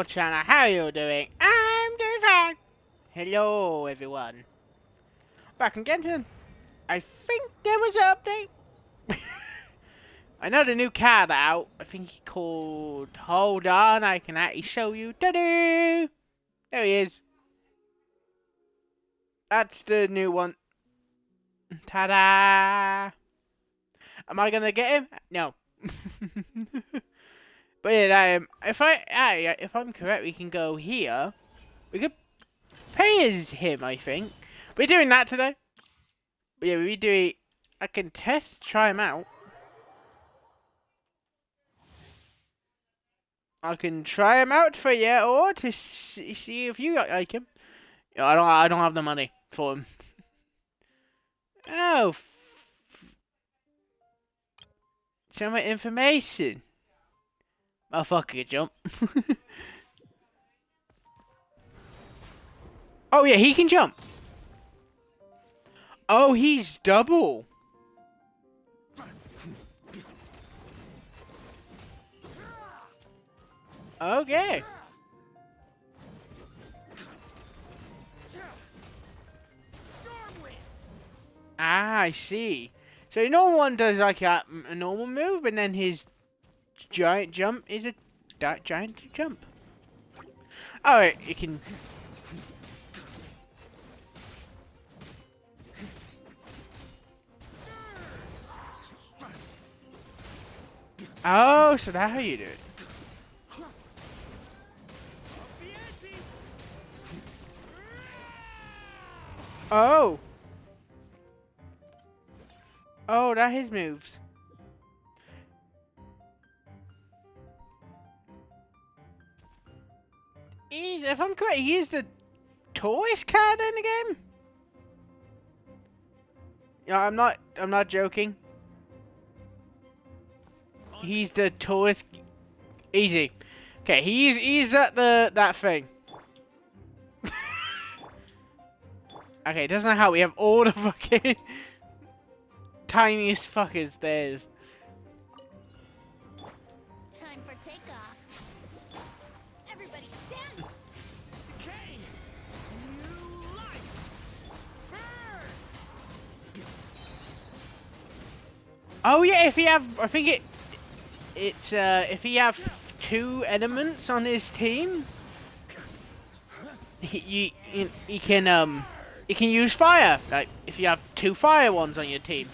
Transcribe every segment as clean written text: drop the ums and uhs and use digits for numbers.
Travel Channel. How are you doing? I'm doing fine. Hello, everyone. Back in Genshin. I think there was an update. I know the new card out. I think he called... Hold on, I can actually show you. Ta-da! There he is. That's the new one. Ta-da! Am I gonna get him? No. But yeah, if I'm correct, we can go here. We could pay as him, I think. We're doing that today. But yeah, we do it. I can try him out. I can try him out for you, or to see if you like him. You know, I don't have the money for him. Oh, show my information. Oh fuck, you jump. Oh yeah, he can jump. Oh, he's double. Okay. Ah, I see. So no one does like a normal move, and then his giant jump is a giant jump. Oh, wait, you can. Oh, so that's how you do it. Oh. Oh, that his moves. If I'm correct, he's the tallest card in the game. Yeah, I'm not joking. He's the tallest. Easy. Okay, he's at that thing. Okay, doesn't know how we have all the fucking tiniest fuckers there's. Time for takeoff. Everybody stand. Decay. New life. Burn. Oh yeah, if he have, I think it's if he have 2 elements on his team, he can use fire. Like if you have 2 fire ones on your team.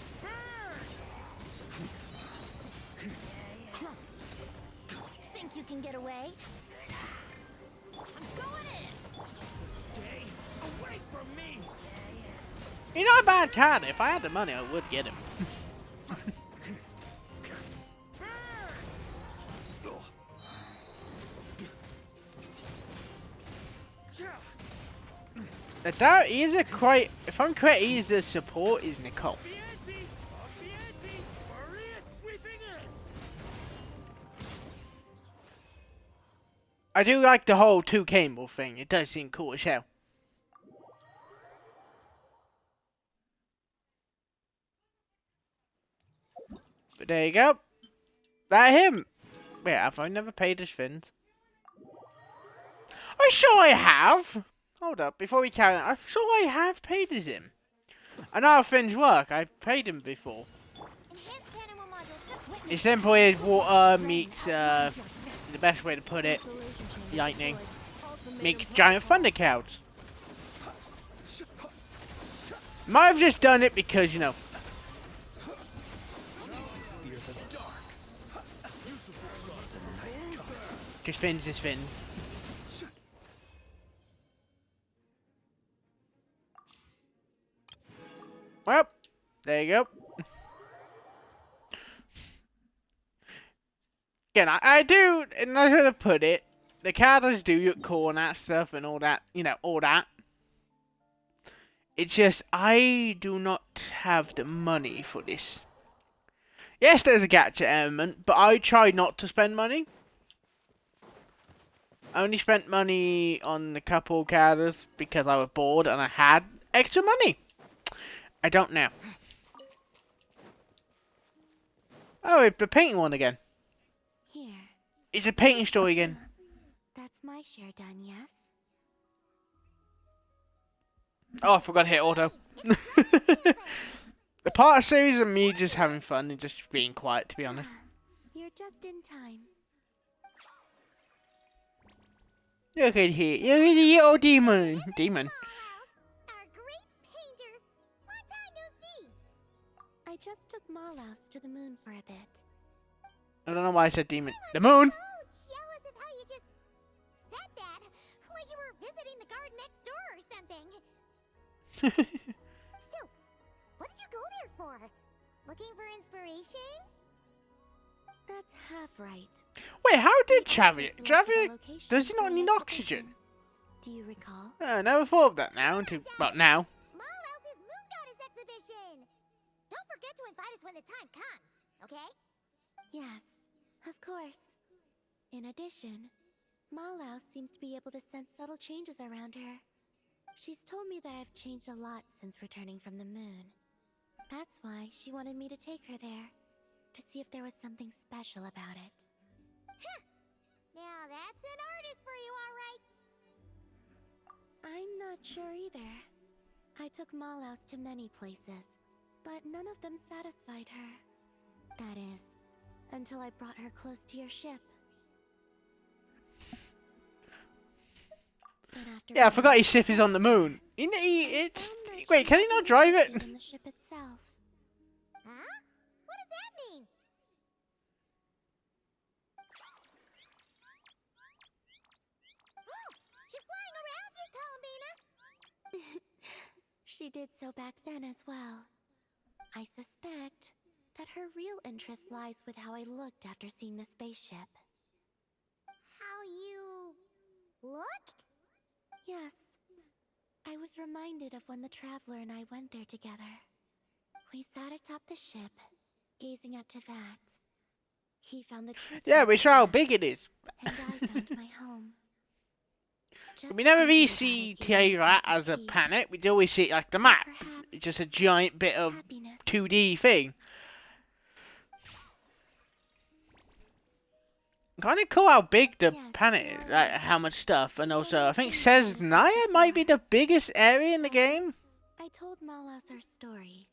Think you can get away? I'm going in. Stay away from me. He's not a bad card. If I had the money, I would get him. That is a quite. If I'm correct, he's the support. Is Nicole. I do like the whole 2 cable thing. It does seem cool as hell. But there you go. That him. Wait, have I never paid his fins? I'm sure I have. Hold up, before we carry on, I'm sure I have paid as him. I know how fins work. I've paid him before. It's simple as water meets, the best way to put it, lightning, makes giant thunder clouds. Might have just done it because, you know. Just fins is fins. Well, there you go. Again, I do, and I should have put it, the characters do look cool and that stuff and all that, you know, all that. It's just, I do not have the money for this. Yes, there's a gacha element, but I try not to spend money. I only spent money on a couple characters because I was bored and I had extra money. I don't know. Oh, it's the painting one again. Here. It's a painting store again. That's That's my share done, yes? Oh, I forgot to hit auto. The part of the series of me just having fun and just being quiet, to be honest. You're just in time. Look at here, you're a little demon. Demon. Our great painter. Long time no see. I just took Malaus to the moon for a bit. I don't know why I said demon. The moon. So jealous of how you just said that, like you were visiting the garden next door or something. Still, what did you go there for? Looking for inspiration? That's half right. Wait, how did Travis Travis, does he not need oxygen? Do you recall? I never thought of that now until, well, now. Malaus's Moon Goddess exhibition! Don't forget to invite us when the time comes, okay? Yes, of course. In addition, Malaus seems to be able to sense subtle changes around her. She's told me that I've changed a lot since returning from the moon. That's why she wanted me to take her there, to see if there was something special about it. Huh! Now that's an artist for you, all right! I'm not sure either. I took Malaus to many places, but none of them satisfied her. That is, until I brought her close to your ship. Yeah, I forgot his ship is on the moon. Wait, can he not drive it? In the ship itself. Huh? What does that mean? Oh, she's flying around you, Columbina. She did so back then as well. I suspect that her real interest lies with how I looked after seeing the spaceship. How you looked? Yes. I was reminded of when the Traveler and I went there together. We sat atop the ship, gazing out to that. He found the truth. Yeah, we saw how big it is. And I found my home. We never really Just see thinking about it gave me a Terra sense of as a peace. planet. We always see it like the map. Perhaps It's just a giant bit of happiness. 2D thing. Kind of cool how big the Yes, planet is, well, like how much stuff, and also I think Seznaya might be the biggest area in the game. I told Malaus our story,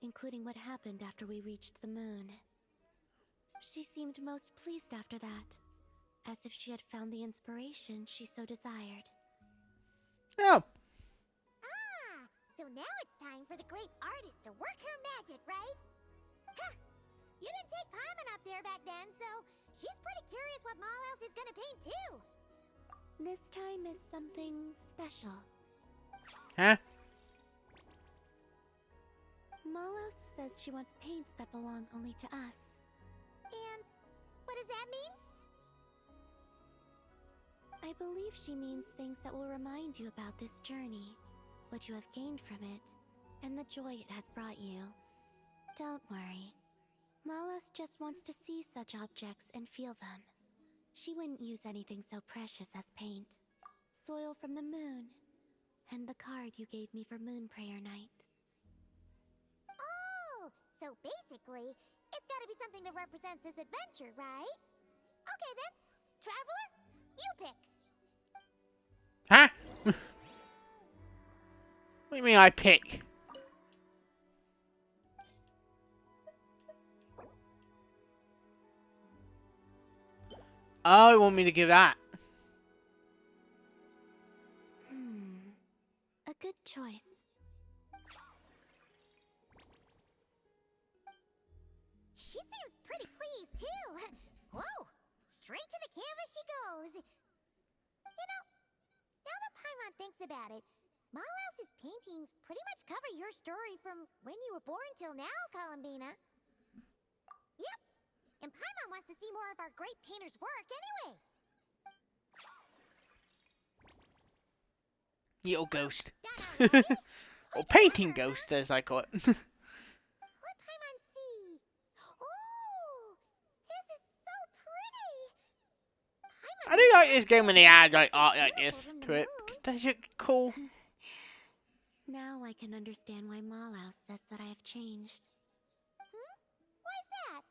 including what happened after we reached the moon. She seemed most pleased after that, as if she had found the inspiration she so desired. Oh, Ah, so now it's time for the great artist to work her magic, right? Huh, you didn't take Paimon up there back then, so she's pretty curious what Malaus is gonna paint too. This time is something special. huh? Malaus says she wants paints that belong only to us. And what does that mean? I believe she means things that will remind you about this journey, what you have gained from it, and the joy it has brought you. Don't worry. Malaus just wants to see such objects and feel them. She wouldn't use anything so precious as paint, soil from the moon, and the card you gave me for Moon Prayer Night. Oh, so basically, it's gotta be something that represents this adventure, right? Okay then, Traveler, you pick. Huh? What do you mean I pick? Oh, you want me to give that? A good choice. She seems pretty pleased, too. Whoa! Straight to the canvas she goes. You know, now that Paimon thinks about it, Malaus's paintings pretty much cover your story from when you were born till now, Columbina. Yep. And Paimon wants to see more of our great painter's work anyway. Little ghost. Done already? Or painting ghost, as I call it. Let Paimon see. Oh, this is so pretty. Paimon I do like this game when they add like art like this to it. Does it cool? Now I can understand why Malaus says that I have changed. Why's that?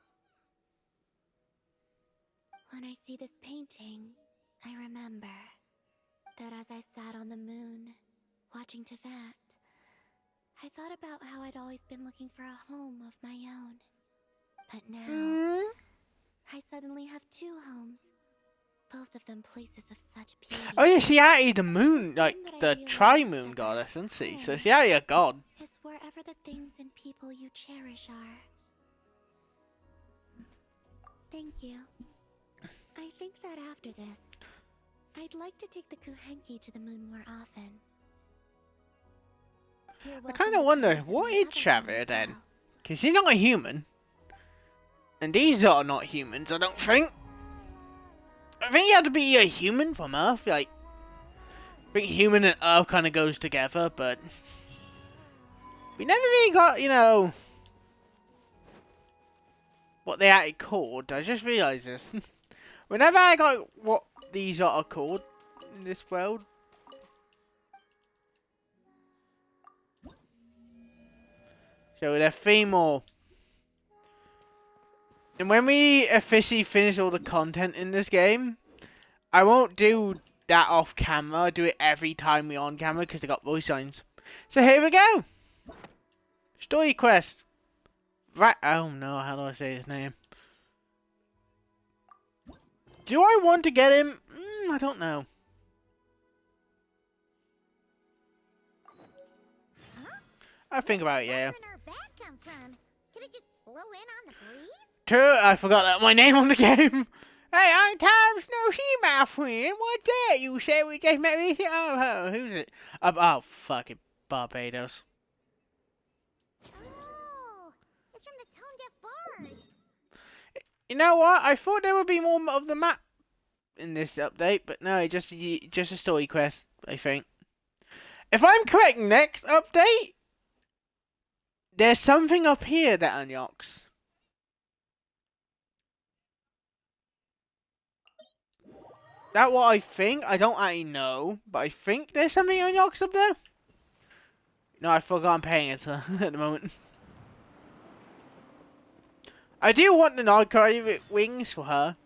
When I see this painting, I remember that as I sat on the moon, watching Tevat, I thought about how I'd always been looking for a home of my own. But now, I suddenly have two homes. Both of them places of such beauty. Oh yeah, she actually the moon, like the tri-moon goddess, isn't she? So she actually a god. Is wherever the things and people you cherish are. Thank you. I think that after this, I'd like to take the Kuhenki to the moon more often. I kind of wonder, what is Trevor then? Because he's not a human. And these are not humans, I don't think. I think you have to be a human from Earth. Like, I think human and Earth kind of goes together, but we never really got, you know, what they actually called. I just realised this. We never I got what these are called in this world. So there are 3 more. And when we officially finish all the content in this game, I won't do that off camera. I'll do it every time we're on camera because I got voice signs. So here we go. Story quest. Right. Oh no, how do I say his name? Do I want to get him? I don't know. I'll think about it, yeah. True, I forgot that my name on the game. Hey, I'm Tom's no she, my friend. What's that? You said we just met me. Oh, who's it? Oh, fuck it. Barbados. Oh, it's from the Tone Deaf Bard. You know what? I thought there would be more of the map in this update, but no, just a story quest, I think. If I'm correct, next update, there's something up here that unlocks. That what I think? I don't actually know, but I think there's something unlocks up there. No, I forgot I'm paying it at the moment. I do want the archive wings for her.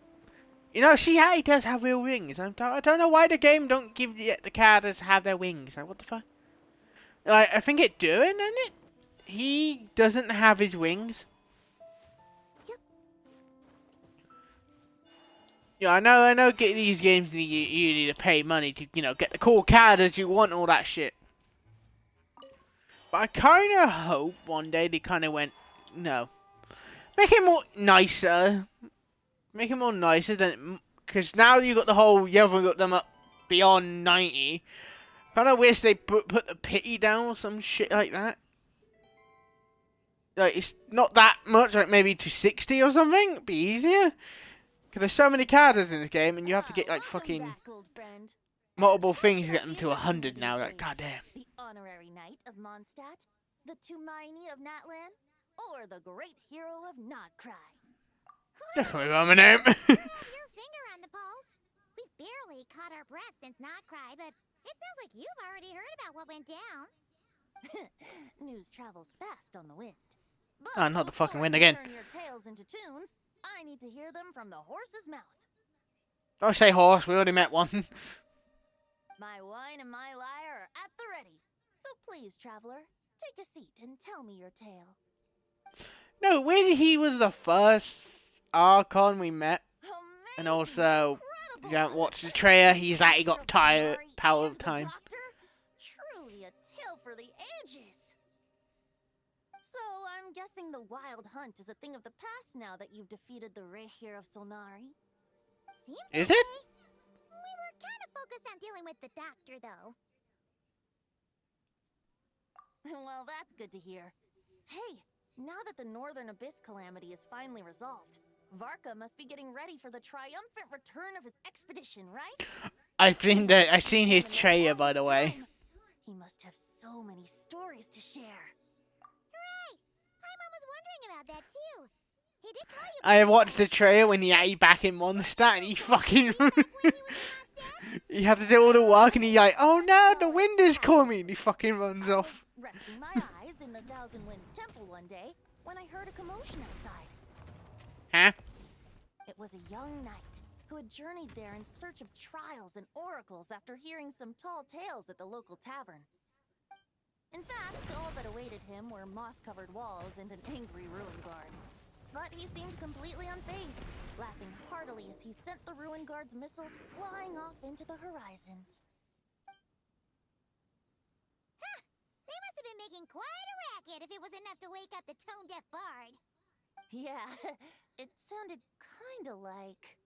You know, she actually does have real wings. I don't know why the game don't give the characters have their wings. Like, what the fuck? Like, I think it doing, isn't it? He doesn't have his wings. Yeah, I know. Get these games, you need to pay money to, you know, get the cool characters you want, all that shit. But I kind of hope one day they kind of went, no, make it more nicer. Make it more nicer than, because now you got the whole, you haven't got them up beyond 90. Kind of wish they put the pity down or some shit like that. Like, it's not that much, like maybe to 60 or something. It'd be easier. Because there's so many characters in this game, and you have to get, like, fucking multiple things to get them to 100 now. Like, goddamn. The honorary knight of Mondstadt, the Tumaini of Natlan, or the great hero of Notcry. Don't worry about my name. You have your finger on the pulse. We've barely caught our breath since Notcry, but it sounds like you've already heard about what went down. News travels fast on the wind. But Oh, not the fucking before wind you again. turn your tales into tunes, I need to hear them from the horse's mouth. Don't say horse, we already met one. My wine and my lyre are at the ready. So please, traveler, take a seat and tell me your tale. No, when he was the first Archon we met, Amazing, and also, you incredible. don't watch the trailer, he's like, he got Of tired, Mari power and of the time. Doctor? Truly a tale for the ages. So I'm guessing the wild hunt is a thing of the past now that you've defeated the Rehir of Solnari. Seems Is that it? way. We were kind of focused on dealing with the doctor, though. Well, that's good to hear. Hey, now that the Northern Abyss calamity is finally resolved, Varka must be getting ready for the triumphant return of his expedition, right? I've seen his trailer, by the way. He must have so many stories to share. Hooray! My mom was wondering about that, too. He did call you. I watched the trailer when he back in Mondstadt, and he fucking... he had to do all the work, and he like, oh no, the wind is coming. He fucking runs off. I was resting my eyes in the Thousand Winds Temple one day when I heard a commotion outside. Huh? It was a young knight who had journeyed there in search of trials and oracles after hearing some tall tales at the local tavern. In fact, all that awaited him were moss-covered walls and an angry ruin guard. But he seemed completely unfazed, laughing heartily as he sent the ruin guard's missiles flying off into the horizons. They must have been making quite a racket if it was enough to wake up the tone-deaf bard. Yeah, it sounded kinda like...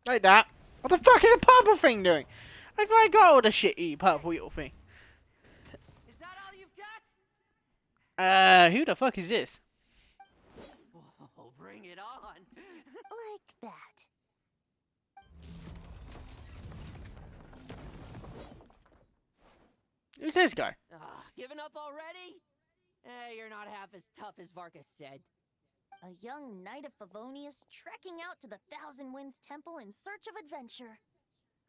Like that. What the fuck is a purple thing doing? I thought I got all the shitty purple little thing. Is that all you've got? Who the fuck is this? Whoa, bring it on. like that. Who's this guy? Giving up already? Eh, you're not half as tough as Varka said. A young knight of Favonius trekking out to the Thousand Winds Temple in search of adventure.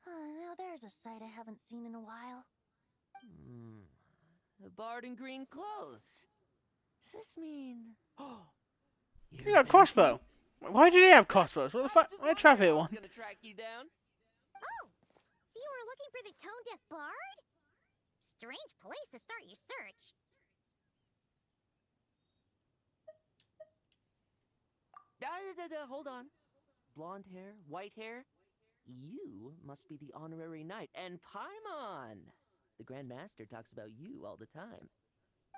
Now there's a sight I haven't seen in a while. A bard in green clothes. Does this mean... He got a crossbow. Why do they have crossbows? What the fuck? Why traffic one? Gonna track you down. Oh, so you were looking for the tone-deaf bard? Strange place to start your search. Hold on. Blonde hair, white hair. You must be the honorary knight. And Paimon! The Grand Master talks about you all the time.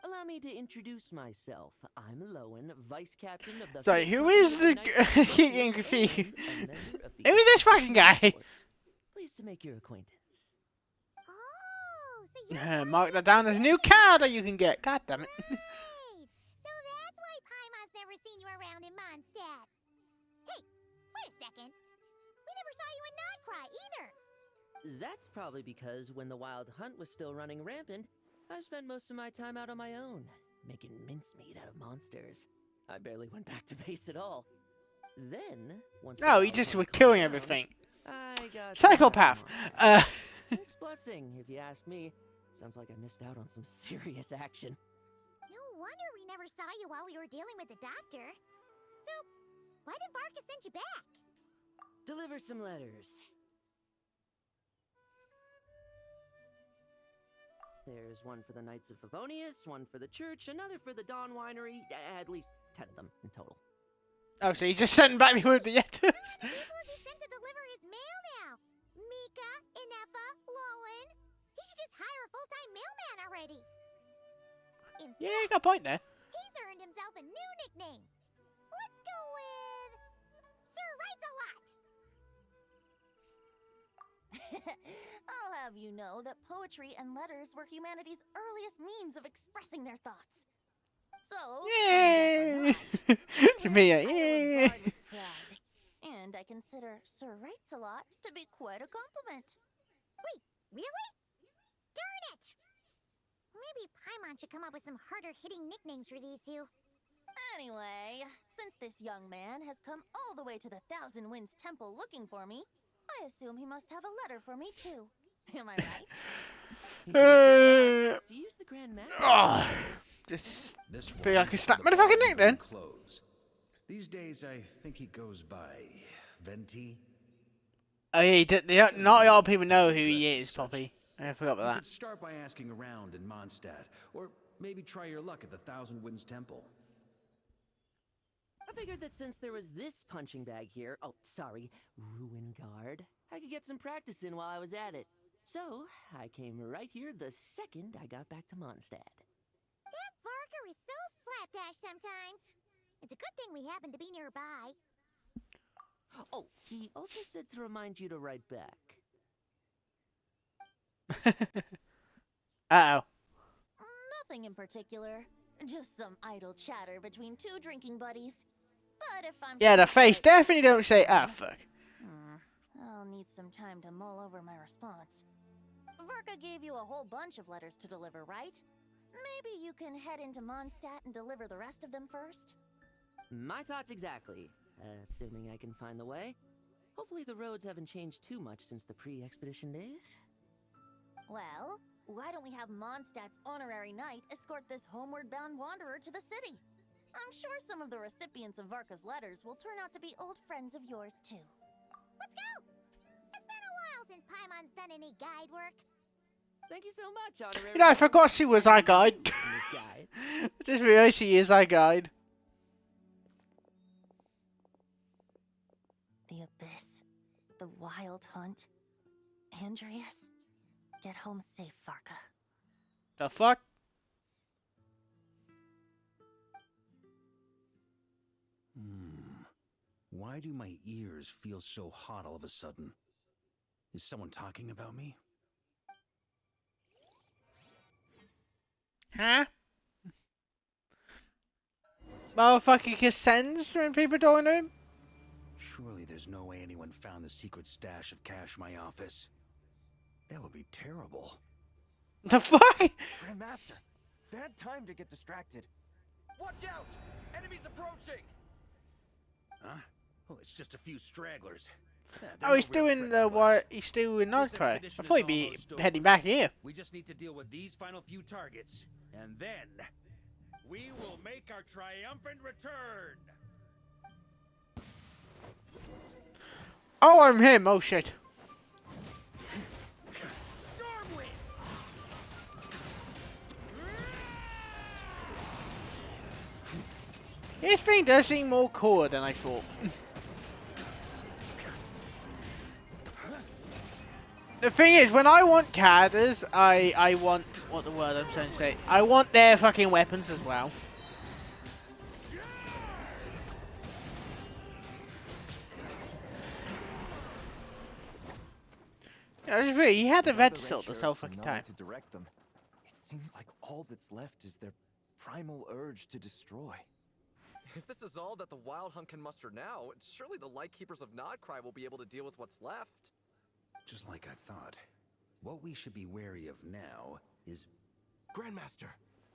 Allow me to introduce myself. I'm Lowen, Vice Captain of the... Sorry, who is the... Getting confused. Who is this fucking guy? Pleased to make your acquaintance. Oh, so you're Mark that down as a new card that you can get. God damn it. right. So that's why Paimon's never seen you around in Mondstadt. Hey, wait a second. We never saw you in Nodcry either. That's probably because when the wild hunt was still running rampant, I spent most of my time out on my own, making mincemeat out of monsters. I barely went back to base at all. Then, once the No, he wild just hunt was calmed killing down, everything. I got Psychopath. Mixed blessing, if you ask me. Sounds like I missed out on some serious action. No wonder we never saw you while we were dealing with the doctor. So, why did Varka send you back? Deliver some letters. There's one for the Knights of Favonius, one for the church, another for the Dawn Winery, at least 10 of them in total. Oh, so he's just sending back the with the letters. People he sent to deliver his mail now. Mika, Inefa, Lowen. He should just hire a full-time mailman already. In Yeah, you got a point there. He's earned himself a new nickname. Let's go with Sir Writes a Lot. I'll have you know that poetry and letters were humanity's earliest means of expressing their thoughts. So, Yay! To me, I will yeah. guard with pride. And I consider Sir Writes a Lot to be quite a compliment. Wait, really? Darn it! Maybe Paimon should come up with some harder-hitting nicknames for these two. Anyway, since this young man has come all the way to the Thousand Winds Temple looking for me, I assume he must have a letter for me too. Am I right? To use the Grand Master. Just This feel like I one snap the motherfucking bottom neck then. Clothes. These days, I think he goes by Venti. Oh yeah, not a lot of people know who he is, Poppy. I forgot You about could that. start by asking around in Mondstadt, or maybe try your luck at the Thousand Winds Temple. I figured that since there was this punching bag here, ruin guard, I could get some practice in while I was at it. So, I came right here the second I got back to Mondstadt. That Varka is so slapdash sometimes. It's a good thing we happen to be nearby. Oh, he also said to remind you to write back. Uh-oh. Nothing in particular. Just some idle chatter between two drinking buddies. But if I'm... Yeah, the face definitely don't say, ah, fuck. I'll need some time to mull over my response. Varka gave you a whole bunch of letters to deliver, right? Maybe you can head into Mondstadt and deliver the rest of them first? My thoughts exactly, assuming I can find the way. Hopefully the roads haven't changed too much since the pre-expedition days. Well, why don't we have Mondstadt's honorary knight escort this homeward-bound wanderer to the city? I'm sure some of the recipients of Varka's letters will turn out to be old friends of yours, too. Let's go! It's been a while since Paimon's done any guide work. Thank you so much, honorary. You know, I forgot she was our guide. This guy. I just realized she is our guide. The Abyss. The Wild Hunt. Andreas. Get home safe, Varka. The fuck? Why do my ears feel so hot all of a sudden? Is someone talking about me? Huh? Motherfucker gets sentenced when people talking to him? Surely there's no way anyone found the secret stash of cash in my office. That would be terrible. The fuck? Grandmaster, bad time to get distracted. Watch out! Enemies approaching! Huh? Oh, it's just a few stragglers. Oh, he's doing the what? He's doing Nightcry. I thought he'd be heading back here. We just need to deal with these final few targets, and then we will make our triumphant return. Oh, I'm him. Oh shit. His thing does seem more cooler than I thought. The thing is, when I want characters, I want, what the word I'm trying to say, I want their fucking weapons as well. Yeah, I just really, he had the red sword this whole fucking time. To direct them. It seems like all that's left is their primal urge to destroy. If this is all that the Wild Hunt can muster now, surely the Lightkeepers of Nodcry will be able to deal with what's left. Just like I thought. What we should be wary of now is... Grandmaster,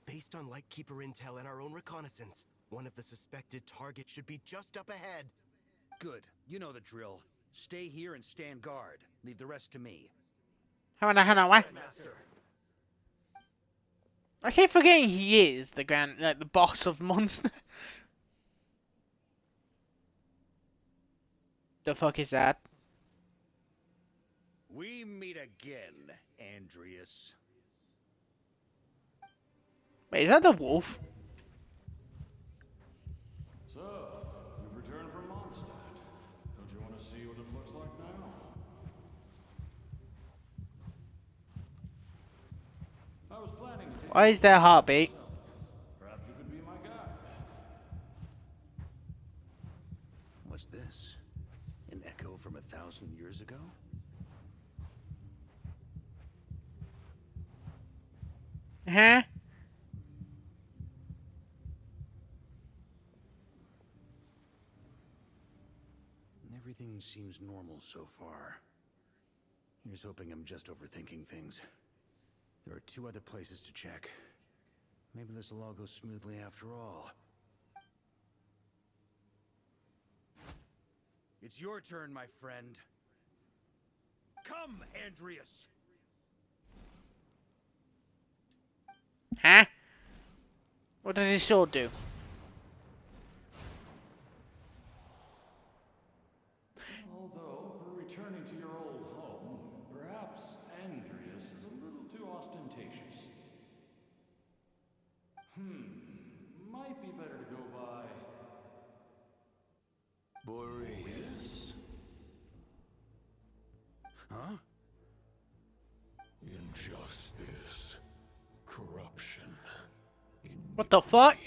based on Lightkeeper intel and our own reconnaissance, one of the suspected targets should be just up ahead. Good. You know the drill. Stay here and stand guard. Leave the rest to me. Hang on, what? I keep forgetting he is the the boss of Monster. The fuck is that? We meet again, Andreas. Wait, is that the wolf? So, you've returned from Mondstadt. Don't you want to see what it looks like now? I was planning to take Why is there a heartbeat? Perhaps you could be my guide. What's this? An echo from 1,000 years ago? Huh? Everything seems normal so far. Here's hoping I'm just overthinking things. There are 2 other places to check. Maybe this will all go smoothly after all. It's your turn, my friend. Come, Andreas! Huh? What does his sword do? Although, for returning to your old home, perhaps Andreas is a little too ostentatious. Might be better to go by... Boreas. Huh? Injustice. Corruption. What the fuck?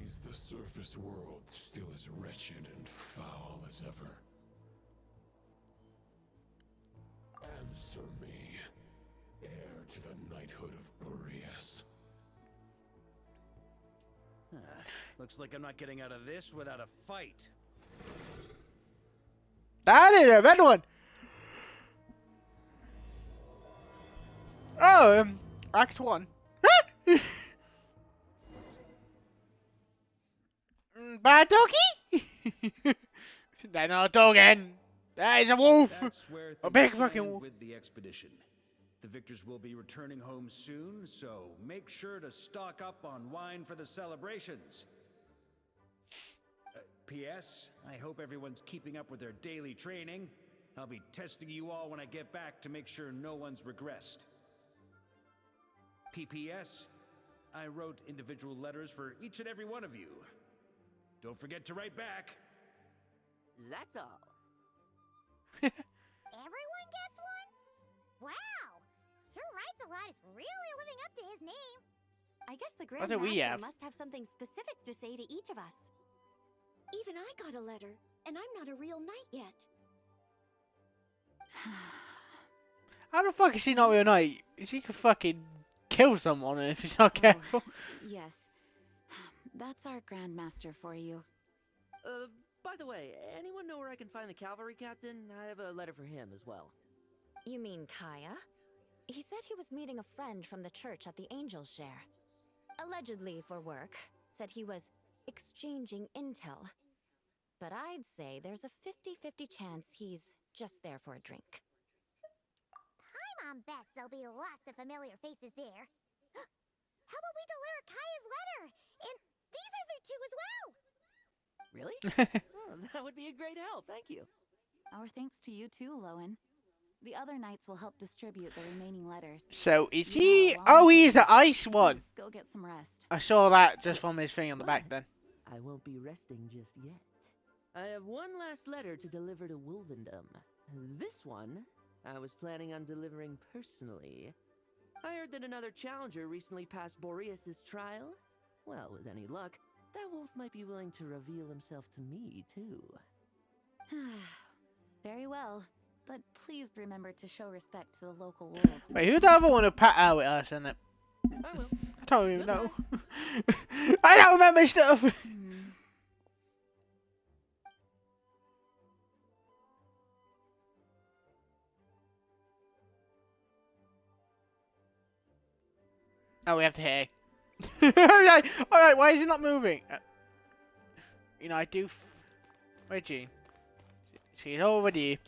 Is the surface world still as wretched and foul as ever? Answer me, heir to the knighthood of Boreas. Looks like I'm not getting out of this without a fight. That is a red one. Oh, Act 1. Bad doggy? That's not a dog again. That is a wolf. That's where A things big stand fucking wolf. with the expedition. The victors will be returning home soon, so make sure to stock up on wine for the celebrations. P.S. I hope everyone's keeping up with their daily training. I'll be testing you all when I get back to make sure no one's regressed. P.P.S. I wrote individual letters for each and every one of you. Don't forget to write back. That's all. Everyone gets one? Wow! Sir Writes-A-Lot is really living up to his name. I guess the What do we Grandmaster have? must have something specific to say to each of us. Even I got a letter, and I'm not a real knight yet. How the fuck is she not real knight? She could fucking kill someone if she's not careful. Yes. That's our Grandmaster for you. By the way, anyone know where I can find the cavalry captain? I have a letter for him as well. You mean Kaya? He said he was meeting a friend from the church at the Angel Share. Allegedly for work. Said he was exchanging intel. But I'd say there's a 50-50 chance he's just there for a drink. Paimon bets there'll be lots of familiar faces there. How about we deliver Kaya's letter? And these are their two as well! Really? Oh, that would be a great help, thank you. Our thanks to you too, Lowen. The other knights will help distribute the remaining letters. So is You he? have a long Oh, he's day. the ice one. Please go get some rest. I saw that just from his thing on the back. Then. I won't be resting just yet. I have one last letter to deliver to Wolvendom. This one, I was planning on delivering personally. I heard that another challenger recently passed Boreas's trial. Well, with any luck, that wolf might be willing to reveal himself to me, too. Very well. But please remember to show respect to the local wolves. Wait, who's the other one who pat out with us in it? I will. I don't even know. I don't remember stuff. Oh, we have to hit A. Alright, why is it not moving? You know, I do. Where's she? She's already.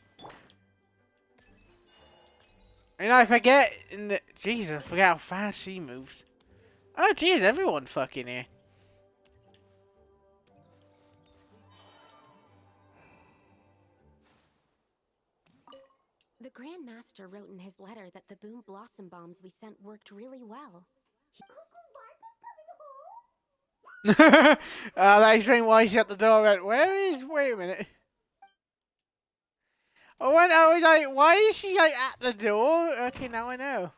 And I forget. Jesus, I forget how fast she moves. Oh, jeez, everyone fucking here. The Grandmaster wrote in his letter that the Boom Blossom bombs we sent worked really well. That explains why she's at the door. Went, wait a minute. I was like, why is she like at the door? Okay, now I know.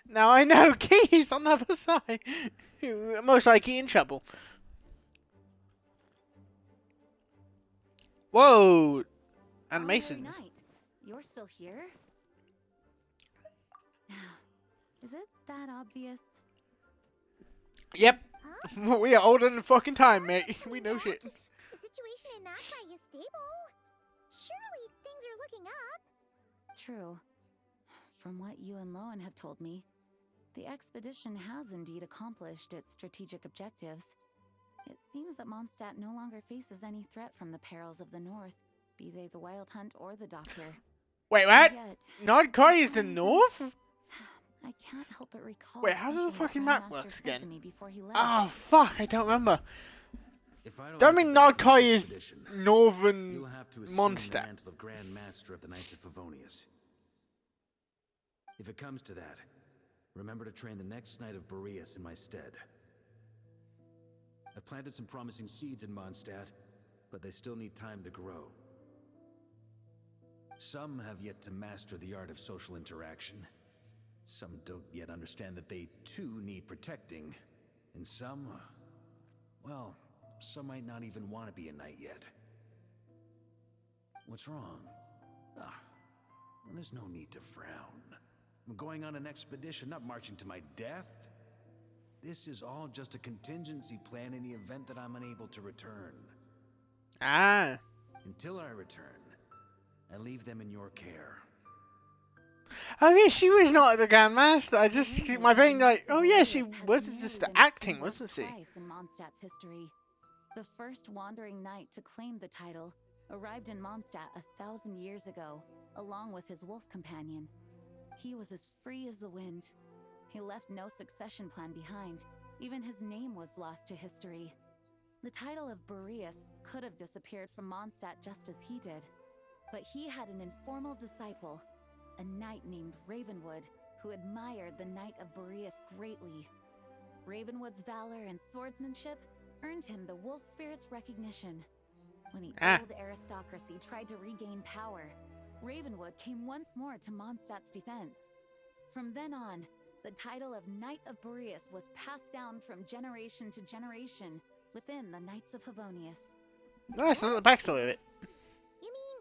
Now I know. Keys on the other side. Most likely in trouble. Whoa. Animations. Honorary Knight, you're still here? Is it that obvious? Yep. We are older than fucking time, mate. We know shit. The situation in Nakrai is stable. Surely things are looking up. True. From what you and Lowen have told me, the expedition has indeed accomplished its strategic objectives. It seems that Mondstadt no longer faces any threat from the perils of the north, be they the Wild Hunt or the Doctor. Wait, what? Yet, Nordkoi is the north? I can't help but recall. Wait, how does the something fucking that map Grandmaster work said again? to me before he left. Oh, fuck, I don't remember. If I Don't get mean back from Nordkoi this is expedition, northern you'll have to assume the Mondstadt. mantle of Grand Master of the Knights of Favonius. If it comes to that, remember to train the next Knight of Boreas in my stead. I've planted some promising seeds in Mondstadt, but they still need time to grow. Some have yet to master the art of social interaction. Some don't yet understand that they too need protecting. And some, well, some might not even want to be a knight yet. What's wrong? Well, there's no need to frown. I'm going on an expedition, not marching to my death. This is all just a contingency plan in the event that I'm unable to return. Ah. Until I return, I leave them in your care. Oh yeah, she was not the Grandmaster. I just my brain like, oh yeah, she was just the acting, wasn't she? Twice in Mondstadt's history. The first wandering knight to claim the title arrived in Mondstadt 1,000 years ago, along with his wolf companion. He was as free as the wind. He left no succession plan behind. Even his name was lost to history. The title of Boreas could have disappeared from Mondstadt just as he did. But he had an informal disciple, a knight named Ravenwood, who admired the Knight of Boreas greatly. Ravenwood's valor and swordsmanship earned him the wolf spirit's recognition. When the old aristocracy tried to regain power, Ravenwood came once more to Mondstadt's defense. From then on, the title of Knight of Boreas was passed down from generation to generation within the Knights of Favonius. Nice, that's the backstory of it. You mean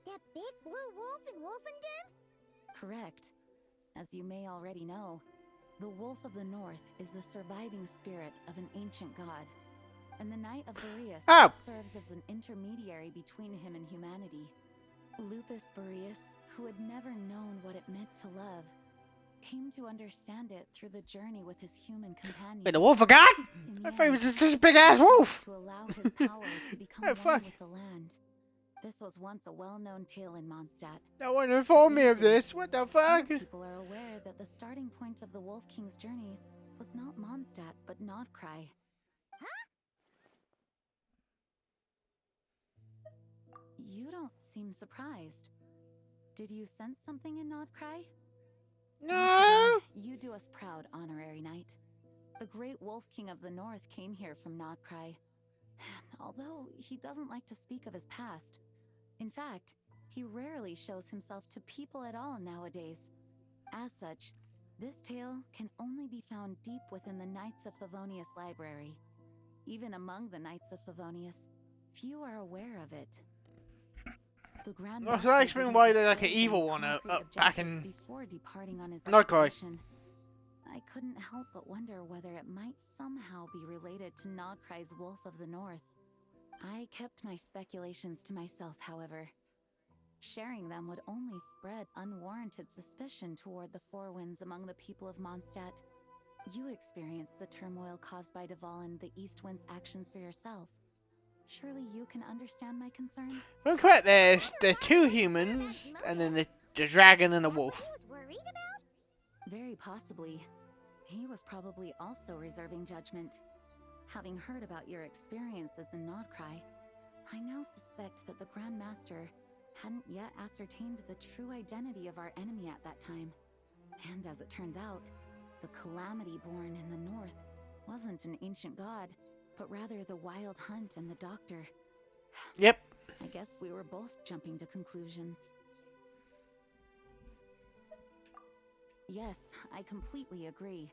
that big blue wolf in Wolfenden? Correct. As you may already know, the Wolf of the North is the surviving spirit of an ancient god, and the Knight of Boreas serves as an intermediary between him and humanity. Lupus Boreas, who had never known what it meant to love, came to understand it through the journey with his human companion. Wait, the wolf of God? I thought he was just a big ass wolf. To allow his power to become one with the land. This was once a well-known tale in Mondstadt. No one informed me of this. What the fuck? People are aware that the starting point of the Wolf King's journey was not Mondstadt, but Nodcry. Huh? You don't seem surprised. Did you sense something in Nodcry? No. You do us proud, Honorary Knight. The great Wolf King of the North came here from Nodcry. Although he doesn't like to speak of his past. In fact, he rarely shows himself to people at all nowadays. As such, this tale can only be found deep within the Knights of Favonius library. Even among the Knights of Favonius, few are aware of it. The Grand Well, so that explains why there's like an evil one back in before departing on his Nodcry. expedition. I couldn't help but wonder whether it might somehow be related to Nodcry's Wolf of the North. I kept my speculations to myself, however. Sharing them would only spread unwarranted suspicion toward the Four Winds among the people of Mondstadt. You experienced the turmoil caused by Duval and the East Wind's actions for yourself. Surely you can understand my concern? If I'm correct, there's the two humans, and then the dragon and the wolf. Very possibly. He was probably also reserving judgment. Having heard about your experiences in Nodcry, I now suspect that the Grand Master hadn't yet ascertained the true identity of our enemy at that time. And as it turns out, the calamity born in the north wasn't an ancient god, but rather the Wild Hunt and the Doctor. Yep. I guess we were both jumping to conclusions. Yes, I completely agree.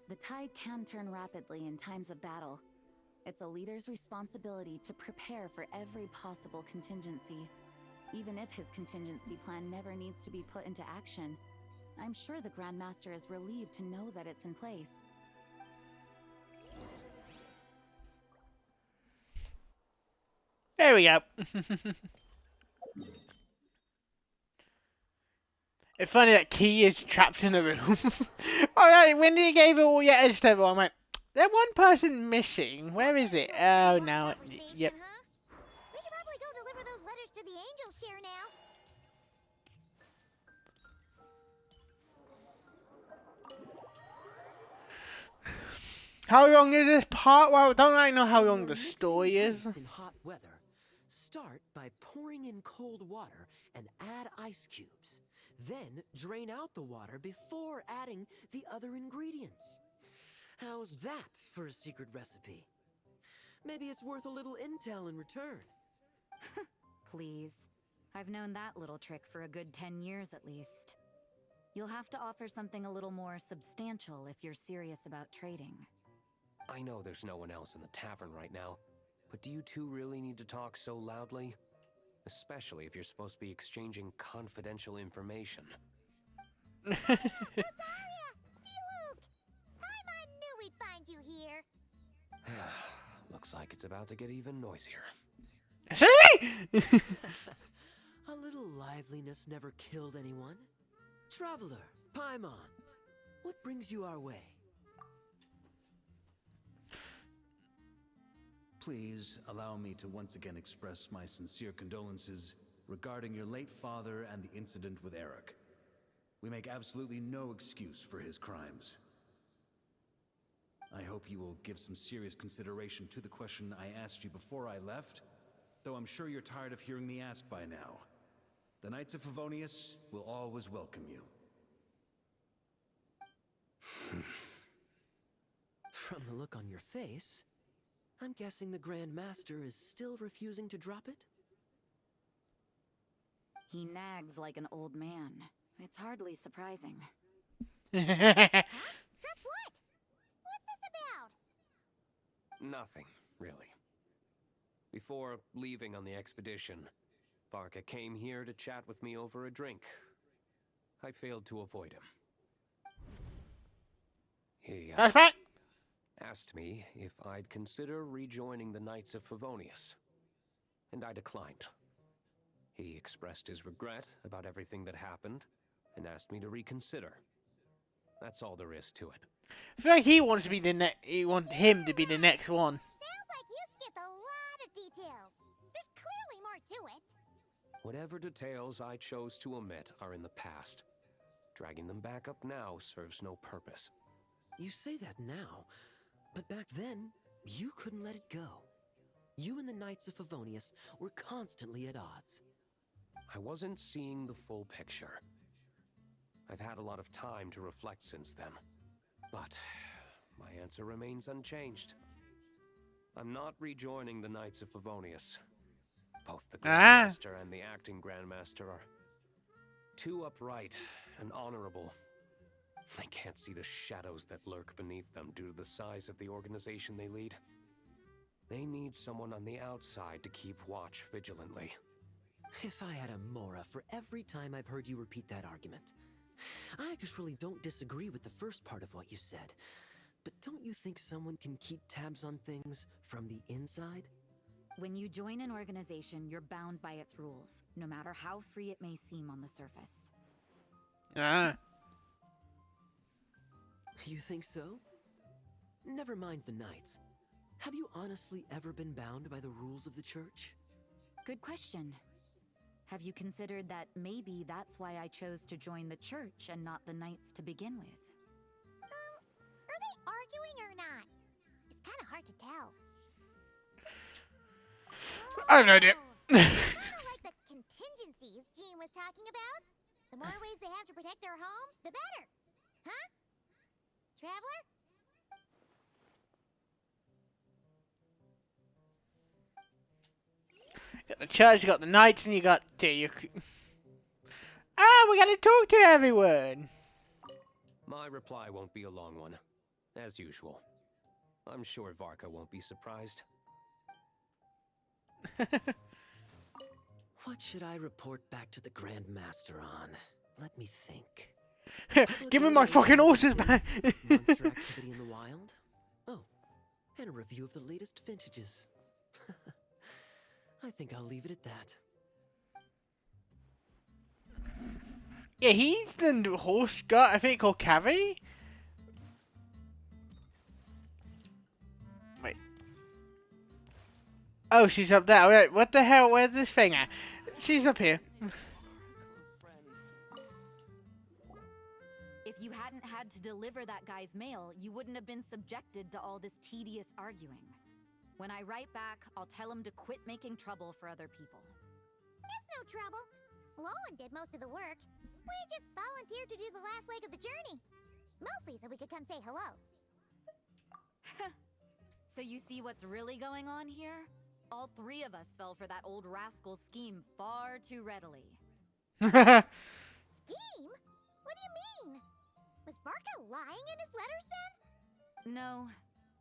The tide can turn rapidly in times of battle. It's a leader's responsibility to prepare for every possible contingency. Even if his contingency plan never needs to be put into action, I'm sure the Grand Master is relieved to know that it's in place. There we go. It's funny that Key is trapped in a room. Alright, when he gave it all your edge level, I'm like, there's one person missing. Where is it? Oh, no. Yep. We should probably go deliver those letters to the Angel Share now. How long is this part? Well, don't I know how long the story is? In hot weather, start by pouring in cold water and add ice cubes. Then drain out the water before adding the other ingredients. How's that for a secret recipe? Maybe it's worth a little intel in return. Please. I've known that little trick for a good 10 years at least. You'll have to offer something a little more substantial if you're serious about trading. I know there's no one else in the tavern right now, but do you two really need to talk so loudly? Especially if you're supposed to be exchanging confidential information. Rosaria! Luke! I knew we'd find you here. Looks like it's about to get even noisier. A little liveliness never killed anyone. Traveler, Paimon, what brings you our way? Please allow me to once again express my sincere condolences regarding your late father and the incident with Eric. We make absolutely no excuse for his crimes. I hope you will give some serious consideration to the question I asked you before I left, though I'm sure you're tired of hearing me ask by now. The Knights of Favonius will always welcome you. From the look on your face, I'm guessing the Grand Master is still refusing to drop it? He nags like an old man. It's hardly surprising. Drop what? What's this about? Nothing, really. Before leaving on the expedition, Varka came here to chat with me over a drink. I failed to avoid him. He asked me if I'd consider rejoining the Knights of Favonius, and I declined. He expressed his regret about everything that happened and asked me to reconsider. That's all there is to it. I feel like he wants to be the he wants him to be the next one. Sounds like you skipped a lot of details. There's clearly more to it. Whatever details I chose to omit are in the past. Dragging them back up now serves no purpose. You say that now, but back then, you couldn't let it go. You and the Knights of Favonius were constantly at odds. I wasn't seeing the full picture. I've had a lot of time to reflect since then, but my answer remains unchanged. I'm not rejoining the Knights of Favonius. Both the Grandmaster and the acting Grandmaster are too upright and honorable. I can't see the shadows that lurk beneath them due to the size of the organization they lead. They need someone on the outside to keep watch vigilantly. If I had a Mora for every time I've heard you repeat that argument. I actually don't disagree with the first part of what you said, but don't you think someone can keep tabs on things from the inside? When you join an organization, you're bound by its rules, no matter how free it may seem on the surface. You think so? Never mind the Knights. Have you honestly ever been bound by the rules of the Church? Good question. Have you considered that maybe that's why I chose to join the Church and not the Knights to begin with? Are they arguing or not? It's kind of hard to tell. I have no idea. Kind of like the contingencies Jean was talking about. The more ways they have to protect their home, the better. Huh? Traveler? Got the church, you got the knights, and you got we gotta talk to everyone. My reply won't be a long one, as usual. I'm sure Varka won't be surprised. What should I report back to the Grand Master on? Let me think. Give me my fucking horses back. Monster activity in the wild? Oh, and a review of the latest vintages. I think I'll leave it at that. Yeah, he's the horse guy, I think, called Cavi. Wait. Oh, she's up there. Wait, what the hell? Where's this thing at? She's up here. If you hadn't had to deliver that guy's mail, you wouldn't have been subjected to all this tedious arguing. When I write back, I'll tell him to quit making trouble for other people. It's no trouble. Lowen did most of the work. We just volunteered to do the last leg of the journey. Mostly so we could come say hello. So you see what's really going on here? All three of us fell for that old rascal's scheme far too readily. Scheme? What do you mean? Was Varka lying in his letters then? No.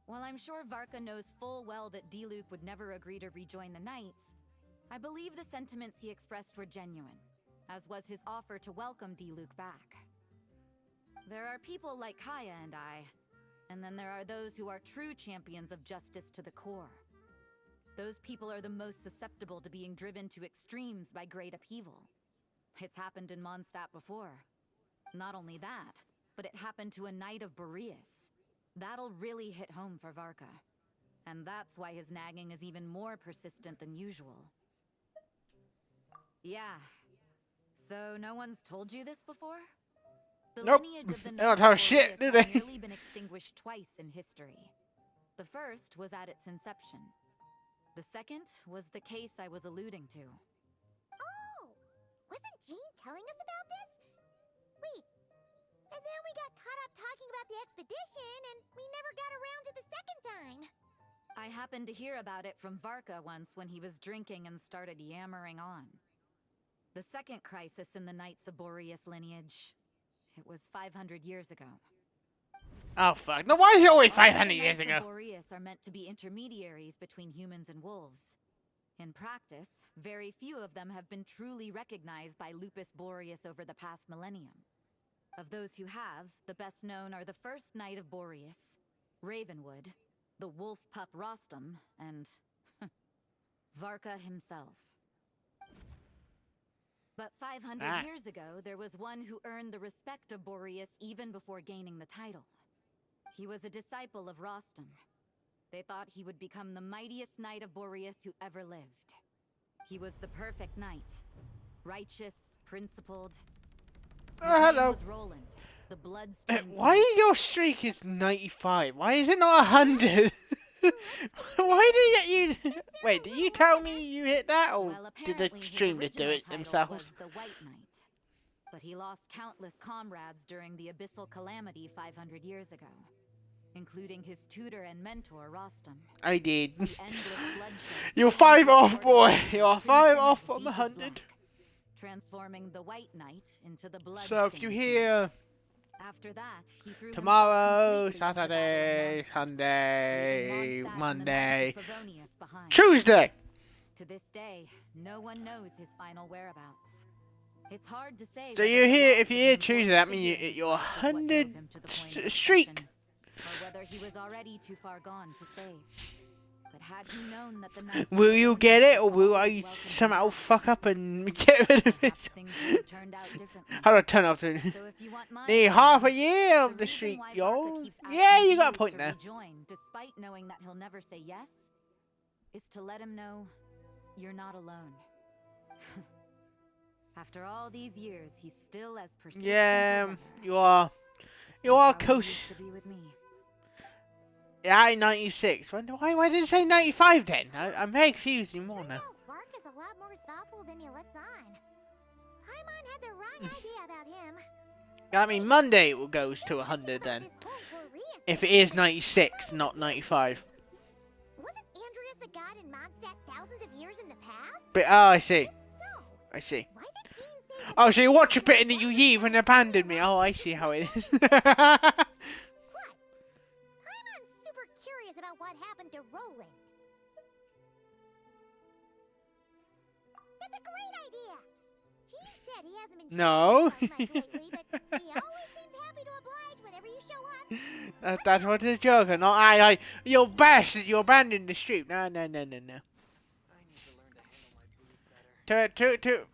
While I'm sure Varka knows full well that Diluc would never agree to rejoin the Knights, I believe the sentiments he expressed were genuine, as was his offer to welcome Diluc back. There are people like Kaya and I, and then there are those who are true champions of justice to the core. Those people are the most susceptible to being driven to extremes by great upheaval. It's happened in Mondstadt before. Not only that, but it happened to a Knight of Boreas. That'll really hit home for Varka. And that's why his nagging is even more persistent than usual. Yeah. So no one's told you this before? The Nope. lineage of the They don't Knights tell of shit, Boreas do has they? nearly been extinguished twice in history. The first was at its inception. The second was the case I was alluding to. Oh! Wasn't Jean telling us about this? Wait. And then we got caught up talking about the expedition, and we never got around to the second time. I happened to hear about it from Varka once when he was drinking and started yammering on. The second crisis in the Knights of Boreas lineage. It was 500 years ago. Oh fuck! No, why is it always All of the 500 years Knights of ago? Boreas are meant to be intermediaries between humans and wolves. In practice, very few of them have been truly recognized by Lupus Boreas over the past millennium. Of those who have, the best known are the first Knight of Boreas, Ravenwood, the wolf pup Rostam, and Varka himself. But 500 years ago, there was one who earned the respect of Boreas even before gaining the title. He was a disciple of Rostam. They thought he would become the mightiest Knight of Boreas who ever lived. He was the perfect knight. Righteous, principled. His name Hello. was Roland, the blood-stained Why is your streak is 95? Why is it not 100? Why did you... Wait, did you tell me you hit that, or Well, did the apparently his streamer do original it title themselves? was the White Knight. But he lost countless comrades during the Abyssal Calamity 500 years ago, including his tutor and mentor, Rostam. I did. The endless bloodshed You're seen 5 him off, sword boy. in You're crimson 5 as off deep from as 100. black, transforming the White Knight into the blood. So if you hear After that, he threw tomorrow, himself completely into battle Saturday, and Sunday, leaving Mondstadt and the Knights Monday, of Favonius behind. Tuesday. To this day, no one knows his final whereabouts. It's hard to say. So whether you the hear, loss if you of hear an Tuesday, important that means figure in you're his life was what drove 100 him to the point of streak. obsession, or whether he was already too far gone to save. But had he known that the Knights of Will you Favonius get it, or would will always I welcome him somehow back, fuck up and get rid of it? perhaps things would have turned out differently. How do I turn off the... So if you want my Need opinion, half a year of the reason streak, why yo. Varka keeps Yeah, asking you got a Diluc point to there. rejoin, despite knowing that he'll never say yes, is to let him know you're not alone. After all these years, he's still as persistent Yeah, as ever. you are. It's You not are how he close. used to be with me. Yeah, 96. Why did it say 95 then? I'm very confused anymore now. Varka's a lot more thoughtful than he lets on. Paimon had the wrong idea about him. I mean, Monday it goes to 100 then. If it is 96, not 95. Wasn't Andreas a god in Mondstadt thousands of years in the past? But, oh, I see. I see. Why did Jean say that? Oh, so you watch a bit and then you leave and abandon me. Oh, I see how it is. Plus, Paimon's super curious about what happened to Roland. That's a great idea. Jean said he hasn't been No. showing much lately, but he always seems happy to oblige whenever you show up. That's what it's joking. Not I. You're bastard. You abandoned the street. No. To.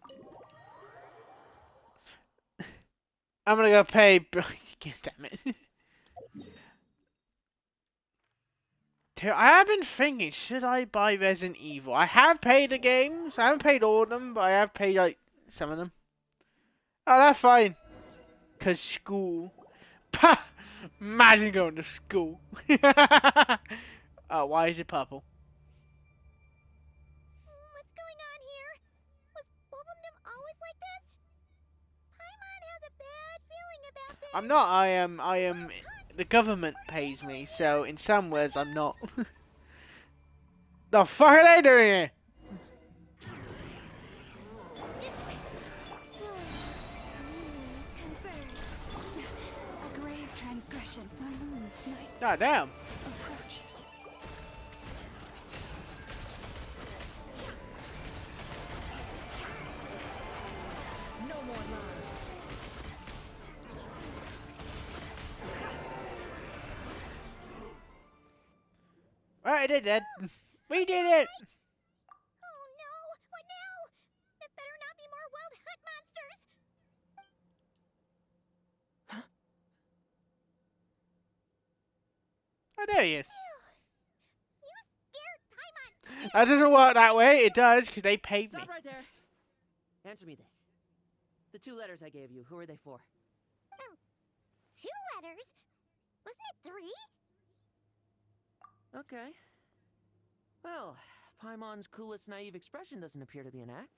I'm gonna go pay. Damn it. I have been thinking, should I buy Resident Evil? I have paid the games. I haven't paid all of them, but I have paid like some of them. Oh, that's fine. Cause school. Pah! Imagine going to school. Oh, why is it purple? What's going on here? Was Bulbumdum always like this? Paimon has a bad feeling about this. I'm not. I am. The government pays me, so in some ways I'm not. The fuck are they doing here? A grave transgression. The moon's night God damn. approaches. No more lies. Right, it did. We did it. Oh no! What now? It better not be more wild hunt monsters. Oh, there he is. You scared Paimon. That doesn't work that way. It does, because they paid me. Stop right there. Answer me this. The 2 letters I gave you, who are they for? 2 letters. Wasn't it 3? Okay. Well, Paimon's coolest naive expression doesn't appear to be an act.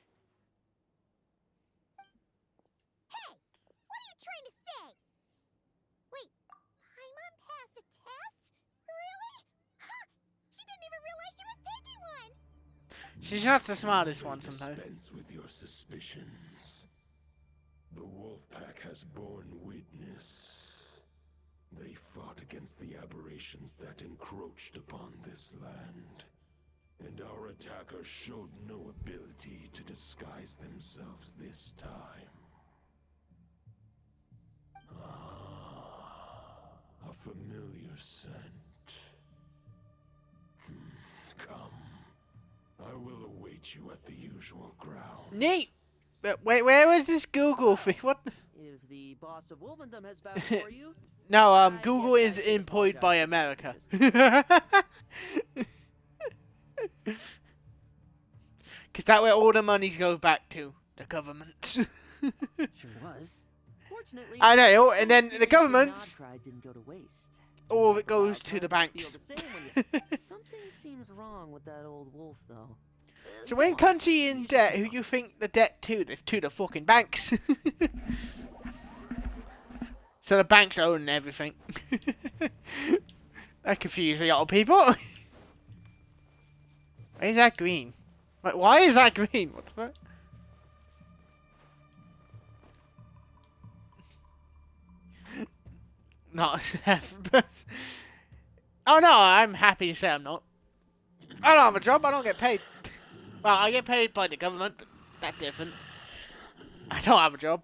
Hey! What are you trying to say? Wait, Paimon passed a test? Really? Ha! She didn't even realize she was taking one! She's not the smartest one sometimes. Dispense with your suspicions. The Wolfpack has borne witness. They fought against the aberrations that encroached upon this land. And our attackers showed no ability to disguise themselves this time. Ah, a familiar scent. Come. I will await you at the usual ground. Neat! Wait, where was this Google thing? What? If the boss of Wolvendom has vouched for you... No, Google is employed by America. Because that way all the money goes back to the government. Sure was. Fortunately, I know, and then the government, didn't go to waste. all of it goes to the banks. Something seems wrong with that old wolf, though. So when country in debt, who you think the debt to? It's to the fucking banks. So the banks own everything. That confuses a lot of people. Why is that green? Like, why is that green? What the fuck? Not oh no, I'm happy to say I'm not. I don't have a job, I don't get paid. Well, I get paid by the government, but that's different. I don't have a job.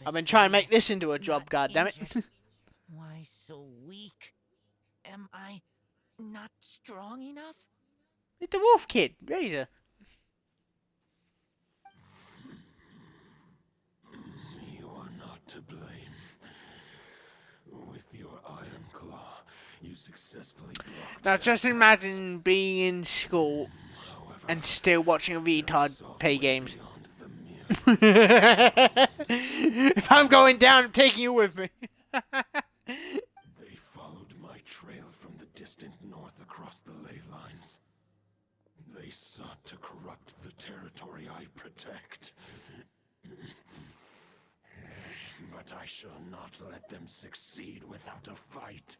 I've been trying to make this into a job, goddammit. Why so weak? Am I not strong enough? It's the wolf kid, Razor. You are not to blame. With your iron claw, you successfully blocked. Now just imagine being in school and still watching a retard play games. If I'm going down, I'm taking you with me. They followed my trail from the distant north across the ley lines. They sought to corrupt the territory I protect. But I shall not let them succeed without a fight.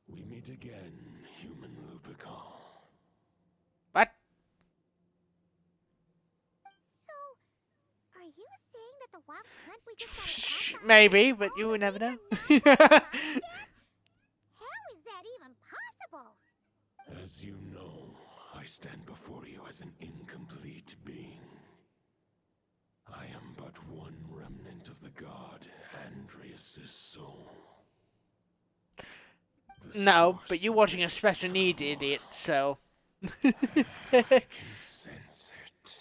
We meet again, human Lupical. What? Are you saying that the wild hunt we just got Maybe, but you will never know. How is that even possible? As you know, I stand before you as an incomplete being. I am but one remnant of the god Andreas's soul. No, but you're watching a special need idiot, so. I can sense it.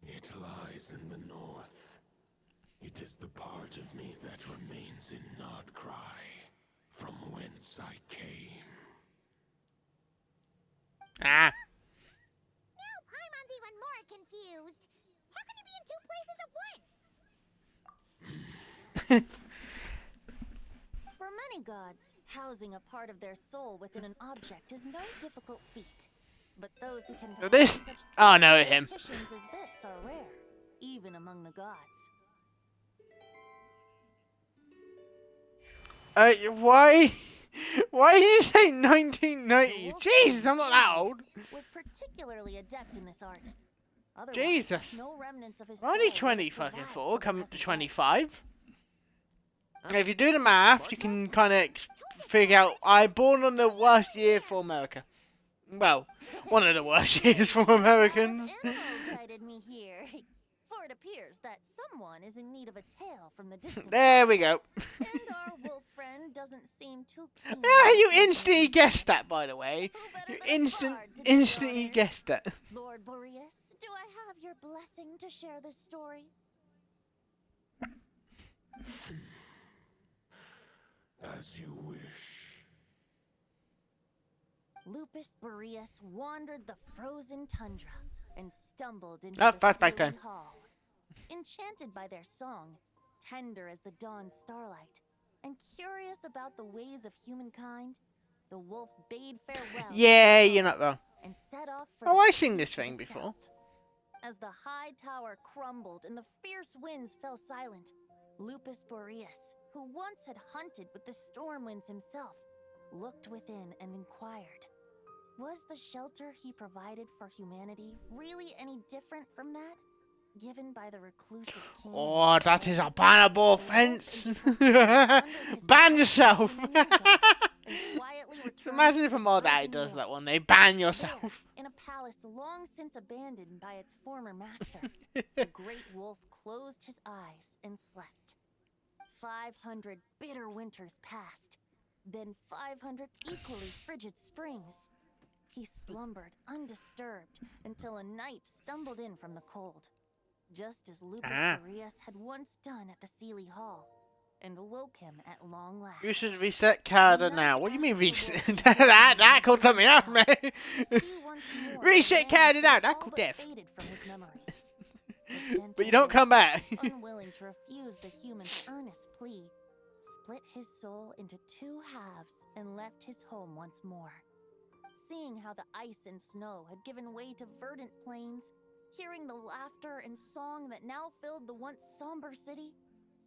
It lies in the north. It is the part of me that remains in Nodcry, from whence I came. Ah. Now Paimon's even more confused. How can he be in 2 places at once? For many gods, housing a part of their soul within an object is no difficult feat. But those who can perform This. such Oh, no, him. petitions as this are rare, even among the gods. Why? Why did you say 1990? Jesus, I'm not that old. Was particularly adept in this art. Otherwise, Jesus. no remnants of his I'm only soul 20 would fucking survive 4, till the coming to present 25. If you do the math, you can kind of figure out I'm born on the worst year for America. Well, one of the worst years for Americans. guided me here. For it appears that someone is in need of a tale from the distance. There we go. And our wolf friend doesn't seem too keen. Ah, you instantly guessed that, by the way. You instantly guessed that. Lord Boreas, do I have your blessing to share this story? As you wish. Lupus Boreas wandered the frozen tundra and stumbled into Oh, the flashback Sealy time. Hall. Enchanted by their song, tender as the dawn starlight, and curious about the ways of humankind, the wolf bade farewell. Yeah, you're not wrong. And set off for Oh, the I've city seen this to the thing before. south. As the high tower crumbled and the fierce winds fell silent, Lupus Boreas, who once had hunted with the storm winds himself, looked within and inquired, was the shelter he provided for humanity really any different from that given by the reclusive king? Oh, that is a bannable offense. Ban yourself. Imagine if a mod guy does that one. They ban yourself. In a palace long since abandoned by its former master, the great wolf closed his eyes and slept. 500 bitter winters passed, then 500 equally frigid springs. He slumbered undisturbed until a night stumbled in from the cold, just as Lupus Boreas had once done at the Sealy Hall, and awoke him at long last. You should reset Carter now. What do you mean reset? that called something else, man. Reset Carter now. That called death. But you don't come back. Unwilling to refuse the human's earnest plea, split his soul into two halves and left his home once more. Seeing how the ice and snow had given way to verdant plains, hearing the laughter and song that now filled the once somber city,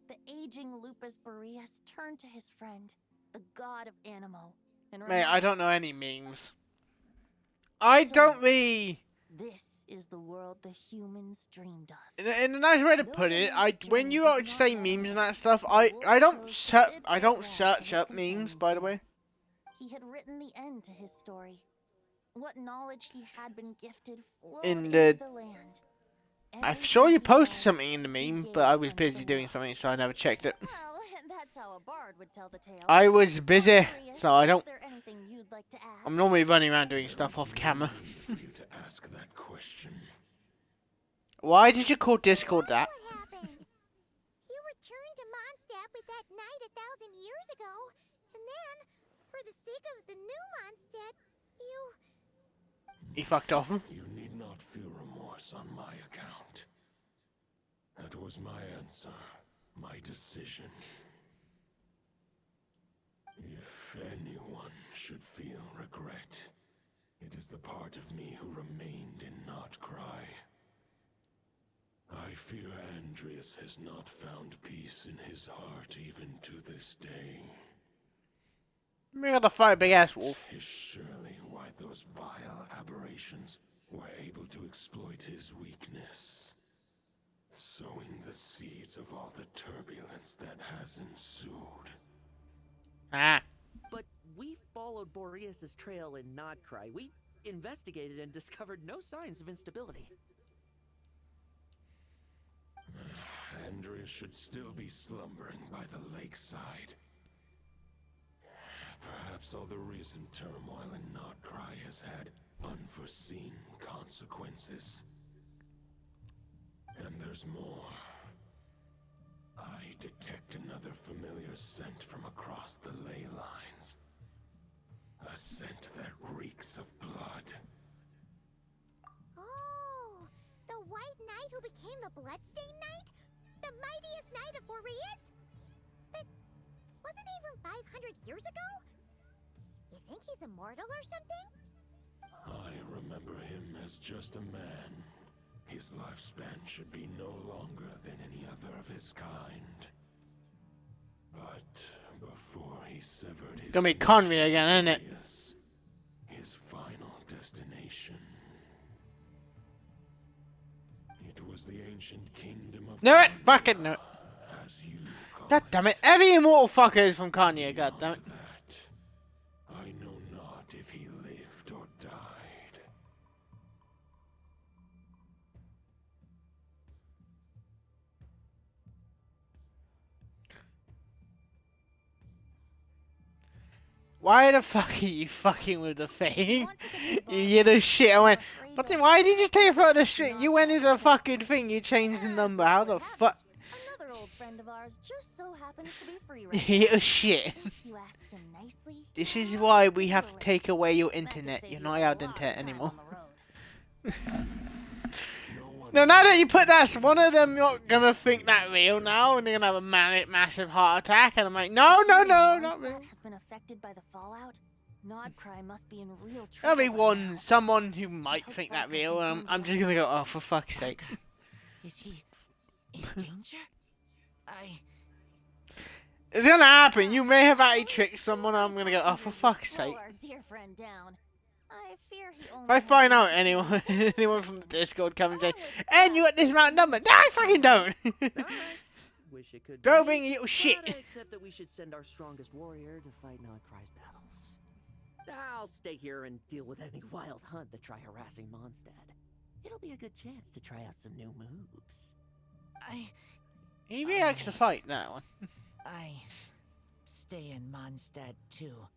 the aging Lupus Boreas turned to his friend, the god of Animo, and Mate, I don't know any memes. I don't really... This is the world the humans dreamed of. In a nice way to put it, when you say memes and that stuff, I don't search up memes, by the way. He had written the end to his story. What knowledge he had been gifted flowed In into the land. I'm sure you posted something in the meme, but I was busy doing something, so I never checked it. Well, that's how a bard would tell the tale. I was busy, so I don't... Is there anything you'd like to add? I'm normally running around doing stuff off camera. For you to ask that question. Why did you call Discord that? What happened? You returned to Mondstadt with that knight 1,000 years ago, and then, for the sake of the new Mondstadt, He fucked off. You need not feel remorse on my account. That was my answer, my decision. If anyone should feel regret, it is the part of me who remained in Notcry. I fear Andreas has not found peace in his heart even to this day. We got to fight a big ass wolf. Is surely why those vile aberrations were able to exploit his weakness, sowing the seeds of all the turbulence that has ensued. But we followed Boreas' trail in Notcry. We investigated and discovered no signs of instability. Andreas should still be slumbering by the lakeside. Perhaps all the recent turmoil in Notcry has had unforeseen consequences. And there's more. I detect another familiar scent from across the ley lines. A scent that reeks of blood. Oh, the White Knight who became the Bloodstained Knight? The mightiest knight of Boreas? But wasn't he from 500 years ago? You think he's immortal or something? I remember him as just a man. His lifespan should be no longer than any other of his kind. But before he severed his... Gonna be Conry again, isn't it? His final destination. It was the ancient kingdom of... Knew it! Fucking knew it! God damn it! Every immortal fucker is from Kanye, god damn it. I know not if he lived or died. Why the fuck are you fucking with the thing? You little shit, I went, but then why did you just take it out of the street? You went into the fucking thing, you changed the number, how the fuck? Another old friend of ours just so happens to be free right You now. little shit. If you ask him nicely, This is why we have to take away your internet. You're not allowed internet anymore. No one No, now that you put that, one of them not gonna think that real now, and they're gonna have a massive heart attack, and I'm like, no, not real. Has been affected by the fallout. Nodcry must be in real There'll trouble. be someone who might think that real, and I'm just gonna go, oh, for fuck's sake. Is he in danger? It's gonna happen. You may have actually tricked someone. I'm gonna go, oh, for fuck's sake. Our dear friend down. I fear he only If I find out anyone from the Discord comes and say, and you got this amount of number, no, I fucking don't. Wish it could Go be, being a little shit. but I accept that we should send our strongest warrior to fight Nodcry's battles. I'll stay here and deal with any wild hunt that try harassing Mondstadt. It'll be a good chance to try out some new moves. He reacts to fight that one. I stay in Mondstadt too.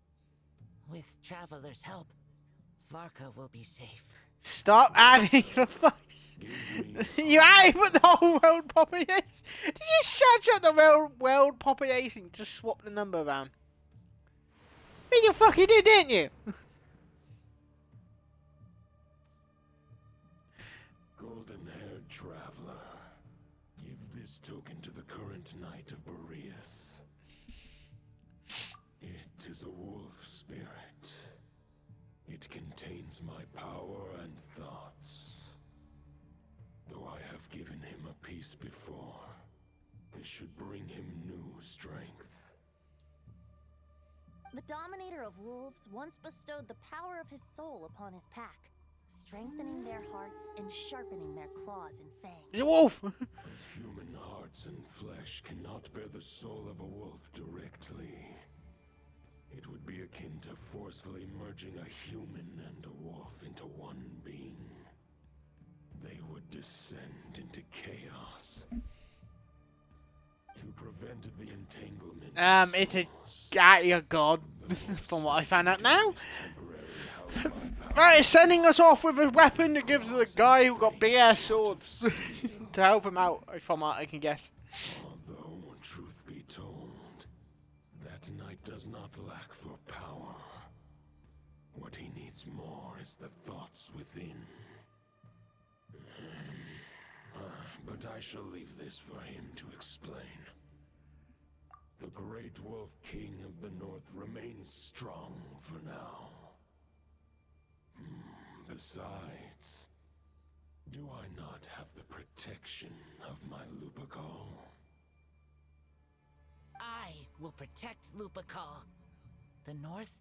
With Traveler's help, Varka will be safe. Stop adding the fuck. You added with the whole world population. Did you shut the world population to swap the number around? You fucking did, didn't you? Golden-haired traveler, give this token to the current knight of Boreas. It is a wolf spirit. It contains my power and thoughts. Though I have given him a piece before, this should bring him new strength. The Dominator of Wolves once bestowed the power of his soul upon his pack, strengthening their hearts and sharpening their claws and fangs. He's a wolf! But human hearts and flesh cannot bear the soul of a wolf directly. It would be akin to forcefully merging a human and a wolf into one being. They would descend into chaos. To prevent the entanglement. It's a god, from what I found out now. Right, it's sending us off with a weapon that gives the guy who got big ass swords to help him out, from what I can guess. Although, truth be told, that knight does not lack for power. What he needs more is the thoughts within. But I shall leave this for him to explain. The Great Wolf King of the North remains strong for now. Besides, do I not have the protection of my Lupacol? I will protect Lupacol. The North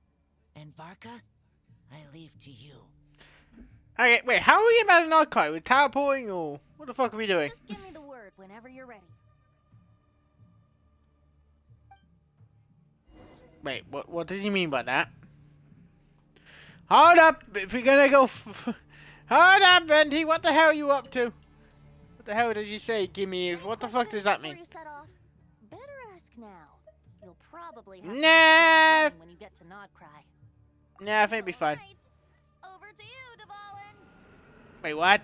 and Varka, I leave to you. Okay, wait, how are we about an archive? With teleporting or what the fuck are we doing? Just give me the word whenever you're ready. Wait, what did you mean by that? Hold up! If we're gonna go hold up, Venti! What the hell are you up to? What the hell did you say, gimme? What the fuck does that mean? You set off, better ask now. You'll probably have Nah. to when you get to Nodcry. Nah, I think it'll be fine. Over to you, Dvalin. Wait, what?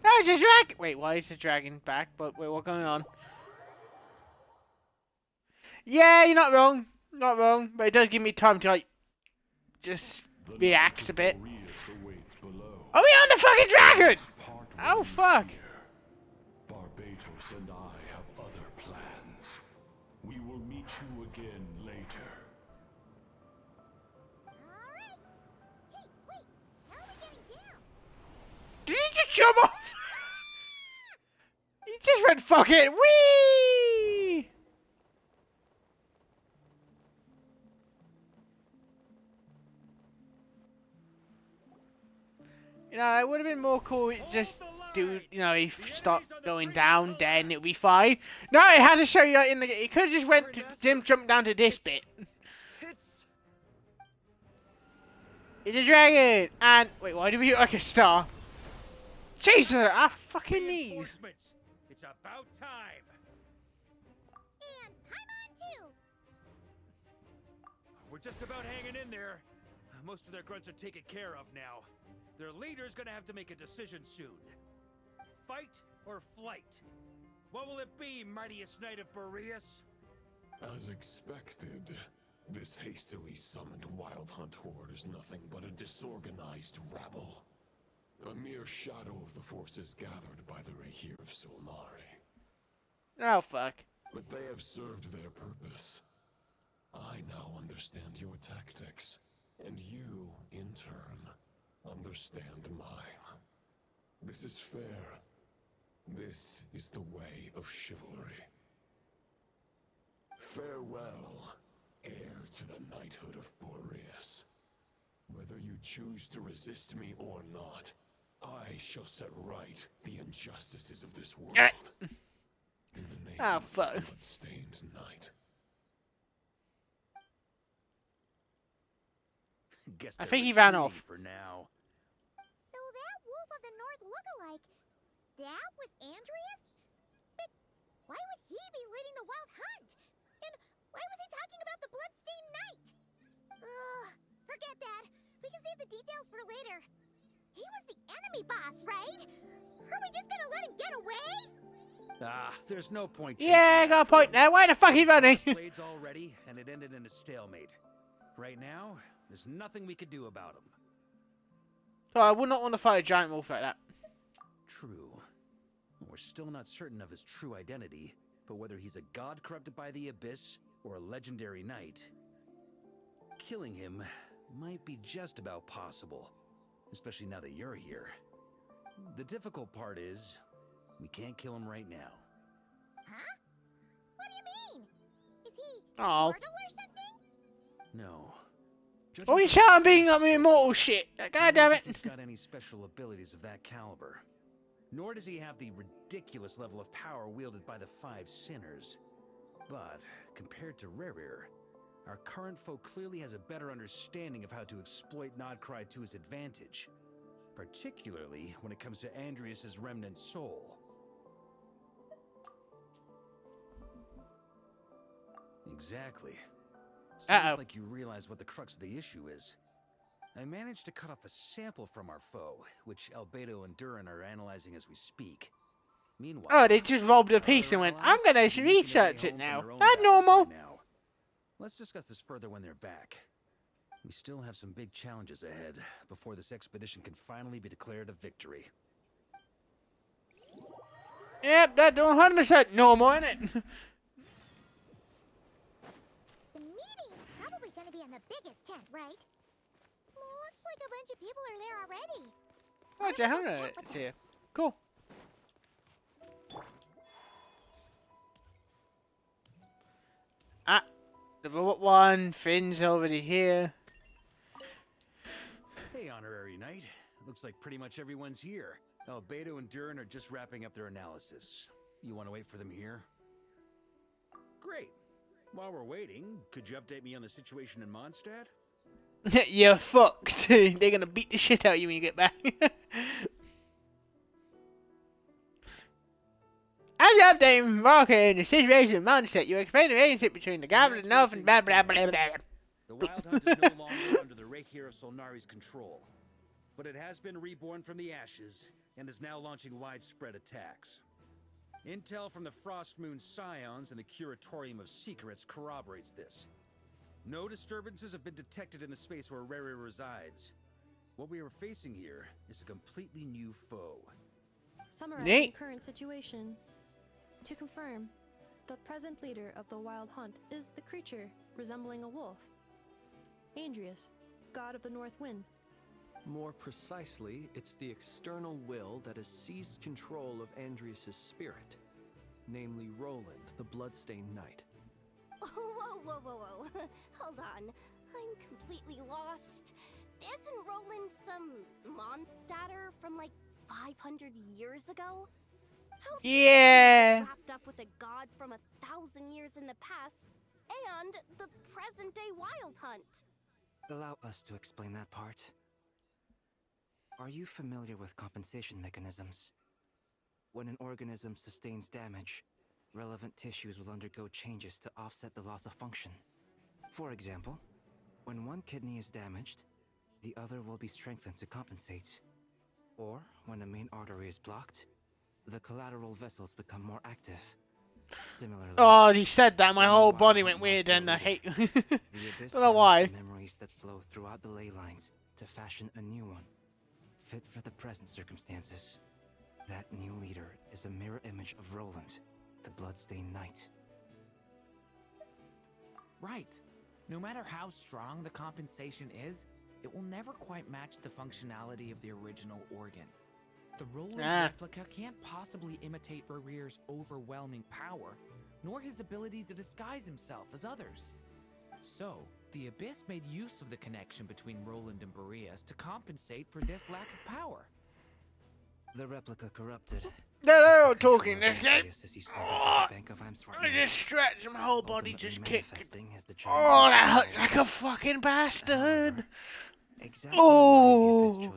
No, it's a dragon! Wait, why is the dragon back? But wait, what's going on? Yeah, you're not wrong. Not wrong. But it does give me time to, like, just relax a bit. Are we on the fucking dragon? Oh, fuck. Barbatos and I have other plans. We will meet you again later. Alright. Hey, wait. How are we getting down? Did he just jump off? He just went, fuck it. Whee! You know, it would have been more cool just do, you know, if you start going down, then it'll be fine. No, it had to show you in the, it could have just went to jump down to this bit. It's a dragon! And, wait, why do we look like a star? Jesus, our fucking knees. It's about time. And Paimon too. We're just about hanging in there. Most of their grunts are taken care of now. Their leader's gonna have to make a decision soon. Fight or flight? What will it be, mightiest knight of Boreas? As expected, this hastily summoned wild hunt horde is nothing but a disorganized rabble. A mere shadow of the forces gathered by the Rehir of Solnari. Oh, fuck. But they have served their purpose. I now understand your tactics, and you, in turn, understand mine. This is fair. This is the way of chivalry. Farewell, heir to the knighthood of Boreas. Whether you choose to resist me or not, I shall set right the injustices of this world. In the name of the blood-stained night. Guess I they're think he ran retreating off. for now. So that Wolf of the North look-alike, that was Andreas? But why would he be leading the wild hunt? And why was he talking about the Bloodstained Knight? Ugh, forget that. We can save the details for later. He was the enemy boss, right? Are we just gonna let him get away? Ah, there's no point. Yeah, I got a point there. Why the fuck he running? Blades already, and it ended in a stalemate. Right now, there's nothing we could do about him. So I would not want to fight a giant wolf like that. True. We're still not certain of his true identity, but whether he's a god corrupted by the abyss or a legendary knight, killing him might be just about possible, especially now that you're here. The difficult part is, we can't kill him right now. Huh? What do you mean? Is he Oh. immortal or something? No. Oh, you shouting being up me immortal shit. God damn it. He's got any special abilities of that caliber. Nor does he have the ridiculous level of power wielded by the Five Sinners. But, compared to Rerir, our current foe clearly has a better understanding of how to exploit Nodcry to his advantage. Particularly when it comes to Andreas' remnant soul. Exactly. Seems like you realize what the crux of the issue is. I managed to cut off a sample from our foe, which Albedo and Durin are analyzing as we speak. Meanwhile, Oh, they just robbed a piece and went, I'm gonna research it now. That's normal. Let's discuss this further when they're back. We still have some big challenges ahead before this expedition can finally be declared a victory. Yep, that's 100% normal, isn't it? The meeting's probably gonna be in the biggest tent, right? Looks like a bunch of people are there already. Oh, Jehovah, it's here. Cool. Ah, the robot one, Finn's already here. Hey, Honorary Knight. Looks like pretty much everyone's here. Albedo and Durin are just wrapping up their analysis. You want to wait for them here? Great. While we're waiting, could you update me on the situation in Mondstadt? You're fucked. They're gonna beat the shit out of you when you get back. As you update Walker in the situation in Mondstadt, you explain the relationship between the Goblin and Elf and blah blah blah blah. The Wild Hunt is no longer under the Rehir of Solnari's control, but it has been reborn from the ashes and is now launching widespread attacks. Intel from the Frostmoon Scions and the Curatorium of Secrets corroborates this. No disturbances have been detected in the space where Rerir resides. What we are facing here is a completely new foe. Summarizing the current situation. To confirm, the present leader of the Wild Hunt is the creature resembling a wolf. Andreas, god of the North Wind. More precisely, it's the external will that has seized control of Andreas' spirit, namely Roland, the Bloodstained Knight. Whoa, whoa, whoa, whoa. Hold on. I'm completely lost. Isn't Roland some Mondstadter from like 500 years ago? How Yeah. wrapped up with a god from 1,000 years in the past and the present day Wild Hunt? Allow us to explain that part. Are you familiar with compensation mechanisms? When an organism sustains damage, relevant tissues will undergo changes to offset the loss of function. For example, when one kidney is damaged, the other will be strengthened to compensate. Or when a main artery is blocked, the collateral vessels become more active. Similarly, Oh, he said that. My whole body went weird, and I hate. Don't know why. Memories that flow throughout the ley lines to fashion a new one. fit for the present circumstances. That new leader is a mirror image of Roland, the Bloodstained Knight. Right. No matter how strong the compensation is, it will never quite match the functionality of the original organ. The Roland replica can't possibly imitate Barir's overwhelming power, nor his ability to disguise himself as others. So, the Abyss made use of the connection between Roland and Boreas to compensate for this lack of power. The replica corrupted. They're all talking this game. I I just stretched my whole body, just kicked. Oh, that hurts like a fucking bastard. Oh.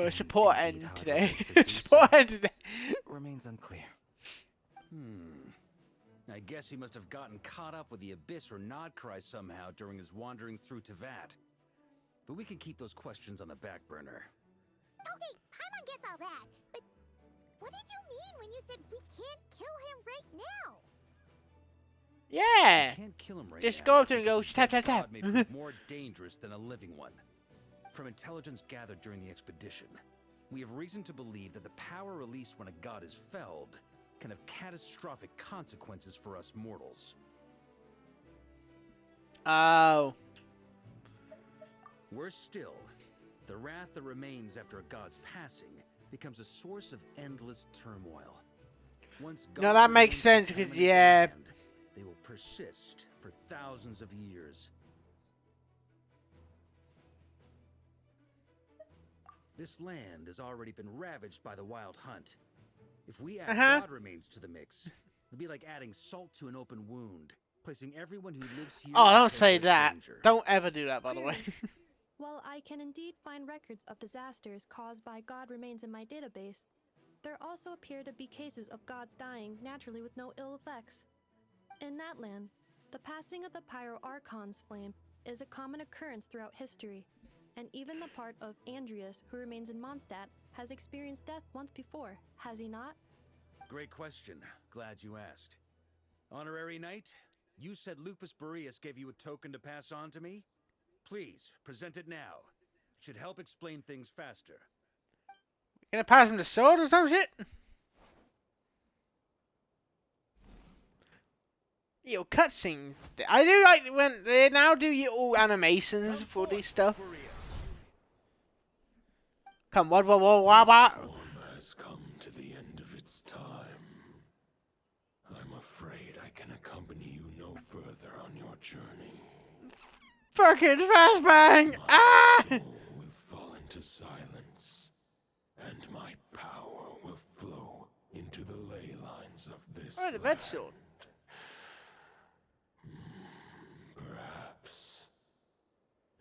Support end today. Support end today. Remains unclear. I guess he must have gotten caught up with the Abyss or Nodcry somehow during his wanderings through Tevat. But we can keep those questions on the back burner. Okay, Paimon gets all that, but what did you mean when you said we can't kill him right now? Yeah. We can't kill him right just now go up to him and go tap tap tap. May prove more dangerous than a living one. From intelligence gathered during the expedition, we have reason to believe that the power released when a god is felled can have catastrophic consequences for us mortals. Oh. Worse still, the wrath that remains after a god's passing becomes a source of endless turmoil. Once No, that makes sense because yeah. They will persist for thousands of years. This land has already been ravaged by the Wild Hunt. If we add God remains to the mix, it'd be like adding salt to an open wound, placing everyone who lives here. Oh, don't say that. Danger. Don't ever do that, by the way. While I can indeed find records of disasters caused by God remains in my database, there also appear to be cases of gods dying naturally with no ill effects. In that land, the passing of the Pyro Archon's flame is a common occurrence throughout history, and even the part of Andreas who remains in Mondstadt has experienced death once before, has he not? Great question. Glad you asked. Honorary Knight, you said Lupus Boreas gave you a token to pass on to me? Please, present it now. It should help explain things faster. Gonna pass him the sword or some shit? Yo, cutscenes. I do like when they now do little animations for this stuff. Come, what? Has come to the end of its time. I'm afraid I can accompany you no further on your journey. Fucking flashbang! Ah! Will fall into silence, and my power will flow into the ley lines of this Oh, the red sword. Perhaps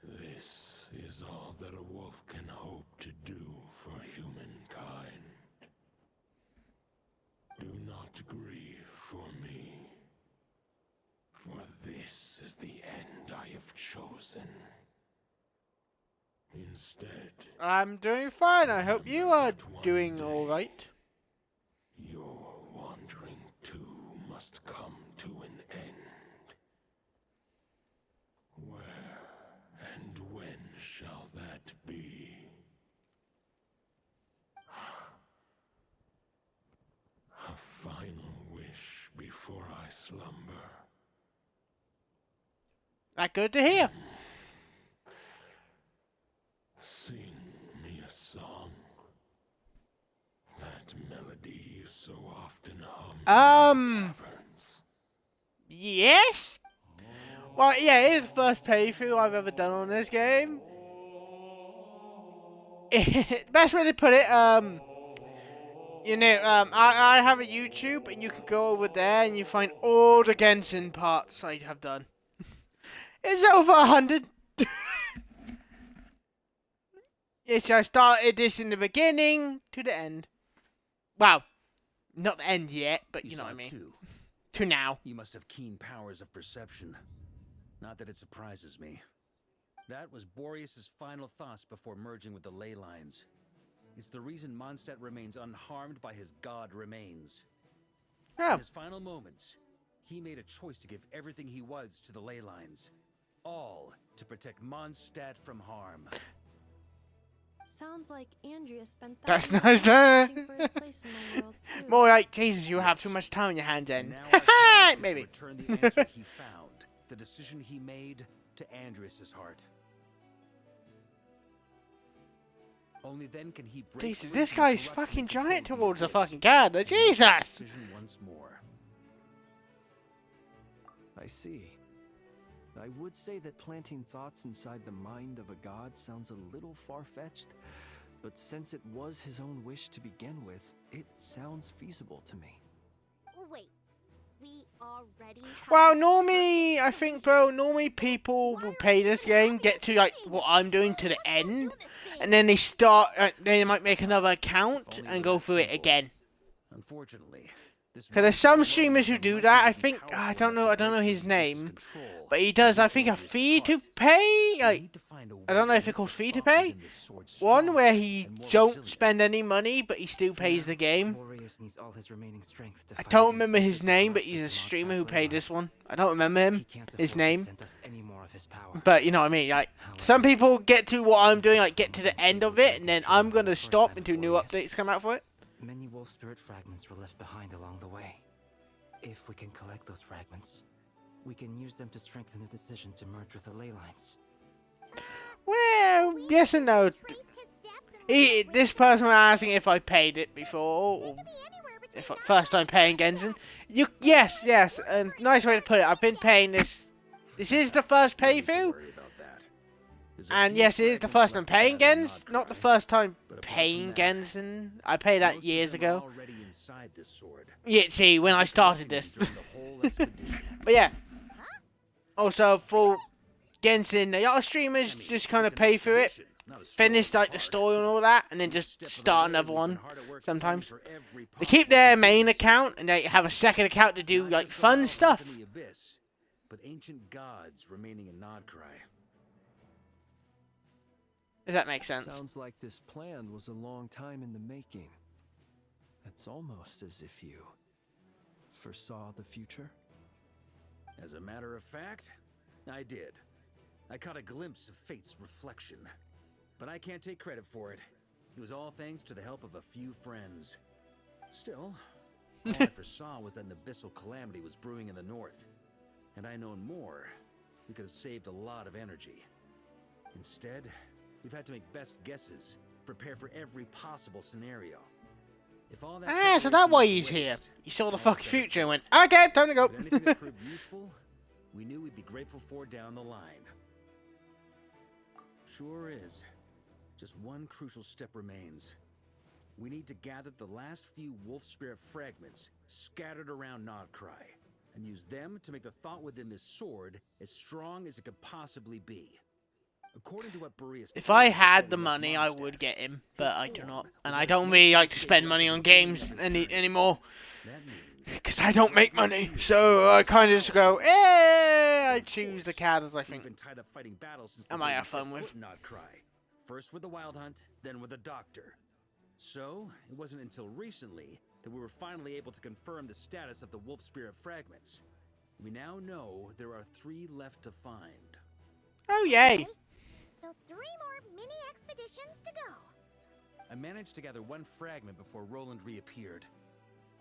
this is all that a wolf can hope to do for humankind. Do not grieve for me, for this is the end I have chosen. Instead, I'm doing fine. I hope you are doing alright. your wandering too must come to an end. Where and when shall that be? A final wish before I slumber. That's good to hear. Sing me a song. That melody you so often hum. Yes? Well, yeah, it is the first playthrough I've ever done on this game. Best way to put it, you know, I have a YouTube, and you can go over there and you find all the Genshin parts I have done. It's over 100. Yes, I started this in the beginning to the end. Well, not the end yet, but you know what I mean. To now. You must have keen powers of perception. Not that it surprises me. That was Boreas' final thoughts before merging with the ley lines. It's the reason Mondstadt remains unharmed by his god remains. Oh. In his final moments, he made a choice to give everything he was to the ley lines. All to protect Mondstadt from harm. Sounds like Andrea spent that That's much nice. time searching for his place in the world, too. More like, Jesus, you have too much time on your hands then. Now our task is Maybe. to return the answer he found, the decision he made, to Andrias's heart. Only then can he break Jesus, free this from the guy's corruption fucking and control giant of the towards the abyss, fucking card. and make that Jesus! decision once more. I see. I would say that planting thoughts inside the mind of a god sounds a little far-fetched, but since it was his own wish to begin with, it sounds feasible to me. Wait, we already have Well, normally, I think, bro, normally people will play this game, get to, like, what I'm doing to the end, and then they start, they might make another account and go through it again. Unfortunately, Because there's some streamers who do that. I think, I don't know his name, but he does, I think, a fee to pay. Like, I don't know if it calls fee to pay. One where he don't spend any money, but he still pays the game. Boreas needs all his remaining strength to I fight don't against remember the his name, but he's a streamer who played this one. I don't remember him, his name. But you know what I mean. Like, some people get to what I'm doing, like get to the end of it, and then I'm gonna stop until new updates come out for it. Many wolf spirit fragments were left behind along the way. If we can collect those fragments, we can use them to strengthen the decision to merge with the ley lines. Well, yes and no. This person was asking if I paid it before, or if first time paying Genshin. Yes. Nice way to put it. I've been paying this. This is the first playthrough. And yes, it is the first time paying Gens, not the first time paying Genshin. I paid that years ago. Yeah, see, when I started this. But yeah. Also, for Genshin, a lot of streamers just kind of pay for it, finish like the story and all that, and then just start another one sometimes. They keep their main account, and they have a second account to do like fun stuff. But ancient gods remaining in Nodcry. Does that make sense? Sounds like this plan was a long time in the making. It's almost as if you foresaw the future. As a matter of fact, I did. I caught a glimpse of fate's reflection. But I can't take credit for it. It was all thanks to the help of a few friends. Still, all I foresaw was that an abyssal calamity was brewing in the north. Had I known more, we could have saved a lot of energy. Instead, we've had to make best guesses, prepare for every possible scenario. If all that So that's why he's here. He saw the fucking future and went, okay, time to go. But anything that proved useful, we knew we'd be grateful for down the line. Sure is. Just one crucial step remains. We need to gather the last few wolf spirit fragments scattered around Nodcry, and use them to make the thought within this sword as strong as it could possibly be. According to what Boreas If I had the money, I would get him, but I do not. And I don't really like to spend money on games anymore. Because I don't make money. So I kind of just go, I choose the characters I think I might have fun with. Nodcry. First with the Wild Hunt, then with the Doctor. So, it wasn't until recently that we were finally able to confirm the status of the wolf spirit fragments. We now know there are 3 left to find. Oh, yay. So 3 more mini expeditions to go. I managed to gather 1 fragment before Roland reappeared.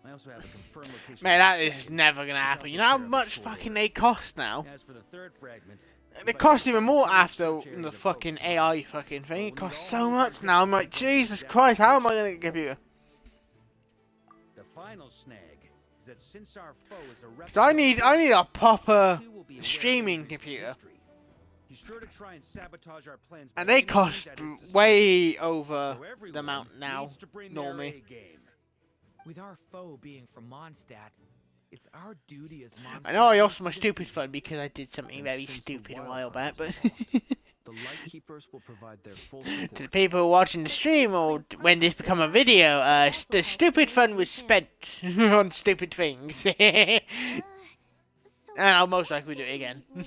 I also have a confirmed location. Man, that is never gonna happen. You know how much fucking they cost now? As for the 3rd fragment, They cost even more after the fucking AI fucking thing. It costs so much now. I'm like, Jesus Christ, how am I gonna get a computer? the final snag is that since our foe is a Cause I need a proper streaming computer. He's sure to try and sabotage our plans, And they cost way over the amount now, normally. With our foe being from Mondstadt, it's our duty as Mondstadt. I know I lost my stupid phone because I did something very stupid a while back, but The Lightkeepers will provide their full support. to the people watching the stream or when this become a video, the stupid fund was spent on stupid things. And I'll most likely do it again. Wait,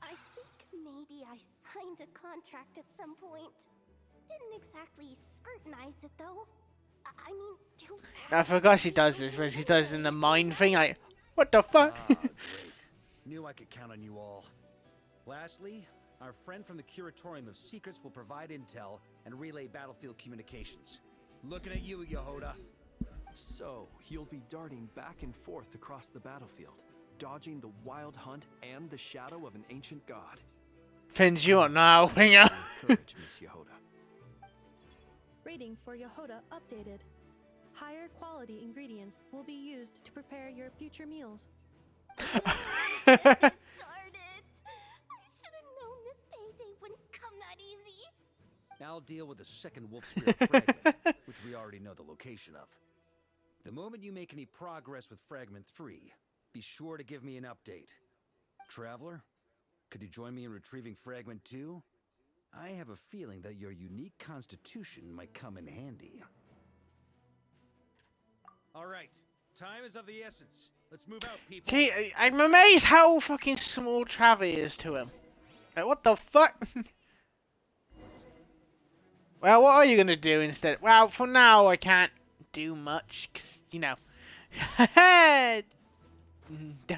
I think maybe I signed a contract at some point. Didn't exactly scrutinize it though. I mean, I forgot she does this when she does in the mind thing. Like, what the fuck? Great. Knew I could count on you all. Lastly, Our friend from the Curatorium of Secrets will provide intel and relay battlefield communications. Looking at you, Yehoda. So, you'll be darting back and forth across the battlefield, dodging the wild hunt and the shadow of an ancient god. Fins you are now, Winger. Courage, Miss Yehoda. Rating for Yehoda updated. Higher quality ingredients will be used to prepare your future meals. Darn it! I should have known this payday wouldn't come that easy. I'll deal with the second wolf spirit fragment, which we already know the location of. The moment you make any progress with Fragment 3, be sure to give me an update. Traveler, could you join me in retrieving Fragment 2? I have a feeling that your unique constitution might come in handy. All right, time is of the essence. Let's move out, people. See, I'm amazed how fucking small Travis is to him. Like, what the fuck? Well, what are you gonna do instead? Well, for now, I can't do much, cause, you know, don't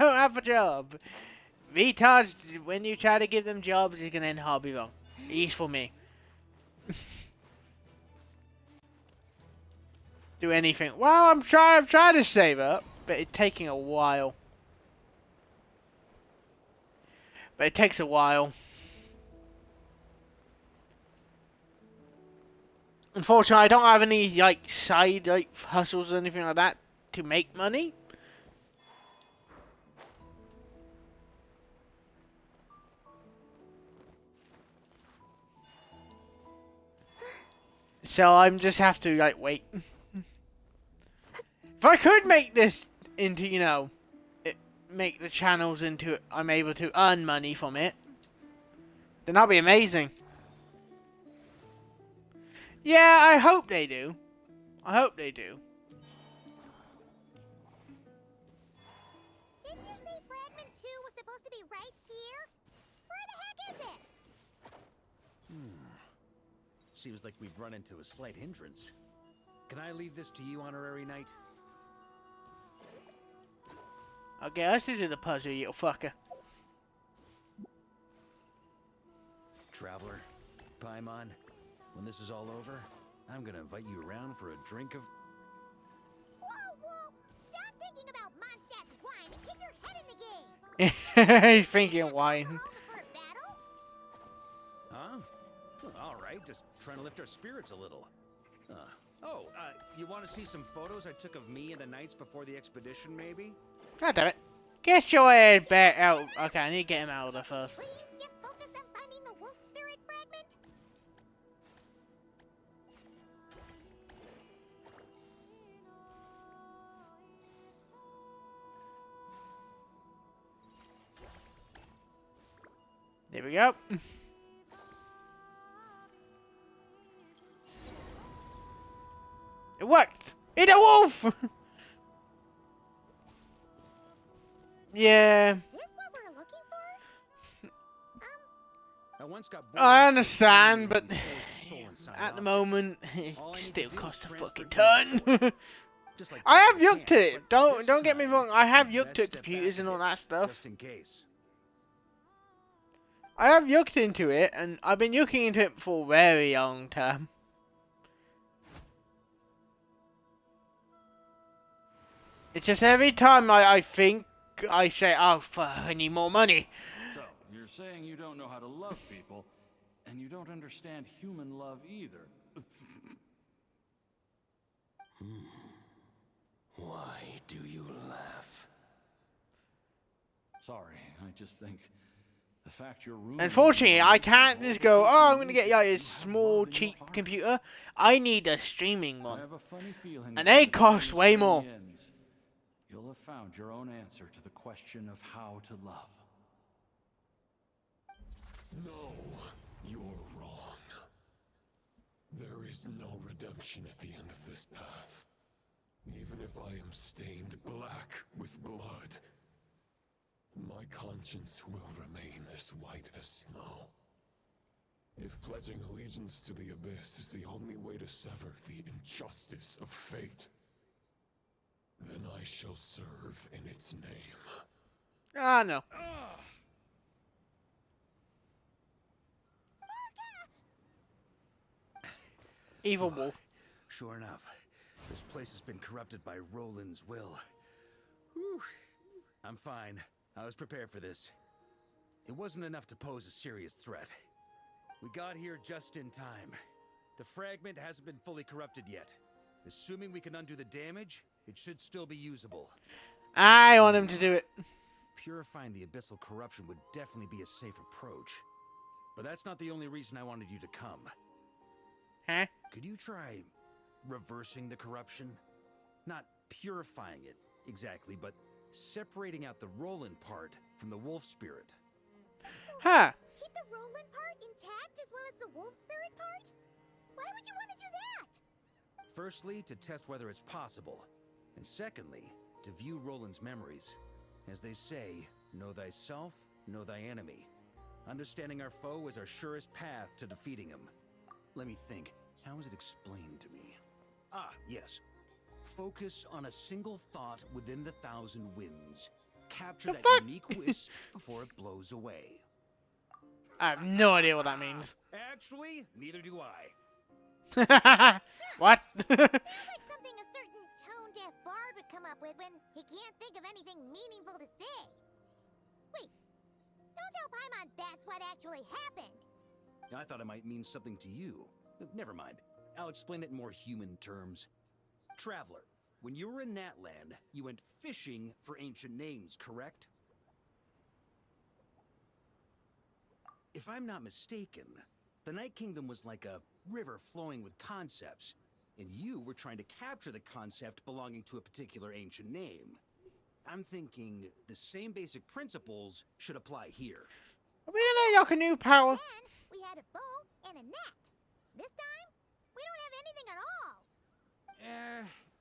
have a job. Retards, when you try to give them jobs, it's gonna end horribly wrong. At least for me. Do anything. Well, I'm trying to save up, but it's taking a while. But it takes a while. Unfortunately, I don't have any like side hustles or anything like that to make money. So I'm just have to like wait. If I could make this into, you know, make the channels into, I'm able to earn money from it, then that'll be amazing. Yeah, I hope they do. I hope they do. Didn't you say Fragment 2 was supposed to be right here? Where the heck is it? Seems like we've run into a slight hindrance. Can I leave this to you, Honorary Knight? Okay, let's do the puzzle, you little fucker. Traveler, Paimon, when this is all over, I'm gonna invite you around for a drink of... Whoa! Stop thinking about Mondstadt's wine and get your head in the game! He's thinking wine. Huh? Alright, just trying to lift our spirits a little. You want to see some photos I took of me and the knights before the expedition, maybe? God damn it. Get your head back out. Okay, I need to get him out of there first. Please just focus on finding the wolf spirit fragment. There we go. It worked! It's a wolf! Yeah. Is this what we're looking for? I once got bored I of understand, but soul inside at the objects. moment, it All I need still to do costs is a transfer fucking data ton. forward. Just like I have you looked at it. but this Don't get me time, wrong. I have looked let's at step computers back and a all bit, that stuff. Just in case. I have looked into it, and I've been looking into it for a very long time. It's just every time I think, I say, oh, fuck, I need more money. So, you're saying you don't know how to love people, and you don't understand human love either. Why do you laugh? Sorry, I just think the fact you're ruining... Unfortunately, I can't just go, oh, I'm going to get like a small, cheap computer. I need a streaming one. I have a funny feeling And that they when cost this way journey more. ends, you'll have found your own answer to the question of how to love. No, you're wrong. There is no redemption at the end of this path. Even if I am stained black with blood, my conscience will remain as white as snow. If pledging allegiance to the Abyss is the only way to sever the injustice of fate, then I shall serve in its name. Ah, no. Evil wolf. Sure enough, this place has been corrupted by Roland's will. Whew. I'm fine. I was prepared for this. It wasn't enough to pose a serious threat. We got here just in time. The fragment hasn't been fully corrupted yet. Assuming we can undo the damage, it should still be usable. I want him to do it. Purifying the abyssal corruption would definitely be a safe approach. But that's not the only reason I wanted you to come. Huh? Could you try reversing the corruption? Not purifying it, exactly, but separating out the Roland part from the wolf spirit. Huh. Keep the Roland part intact as well as the wolf spirit part? Why would you want to do that? Firstly, to test whether it's possible. And secondly, to view Roland's memories. As they say, know thyself, know thy enemy. Understanding our foe is our surest path to defeating him. Let me think. How is it explained to me? Ah, yes. Focus on a single thought within the 1,000 winds. Capture that unique wisp before it blows away. I have no idea what that means. Actually, neither do I. What? Sounds like something a certain tone-deaf bard would come up with when he can't think of anything meaningful to say. Wait, don't tell Paimon that's what actually happened. I thought it might mean something to you. Never mind. I'll explain it in more human terms. Traveler, when you were in Natland, you went fishing for ancient names, correct? If I'm not mistaken, the Night Kingdom was like a river flowing with concepts, and you were trying to capture the concept belonging to a particular ancient name. I'm thinking the same basic principles should apply here. Are we gonna unlock a new power? Then we had a bow and a net. This time, we don't have anything at all.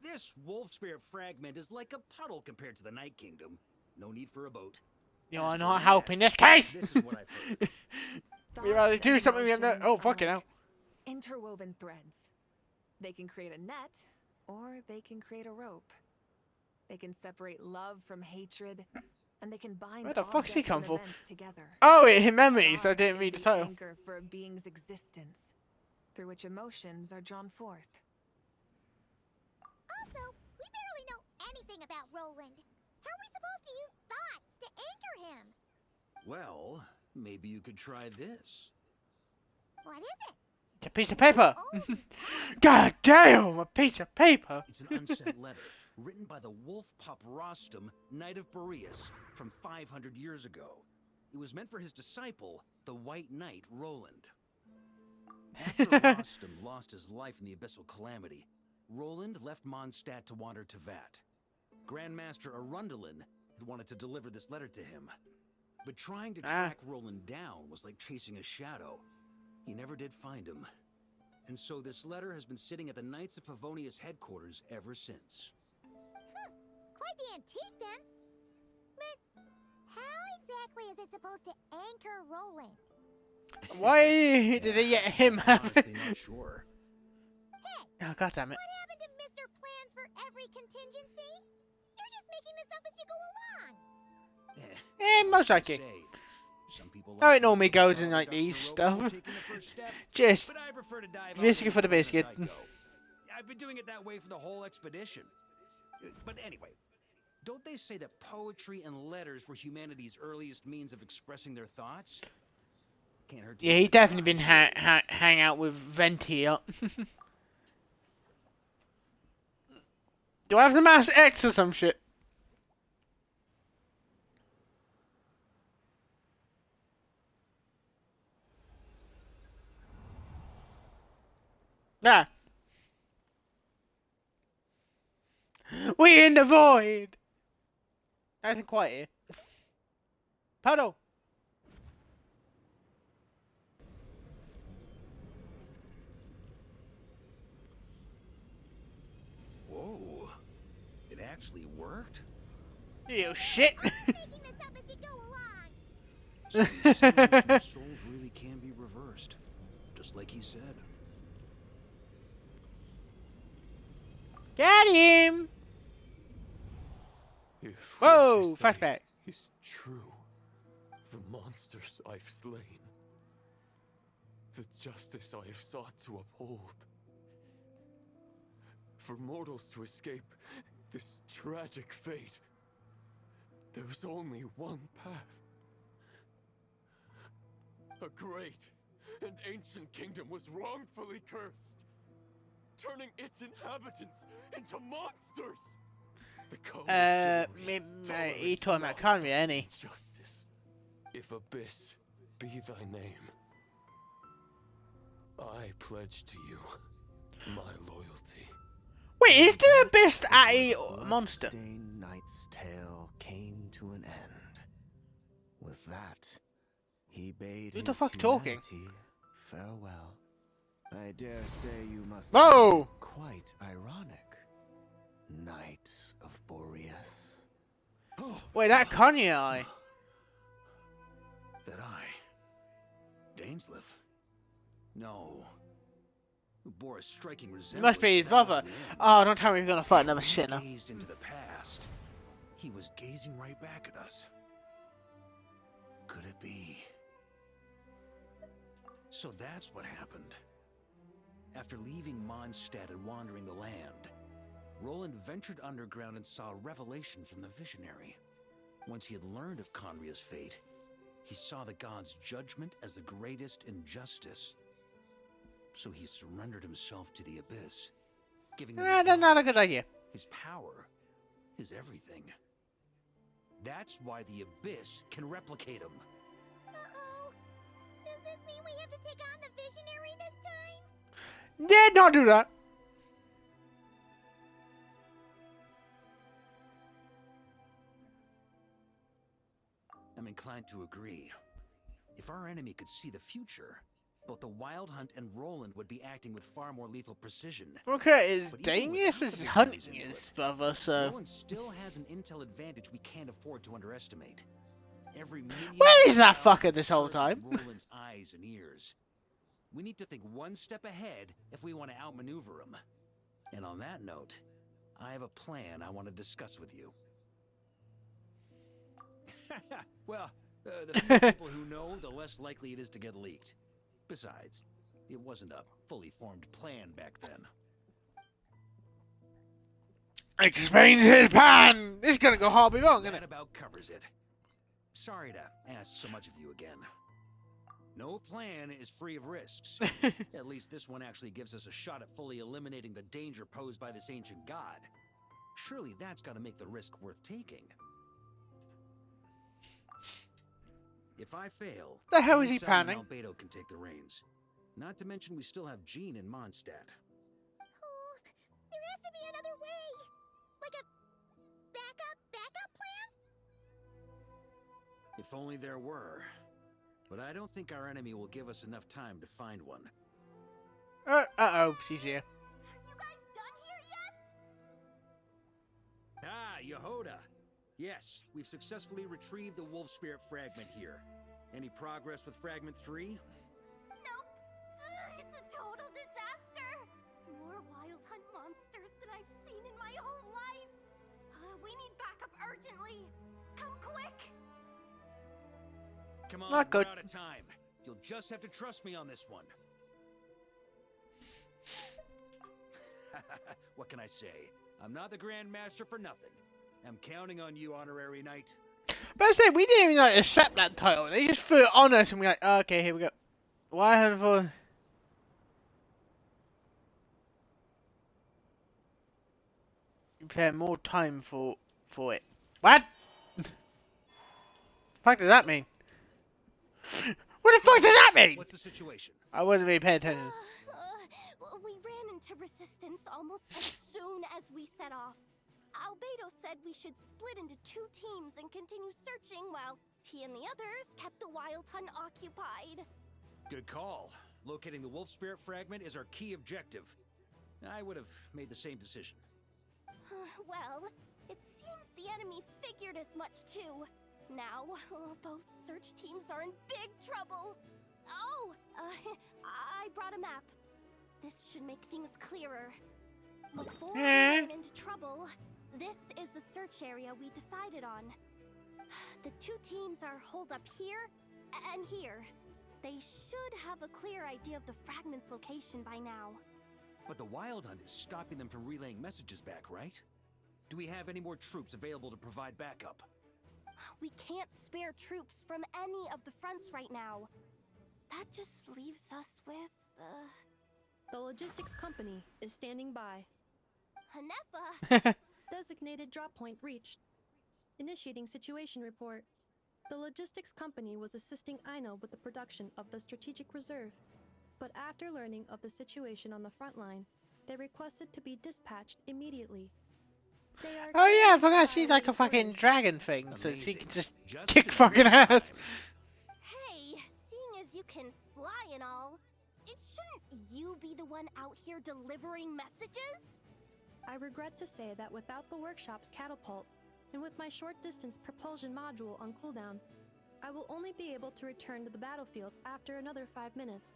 This wolf spirit fragment is like a puddle compared to the Night Kingdom. No need for a boat. You're not helping this case! This is what I've heard. We rather do something we have no. Oh, fucking hell. Interwoven threads. They can create a net, or they can create a rope. They can separate love from hatred, and they can bind Where the fuck's he objects come and from? events together. Oh, it hit memories. I didn't read the The title. anchor for a being's existence, through which emotions are drawn forth. Also, we barely know anything about Roland. How are we supposed to use thoughts to anchor him? Well, maybe you could try this. What is it? It's a piece of paper. God damn, a piece of paper. It's an unsent letter, written by the wolf pup Rostam, Knight of Boreas, from 500 years ago. It was meant for his disciple, the White Knight Roland. After Rostam lost his life in the Abyssal Calamity, Roland left Mondstadt to wander to Vat. Grandmaster Arundelen had wanted to deliver this letter to him. But trying to track Roland down was like chasing a shadow. He never did find him. And so this letter has been sitting at the Knights of Favonius headquarters ever since. Quite the antique, then. But how exactly is it supposed to anchor Roland? Why did he get him? Honestly, not sure. Oh, God damn it. What happened to Mr. Plans for every contingency? You're just making this up as you go along. Most likely. How it normally goes in like these stuff. Just basically for the biscuit. I've been doing it that way for the whole expedition. But anyway, don't they say that poetry and letters were humanity's earliest means of expressing their thoughts? Can't hurt. Yeah, he definitely been hang out with Ventia. Do I have the Mass X or some shit? Nah. We in the void. Nice and quiet here. Puddle. Whoa. It actually worked? You shit. Making this up as you go along. So these ancient souls really can be reversed. Just like he said. Get him! If Whoa, what you say flashback. is true, the monsters I've slain, the justice I have sought to uphold, For mortals to escape this tragic fate, there's only one path. A great and ancient kingdom was wrongfully cursed, turning its inhabitants into monsters. The code he talking about Conry, ain't he? Justice. If Abyss be thy name, I pledge to you my loyalty. Wait, is the Abyss a monster? Bloodstained Knight's tale came to an end. With that, he bade Who the his fuck talking? humanity farewell. I dare say you must Whoa! find quite ironic, Knight of Boreas. Wait, that Kanye eye. That I? Dainsleif? No. Who bore a striking resemblance. It must be his brother. Oh, don't tell me we're gonna fight another shit now. Gazed into the past. He was gazing right back at us. Could it be? So that's what happened. After leaving Mondstadt and wandering the land, Roland ventured underground and saw a revelation from the visionary. Once he had learned of Conria's fate, he saw the gods' judgment as the greatest injustice. So he surrendered himself to the Abyss, giving them That's not a good idea. his power, his everything. That's why the Abyss can replicate him. Uh-oh. Does this mean we have to take on the Visionary this time? Yeah, don't do that. I'm inclined to agree. If our enemy could see the future, both the Wild Hunt and Roland would be acting with far more lethal precision. Okay, is But even Danius without is the hunting Visionary's his input, brother, so... Roland still has an intel advantage we can't afford to underestimate. Every minion Where is that around fucker this whole serves time? Roland's eyes and ears. We need to think one step ahead if we want to outmaneuver him. And on that note, I have a plan I want to discuss with you. Well, the fewer people who know, the less likely it is to get leaked. Besides, it wasn't a fully formed plan back then. Explains his plan! This is gonna go horribly wrong, isn't That it? about covers it. Sorry to ask so much of you again. No plan is free of risks. At least this one actually gives us a shot at fully eliminating the danger posed by this ancient god. Surely that's got to make the risk worth taking. If I fail, The hell is he Sam and planning? Albedo can take the reins. Not to mention we still have Jean in Mondstadt. Oh, there has to be another way. Like a backup plan? If only there were. But I don't think our enemy will give us enough time to find one. Uh-oh, she's here. You guys done here yet? Ah, Yehoda! Yes, we've successfully retrieved the Wolf Spirit fragment here. Any progress with Fragment 3? Nope. It's a total disaster. More Wild Hunt monsters than I've seen in my whole life. We need backup urgently. Come quick. Come on, Not good. we're out of time. You'll just have to trust me on this one. What can I say? I'm not the Grand Master for nothing. I'm counting on you, Honorary Knight. But I said, we didn't even like accept that title. They just threw it on us and we're like, oh, okay, here we go. Why had for... You pay more time for it. What? The fuck does that mean? What the fuck does that mean? What's the situation? I wasn't really paying attention. We ran into resistance almost as soon as we set off. Albedo said we should split into 2 teams and continue searching while he and the others kept the Wild Hunt occupied. Good call. Locating the Wolf Spirit fragment is our key objective. I would have made the same decision. Well, it seems the enemy figured as much too. Now, both search teams are in big trouble. Oh, I brought a map. This should make things clearer. Before we ran into trouble, this is the search area we decided on. The 2 teams are holed up here and here. They should have a clear idea of the fragment's location by now. But the Wild Hunt is stopping them from relaying messages back, right? Do we have any more troops available to provide backup? We can't spare troops from any of the fronts right now. That just leaves us with, The logistics company is standing by. Hanefa! Designated drop point reached. Initiating situation report. The logistics company was assisting Aino with the production of the strategic reserve. But after learning of the situation on the front line, they requested to be dispatched immediately. They are Oh yeah, I forgot she's like a fucking dragon thing, so she can just kick fucking ass. Hey, seeing as you can fly and all, shouldn't you be the one out here delivering messages? I regret to say that without the workshop's catapult, and with my short-distance propulsion module on cooldown, I will only be able to return to the battlefield after another 5 minutes.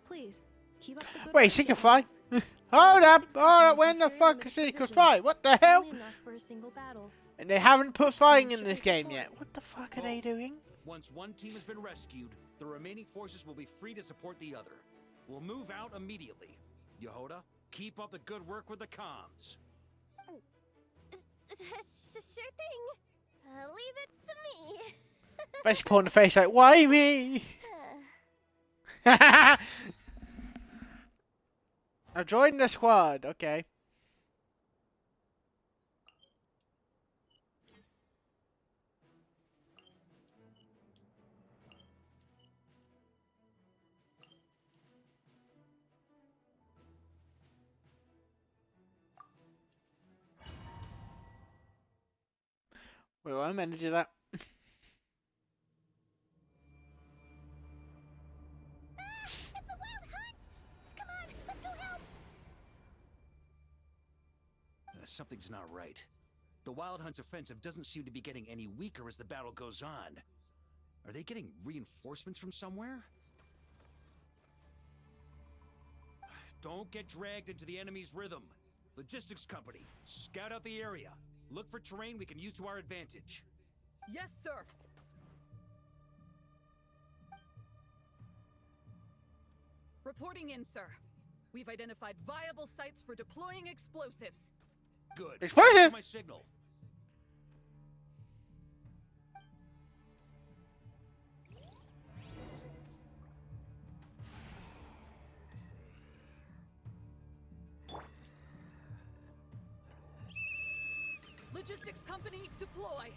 Please, keep up the good Wait, work, she can gentlemen. fly? Hold up, when the fuck she could fly? What the hell? Only enough for a single battle. And they haven't put flying in this game yet. What the fuck are they doing? Once one team has been rescued, the remaining forces will be free to support the other. We'll move out immediately. Yehoda, keep up the good work with the comms. Sure thing. Leave it to me. Basically pulling the face like, why me? I've joined the squad, okay. Wait, what? I meant to do that. It's the Wild Hunt! Come on, let's go help! Something's not right. The Wild Hunt's offensive doesn't seem to be getting any weaker as the battle goes on. Are they getting reinforcements from somewhere? Don't get dragged into the enemy's rhythm. Logistics company, scout out the area. Look for terrain we can use to our advantage. Yes, sir. Reporting in, sir. We've identified viable sites for deploying explosives. Good. Explosive! My signal. Logistics company, deploy.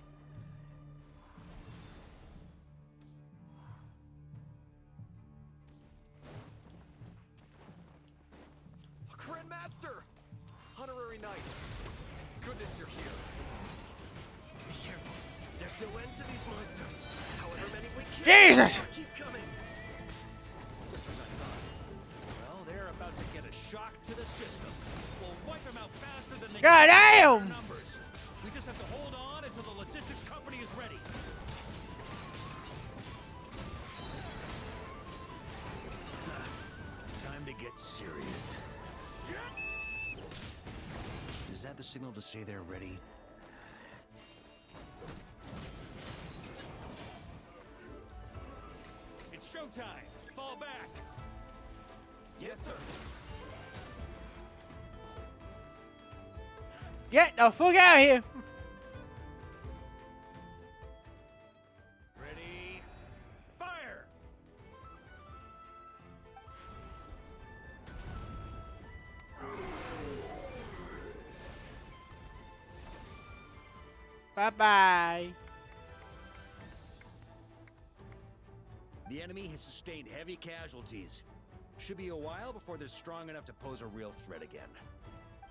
Grandmaster! Honorary Knight. Goodness you're here. Be careful. There's no end to these monsters. However many we kill, Jesus! keep coming. Just as I thought. Well, they're about to get a shock to the system. We'll wipe them out faster than they God can. damn! Numbers. We just have to hold on until the logistics company is ready. Time to get serious. Is that the signal to say they're ready? It's showtime! Fall back! Yes, sir. Get the fuck out of here! Ready? Fire! Bye-bye. The enemy has sustained heavy casualties. Should be a while before they're strong enough to pose a real threat again.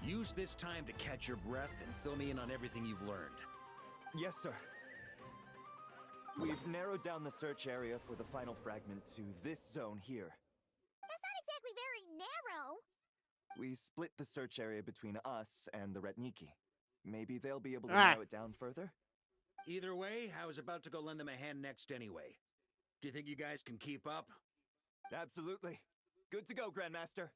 Use this time to catch your breath and fill me in on everything you've learned. Yes, sir. We've narrowed down the search area for the final fragment to this zone here. That's not exactly very narrow. We split the search area between us and the Retniki. Maybe they'll be able to Ah. narrow it down further? Either way, I was about to go lend them a hand next anyway. Do you think you guys can keep up? Absolutely. Good to go, Grandmaster.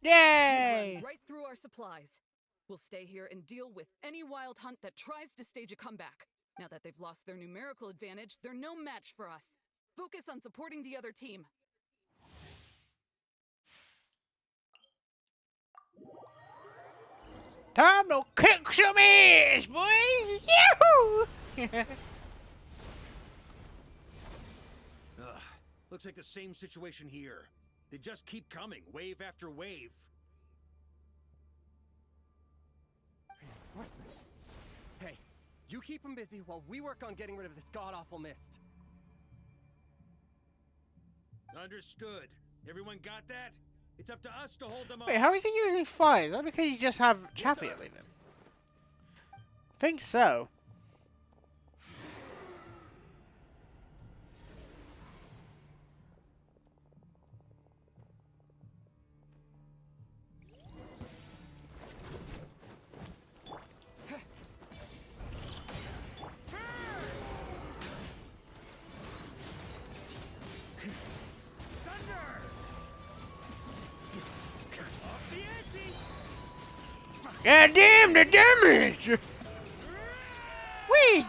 Yay! Run right through our supplies. We'll stay here and deal with any Wild Hunt that tries to stage a comeback. Now that they've lost their numerical advantage, they're no match for us. Focus on supporting the other team. Time to kick some ass, boys! Yahoo! Ugh, looks like the same situation here. They just keep coming, wave after wave. Reinforcements. Hey, you keep them busy while we work on getting rid of this god-awful mist. Understood. Everyone got that? It's up to us to hold them off. Wait, how is he using fire? Is that because you just have Chaffee at him? I think so. God damn the damage! Whee!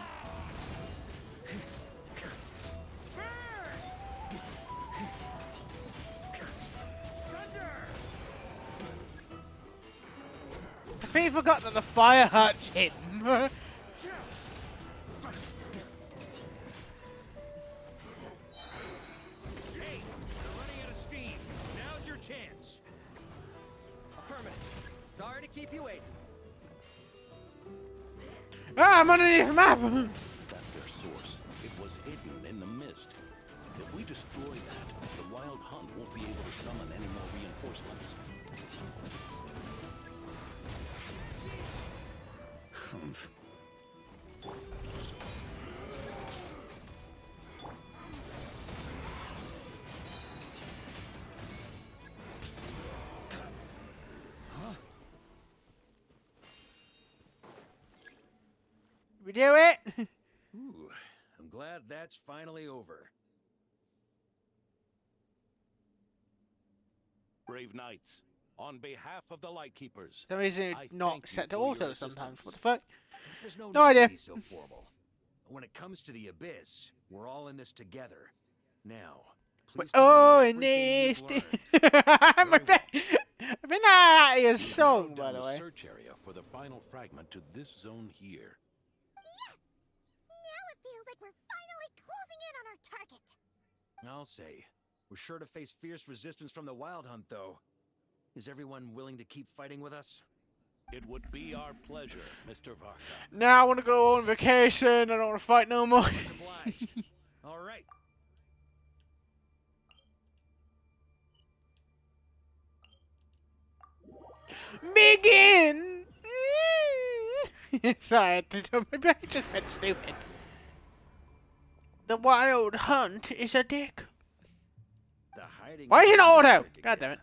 I completely forgot that the fire hurts him. Hey, we're running out of steam. Now's your chance. Affirmative. Sorry to keep you waiting. Ah, I'm underneath the map! That's their source. It was hidden in the mist. If we destroy that, the Wild Hunt won't be able to summon any more reinforcements. Humph. We do it! Ooh, I'm glad that's finally over. Brave Knights, on behalf of the Lightkeepers, For some reason I not thank set you to for auto your sometimes. assistance. What the fuck? There's no No need to idea. be so formal. When it comes to the Abyss, we're all in this together. Now, please Oh, tell me everything nasty! you've learned. My bad. I've been out of your We've song, narrowed by down the way. search area for the final fragment to this zone here. Yes! Now it feels like we're finally closing in on our target. I'll say. We're sure to face fierce resistance from the Wild Hunt, though. Is everyone willing to keep fighting with us? It would be our pleasure, Mr. Varka. Now I want to go on vacation. I don't want to fight no more. Much obliged. All right. Begin! Sorry, maybe I just went stupid. The Wild Hunt is a dick. The hiding. Why is it auto? Again. God damn it.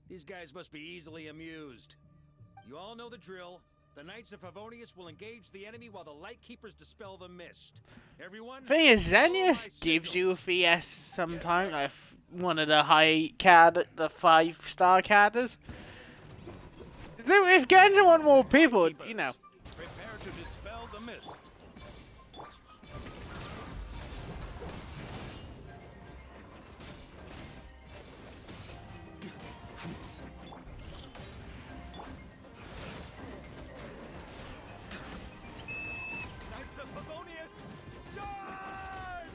These guys must be easily amused. You all know the drill. The Knights of Favonius will engage the enemy while the Lightkeepers dispel the mist. Everyone. Thing is, Xenius gives you a VS sometimes, like one of the high card, the 5-star cadres. If Genshin want more people, you know. Prepare to dispel the mist. Knights of Favonius, charge!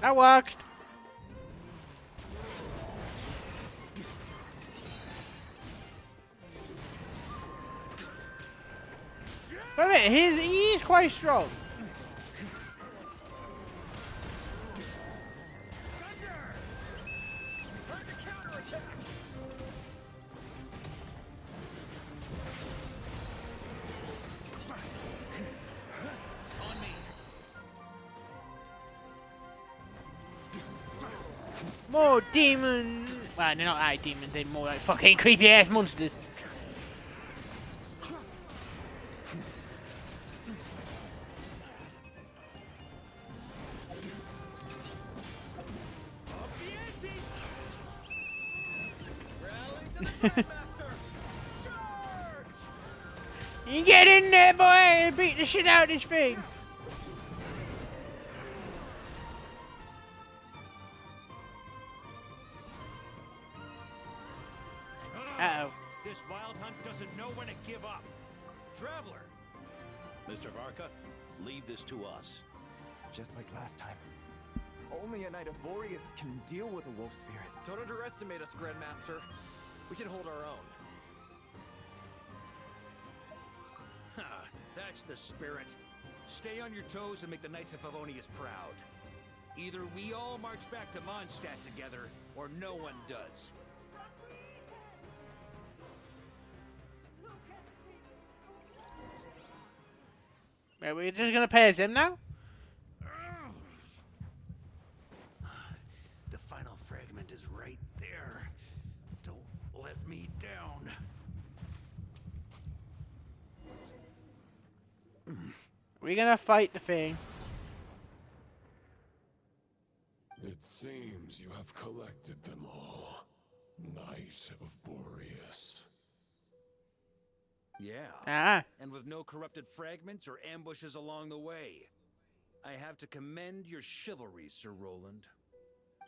That worked. Wait a minute, he's quite strong. Turn to counterattack! On me. More demons. Well, they're not like demons, they're more like fucking creepy ass monsters. You get in there, boy, and beat the shit out of this thing. This wild hunt doesn't know when to give up. Traveler! Mr. Varka, leave this to us. Just like last time. Only a Knight of Boreas can deal with a wolf spirit. Don't underestimate us, Grandmaster. We can hold our own. Ha! That's the spirit. Stay on your toes and make the Knights of Favonius proud. Either we all march back to Mondstadt together, or no one does. Wait, we're just gonna pay as him now? The final fragment is right there. Don't let me down. We're gonna fight the thing. It seems you have collected them all, Knight of Boreas. Yeah. Ah. And with no corrupted fragments or ambushes along the way. I have to commend your chivalry, Sir Roland.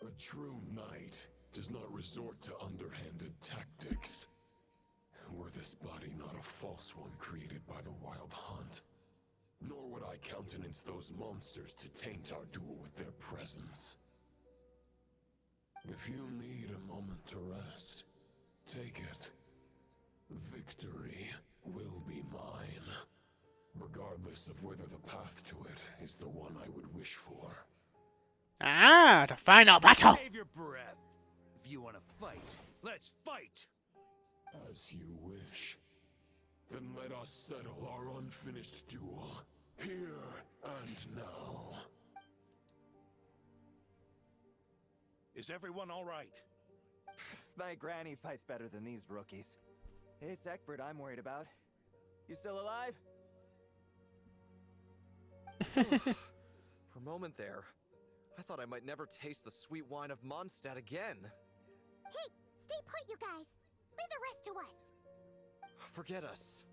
A true knight does not resort to underhanded tactics. Were this body not a false one created by the Wild Hunt, nor would I countenance those monsters to taint our duel with their presence. If you need a moment to rest, take it. Victory will be mine, regardless of whether the path to it is the one I would wish for. Ah, the final battle! Save your breath. If you want to fight, let's fight! As you wish. Then let us settle our unfinished duel, here and now. Is everyone all right? My granny fights better than these rookies. It's Egbert I'm worried about. You still alive? For a moment there, I thought I might never taste the sweet wine of Mondstadt again. Hey, stay put, you guys. Leave the rest to us. Forget us.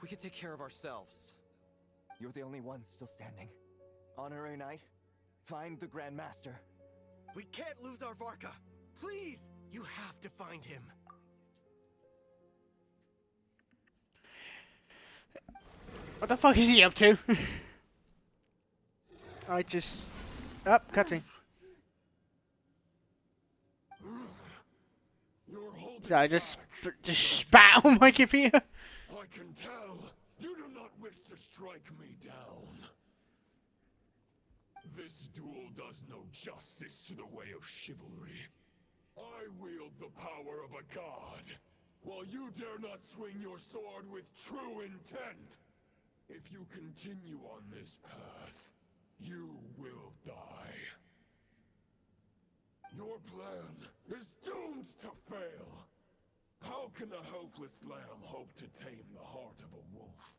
We can take care of ourselves. You're the only one still standing. Honorary Knight, find the Grand Master. We can't lose our Varka. Please, you have to find him. What the fuck is he up to? I just... Up, cutting. So I just spat on my computer. I can tell you do not wish to strike me down. This duel does no justice to the way of chivalry. I wield the power of a god, while you dare not swing your sword with true intent. If you continue on this path, you will die. Your plan is doomed to fail. How can a helpless lamb hope to tame the heart of a wolf,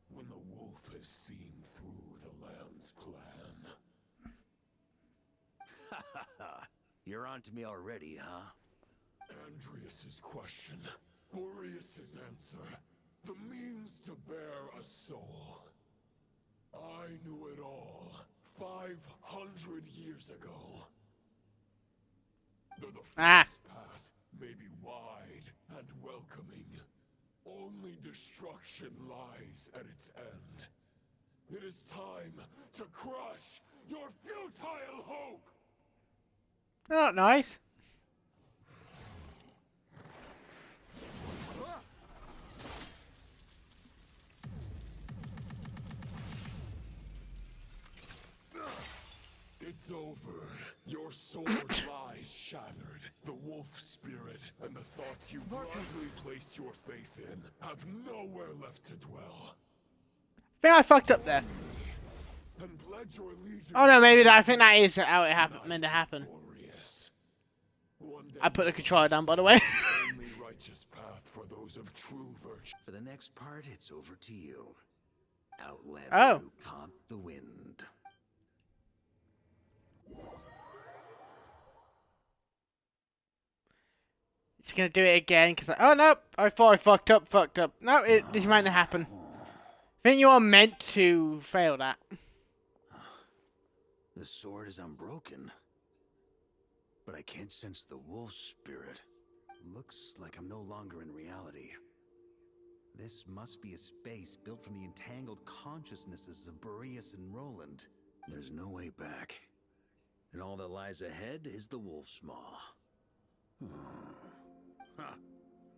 when the wolf has seen through the lamb's plan? Ha ha ha. You're on to me already, huh? Andreas's question, Boreas's answer, the means to bear a soul. I knew it all 500 years ago. Though the first path may be wide and welcoming, only destruction lies at its end. It is time to crush your futile hope! Oh, nice. It's over. Your sword lies shattered. The wolf spirit and the thoughts you blindly placed your faith in have nowhere left to dwell. I think I fucked up there. And pledge your allegiance. Oh no, maybe that. I think that is how it meant to happen. I put the controller down, by the way. Only righteous path for those of true virtue. For the next part, it's over to you. Outlander Oh. who caught the wind. It's gonna do it again because oh no, I thought I fucked up. No, this might not happen. I think you are meant to fail that. The sword is unbroken, but I can't sense the wolf spirit. Looks like I'm no longer in reality. This must be a space built from the entangled consciousnesses of Boreas and Roland. There's no way back. And all that lies ahead is the Wolf's Maw. Huh.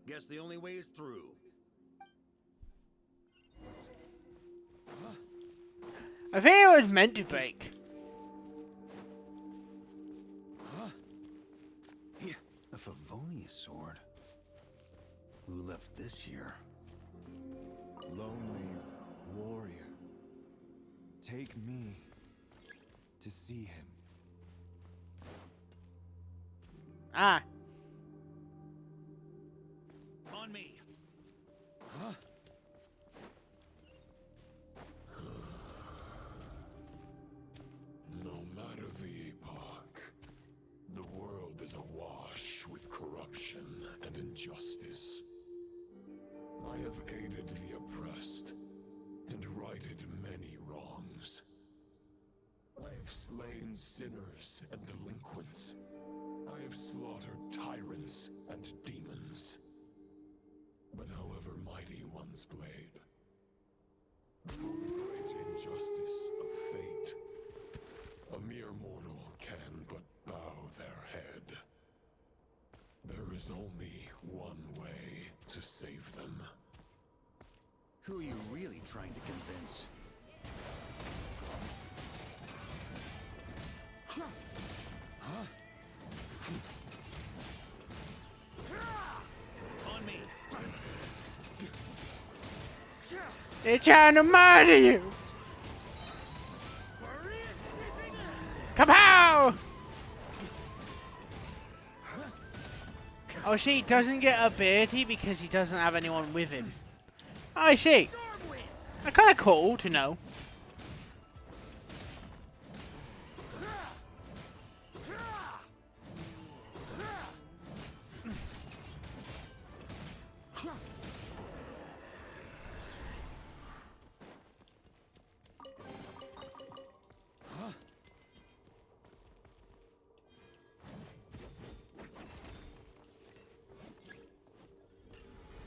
Guess the only way is through. I think it was meant to break. A Favonius sword. Who left this here? Lonely warrior, take me to see him. Ah. On me. No matter the epoch, the world is awash with corruption and injustice. I have aided the oppressed and righted many wrongs. I have slain sinners and delinquents. I have slaughtered tyrants and demons. But however mighty one's blade, for the great injustice of fate, a mere mortal can but bow their head. There is only one way to save them. Who are you really trying to convince? On me. They're trying to murder you! Kapow! Oh, see, he doesn't get ability because he doesn't have anyone with him. I see. That's kind of cool to know.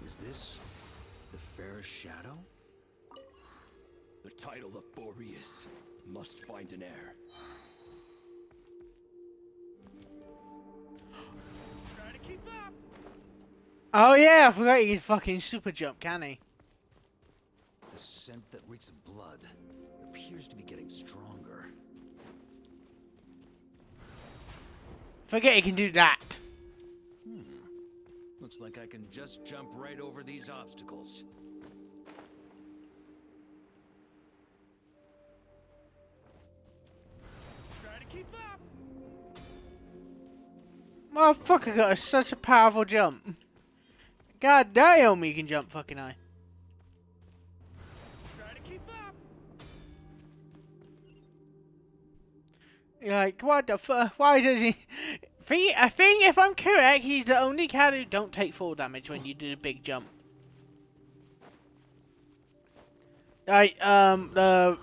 Is this the Fair Shadow? The title of Boreas must find an heir. Try to keep up. Oh yeah, I forgot he can fucking super jump, can he? The scent that reeks of blood appears to be getting stronger. Forget he can do that. Looks like I can just jump right over these obstacles. Try to keep up. Motherfucker got such a powerful jump. God damn, he can jump fucking high. Try to keep up. Like, what the fuck? Why does he... I think if I'm correct, he's the only cat who don't take full damage when you do the big jump. Like, the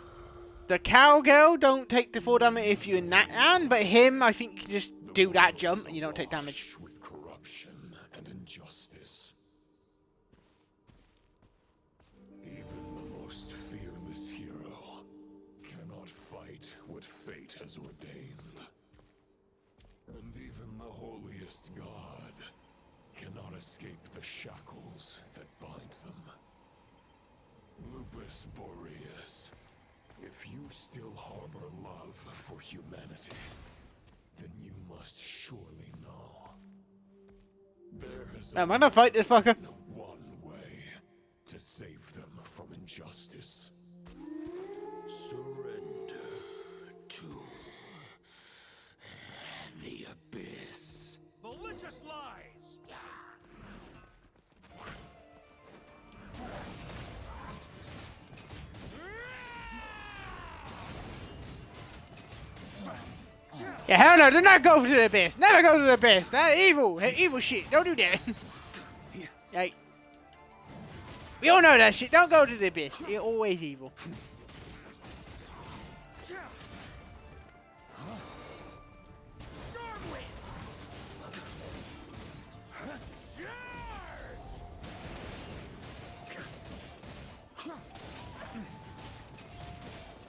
cowgirl don't take the full damage if you're in that hand, but him, I think, you just do that jump and you don't take damage. With corruption and injustice. Even the most fearless hero cannot fight what fate has ordained. And even the holiest god cannot escape the shackles that bind them. Lupus Boreas, if you still harbor love for humanity, then you must surely know. There has I'm gonna fight this fucker. one way to save them from injustice. Surrender to the abyss. Malicious lies. Yeah, hell no, do not go to the abyss. Never go to the abyss. That's evil. Evil shit. Don't do that. Like, we all know that shit. Don't go to the abyss. It's always evil.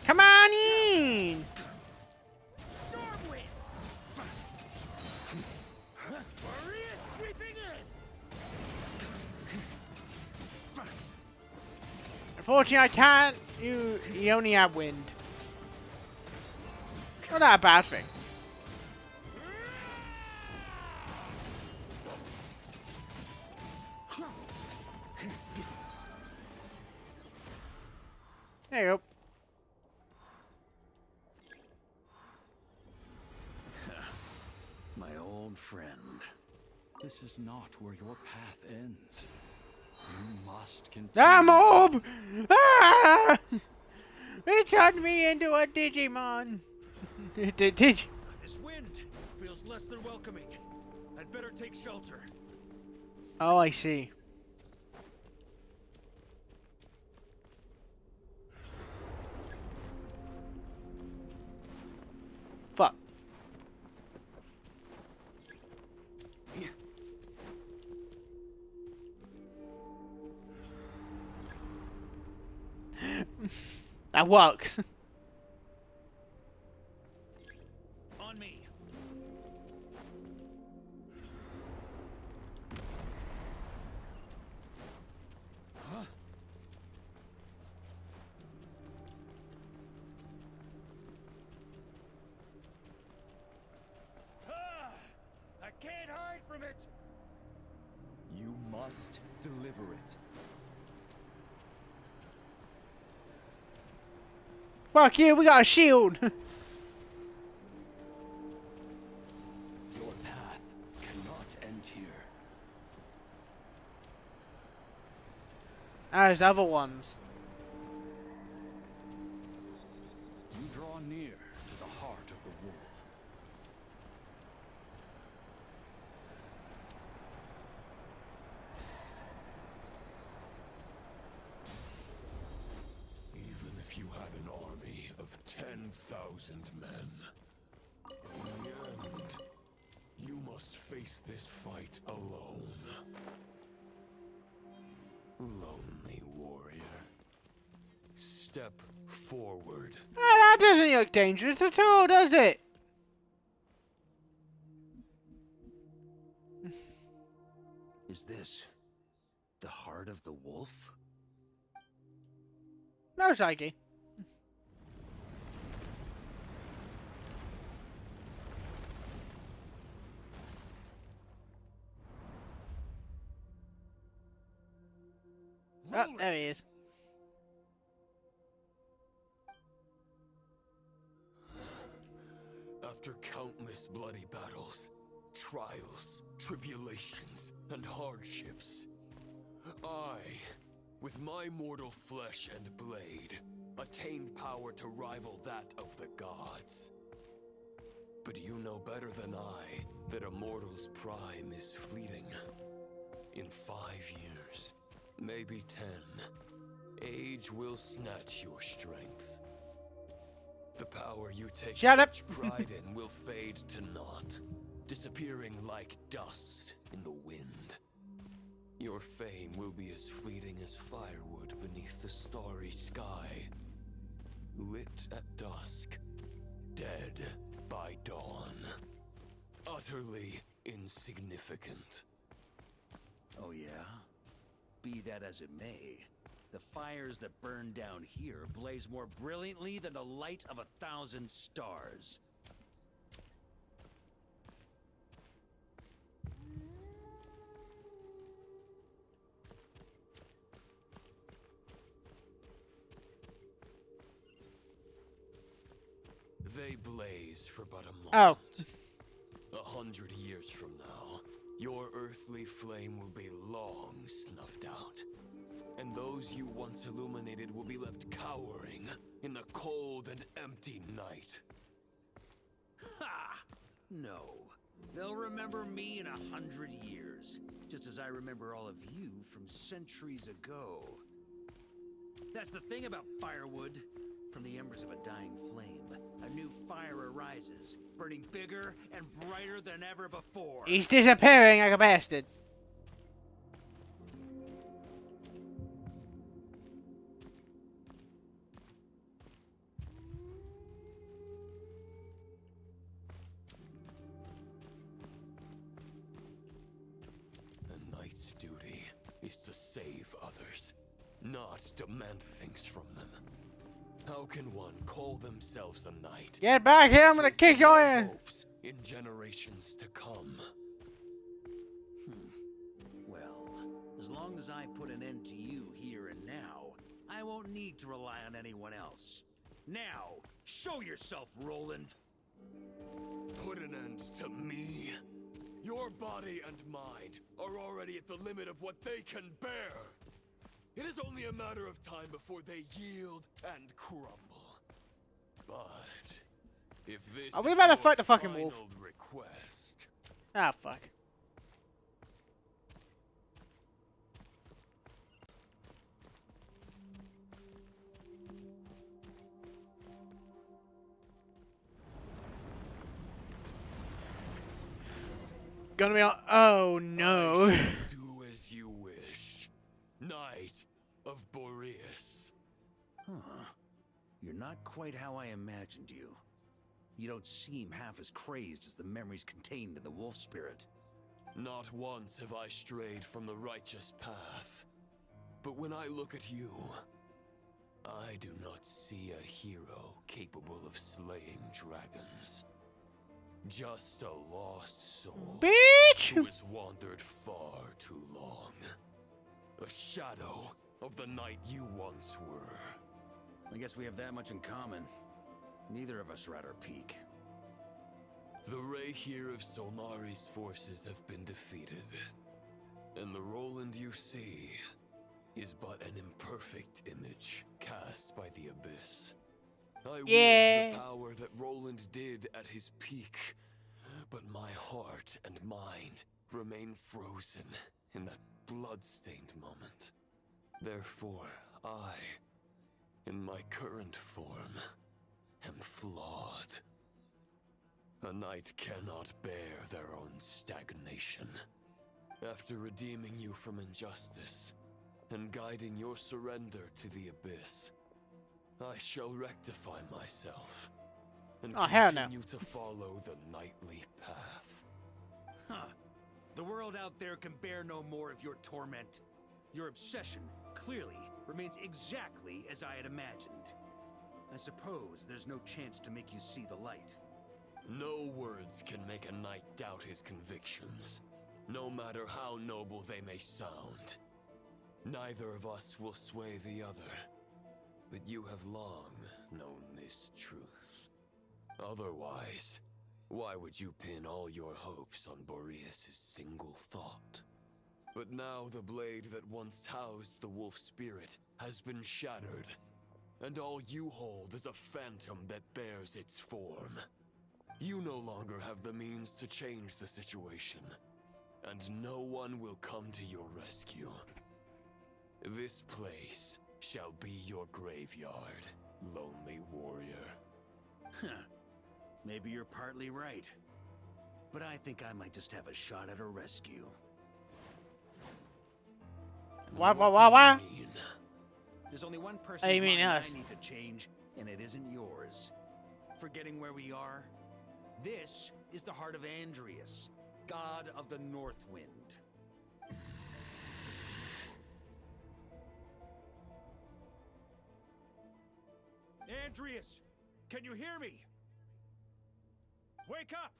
Come on in! Stormwind! Maria sweeping in! Unfortunately, I can't. You only have wind. Not that a bad thing. There you go. My old friend. This is not where your path ends. You must continue. Ah, mob! Ah! It turned me into a Digimon. This wind feels less than welcoming. I'd better take shelter. Oh, I see. Fuck. That works. On me. Huh? Ah! I can't hide from it. You must deliver it. Fuck you, we got a shield. Your path cannot end here. There's other ones. You draw near to the heart of the wolf. Even if you had an army of 10,000 men, in the end, you must face this fight alone. Lonely warrior. Step forward. That doesn't look dangerous at all, does it? Is this the heart of the wolf? Most likely. Oh, there he is. After countless bloody battles, trials, tribulations, and hardships, I, with my mortal flesh and blade, attained power to rival that of the gods. But you know better than I that a mortal's prime is fleeting. In 5 years, maybe 10, age will snatch your strength. The power you take such pride in will fade to naught, disappearing like dust in the wind. Your fame will be as fleeting as firewood beneath the starry sky, lit at dusk, dead by dawn, utterly insignificant. Oh yeah? Be that as it may, the fires that burn down here blaze more brilliantly than the light of 1,000 stars. They blaze for but a moment. Oh. 100 years from now, your earthly flame will be long snuffed out. And those you once illuminated will be left cowering in the cold and empty night. Ha! No. They'll remember me in 100 years, just as I remember all of you from centuries ago. That's the thing about firewood. From the embers of a dying flame, a new fire arises, burning bigger and brighter than ever before. He's disappearing like a bastard. knight's duty is to save others, not demand things from them. How can one call themselves a knight? Get back here, I'm gonna kick your ass! Hopes in generations to come. Well, as long as I put an end to you here and now, I won't need to rely on anyone else. Now, show yourself, Roland! Put an end to me? Your body and mind are already at the limit of what they can bear. It is only a matter of time before they yield and crumble. But if this Are we is about to your fight the fucking wolf? final request, Ah, fuck. Gonna be on. Oh no. do as you wish. Knight of Boreas. Huh. You're not quite how I imagined you. You don't seem half as crazed as the memories contained in the wolf spirit. Not once have I strayed from the righteous path. But when I look at you, I do not see a hero capable of slaying dragons. Just a lost soul Bitch! who has wandered far too long. A shadow of the knight you once were. I guess we have that much in common. Neither of us are at our peak. The ray here of Solmari's forces have been defeated. And the Roland you see is but an imperfect image cast by the Abyss. I wield the power that Roland did at his peak, but my heart and mind remain frozen in that blood-stained moment. Therefore, I, in my current form, am flawed. A knight cannot bear their own stagnation. After redeeming you from injustice and guiding your surrender to the Abyss, I shall rectify myself and continue to follow the knightly path. Huh. The world out there can bear no more of your torment. Your obsession, clearly, remains exactly as I had imagined. I suppose there's no chance to make you see the light. No words can make a knight doubt his convictions, no matter how noble they may sound. Neither of us will sway the other. But you have long known this truth. Otherwise, why would you pin all your hopes on Boreas' single thought? But now the blade that once housed the wolf spirit has been shattered, and all you hold is a phantom that bears its form. You no longer have the means to change the situation, and no one will come to your rescue. This place shall be your graveyard, lonely warrior. Huh. Maybe you're partly right. But I think I might just have a shot at a rescue. Why? There's only one person I need to change, and it isn't yours. Forgetting where we are? This is the heart of Andrius, god of the North Wind. Andrius, can you hear me? Wake up!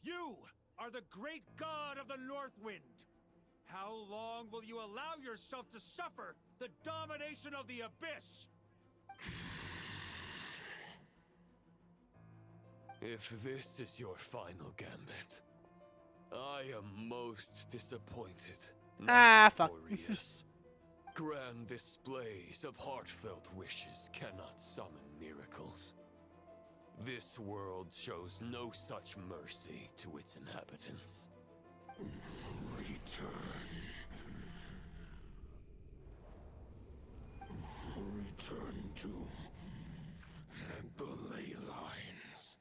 You are the great god of the North Wind. How long will you allow yourself to suffer the domination of the Abyss? If this is your final gambit, I am most disappointed. Fuck. Boreas. Grand displays of heartfelt wishes cannot summon miracles. This world shows no such mercy to its inhabitants. Return to the ley lines.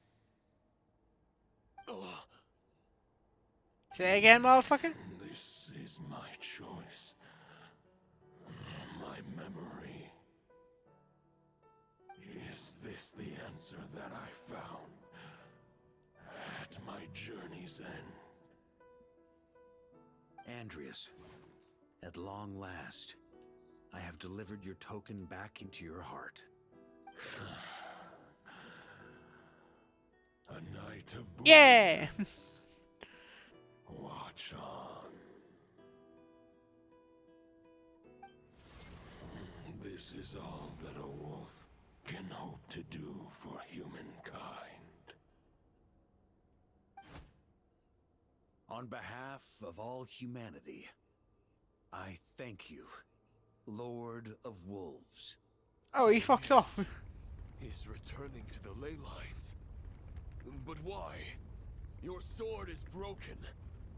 Say again, motherfucker? This is my choice. My memory. Is this the answer that I found at my journey's end? Andreas, at long last, I have delivered your token back into your heart. A night of Yeah! Watch on. This is all that a wolf can hope to do for humankind. On behalf of all humanity, I thank you, Lord of Wolves. Oh, he fucked off. He's returning to the ley lines. But why? Your sword is broken.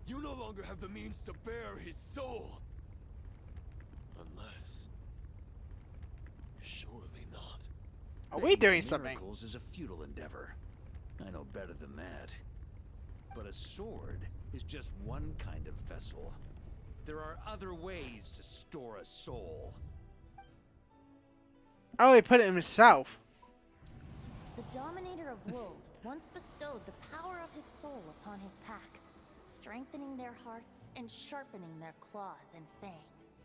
You no longer have the means to bear his soul. Unless... surely not. Are we doing Making something? miracles is a futile endeavor. I know better than that. But a sword is just one kind of vessel. There are other ways to store a soul. Oh, he put it himself. The Dominator of Wolves once bestowed the power of his soul upon his pack, strengthening their hearts and sharpening their claws and fangs.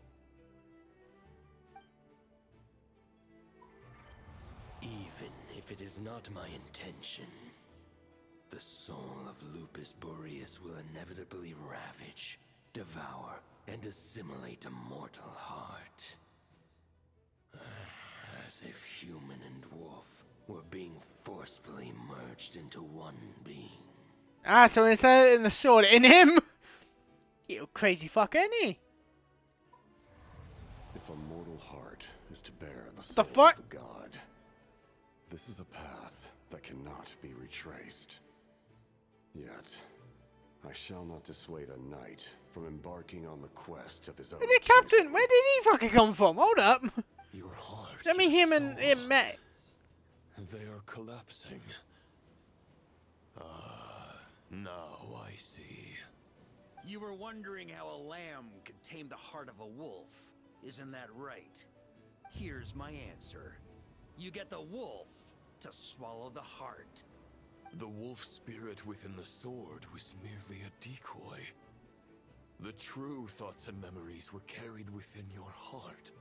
Even if it is not my intention, the soul of Lupus Boreas will inevitably ravage, devour, and assimilate a mortal heart. As if human and wolf were being forcefully merged into one being. Ah, so instead of in the sword, in him? You crazy fuck, ain't he? If a mortal heart is to bear the The soul fuck? of God, this is a path that cannot be retraced. Yet, I shall not dissuade a knight from embarking on the quest of his own. Where did Captain? Where did he fucking come from? Hold up. Your heart. Let me him and him met. They are collapsing. Now I see. You were wondering how a lamb could tame the heart of a wolf, isn't that right? Here's my answer. You get the wolf to swallow the heart. The wolf spirit within the sword was merely a decoy. The true thoughts and memories were carried within your heart.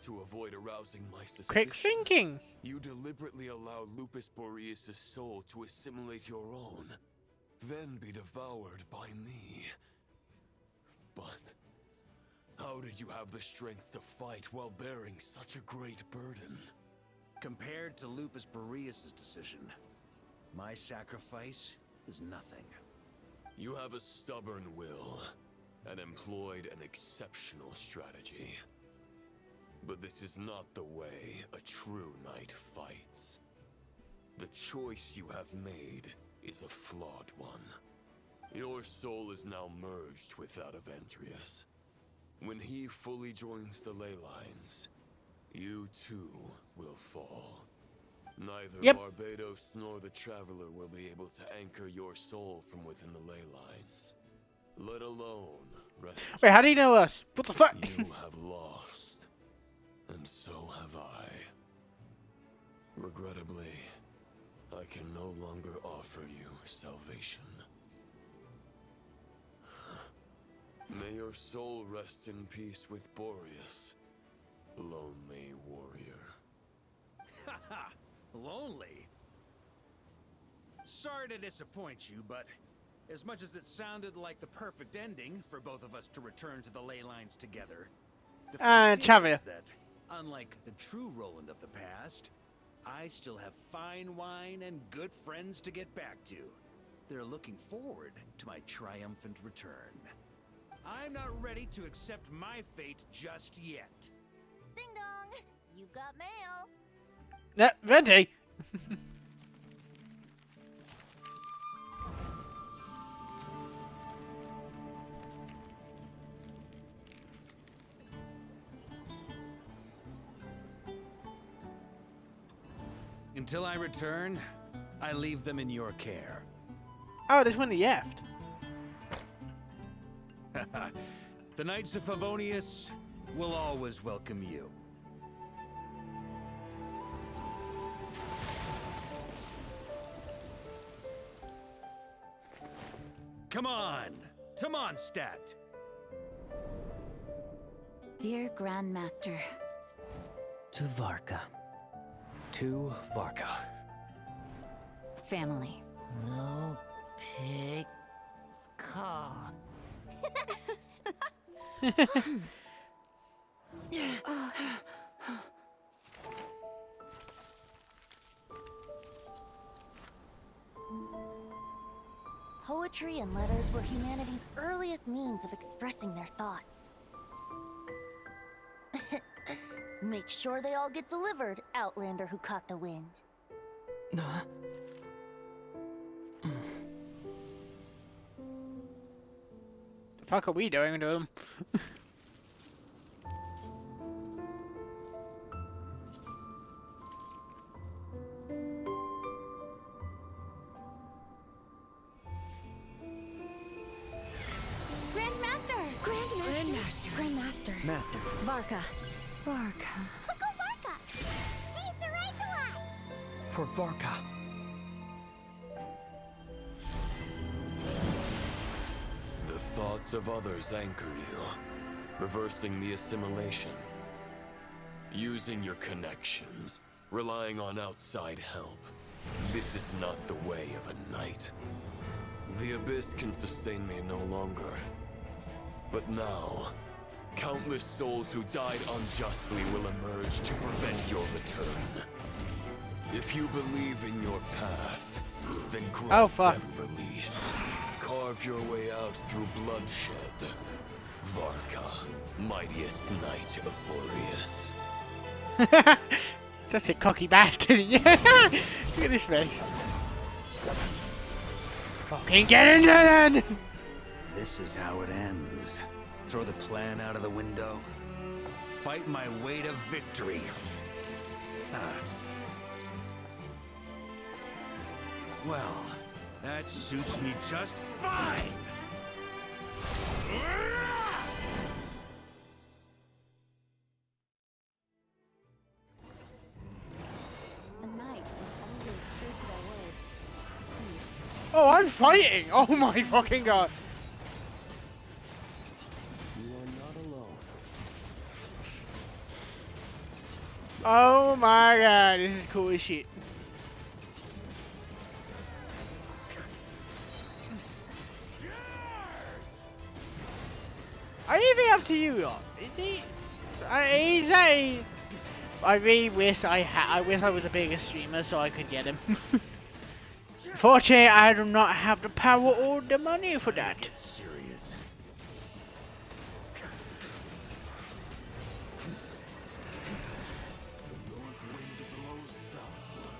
To avoid arousing my suspicion, Quick thinking. you deliberately allow Lupus Boreas' soul to assimilate your own, then be devoured by me. But how did you have the strength to fight while bearing such a great burden? Compared to Lupus Boreas' decision, my sacrifice is nothing. You have a stubborn will and employed an exceptional strategy. But this is not the way a true knight fights. The choice you have made is a flawed one. Your soul is now merged with that of Andreas. When he fully joins the ley lines, you too will fall. Neither Barbados nor the Traveler will be able to anchor your soul from within the ley lines. Let alone rescue. Wait, how do you know us? What the fuck? You have lost, and so have I. Regrettably, I can no longer offer you salvation. May your soul rest in peace with Boreas, lonely warrior. Haha, lonely? Sorry to disappoint you, but as much as it sounded like the perfect ending for both of us to return to the ley lines together, the fact Xavier. is that, unlike the true Roland of the past, I still have fine wine and good friends to get back to. They're looking forward to my triumphant return. I'm not ready to accept my fate just yet. Ding dong! You've got mail! Venti. Until I return, I leave them in your care. Oh, there's one to the left. The Knights of Favonius will always welcome you. Come on, to Mondstadt. Dear Grandmaster. To Varka. To Varka. Family. No pig call. Poetry and letters were humanity's earliest means of expressing their thoughts. Make sure they all get delivered, Outlander who caught the wind. The fuck are we doing to them? Grandmaster. Master. Varka. Uncle Varka! He's the right to us! For Varka. The thoughts of others anchor you, reversing the assimilation. Using your connections, relying on outside help. This is not the way of a knight. The Abyss can sustain me no longer. But now, countless souls who died unjustly will emerge to prevent your return. If you believe in your path, then grant them release. Carve your way out through bloodshed. Varka, mightiest knight of Boreas. Such a cocky bastard. Look at his face. Fucking get in there then! This is how it ends. Throw the plan out of the window. Fight my way to victory. Well, that suits me just fine! A knight is always true to their word. So please. Oh, I'm fighting! Oh my fucking god! You are not alone. Oh my god, this is cool as shit. I leave it up to you lot. Is he? He's a. I really wish I wish I was a bigger streamer so I could get him. Fortunately, I do not have the power or the money for that. Serious. The north wind blows southward.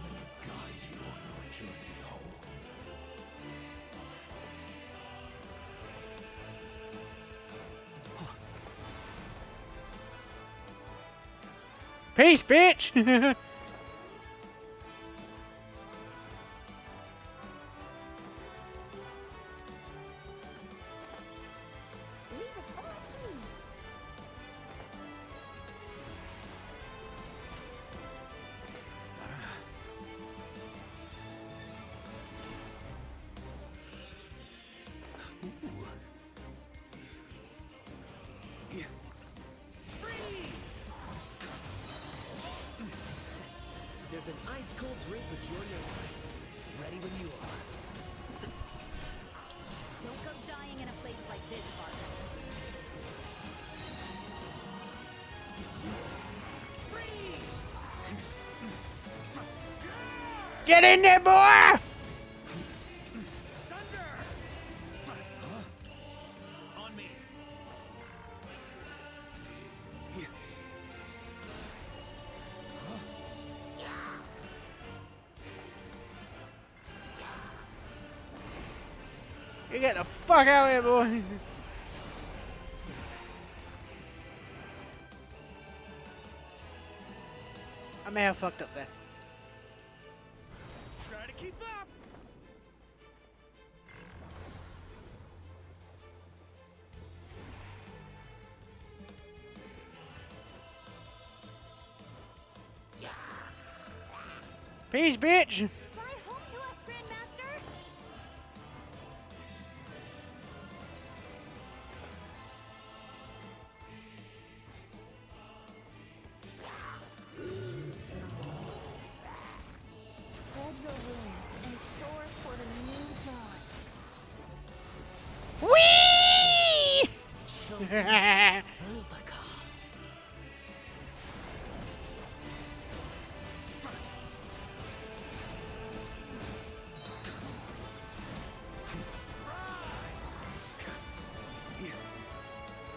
May it guide you on your journey home. Peace, bitch! There's an ice-cold drink with your name on it. Ready when you are. Don't go dying in a place like this, Varka. Get in there, boy! On me. You get the fuck out of here, boy! I may have fucked up there. Try to keep up. Peace, bitch! Fly home to us, Grandmaster!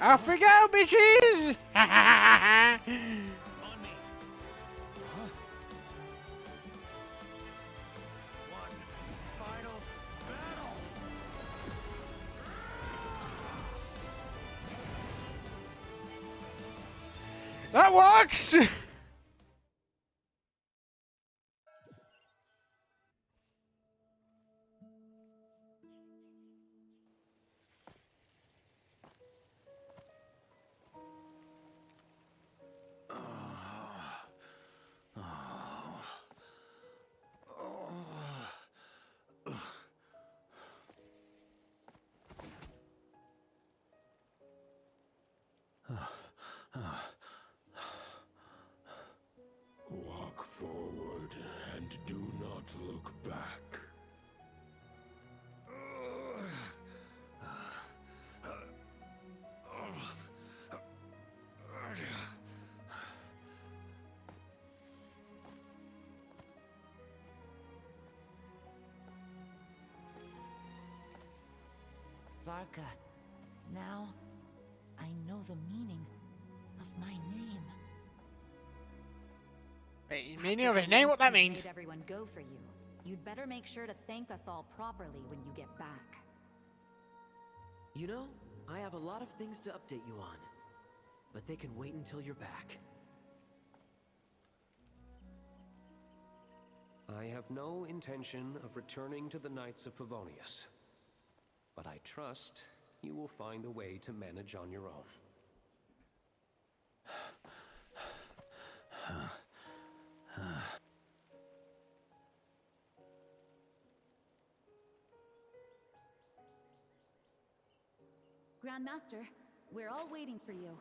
Off we go, bitches! That works! Walk forward and do not look back. Varka, now I know the meaning of my name. Wait, meaning of his name? What that means? Made everyone go for you. You'd better make sure to thank us all properly when you get back. You know, I have a lot of things to update you on, but they can wait until you're back. I have no intention of returning to the Knights of Favonius, but I trust you will find a way to manage on your own. Grandmaster, we're all waiting for you.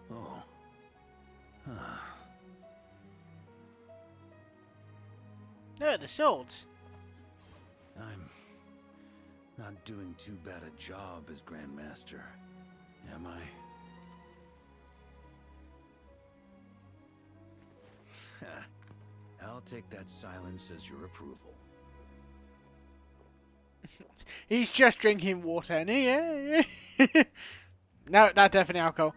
Oh. No, the swords. I'm not doing too bad a job as Grandmaster, am I? I'll take that silence as your approval. He's just drinking water, and no, that's definitely alcohol.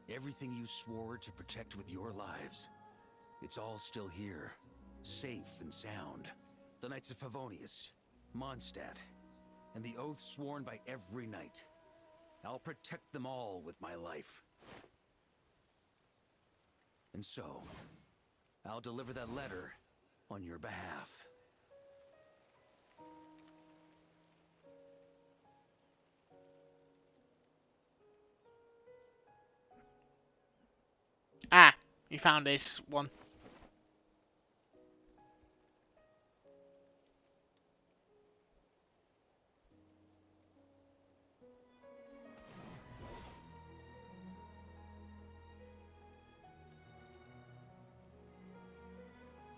Everything you swore to protect with your lives, it's all still here, safe and sound. The Knights of Favonius, Mondstadt, and the oath sworn by every knight. I'll protect them all with my life. And so, I'll deliver that letter on your behalf. Ah, he found this one.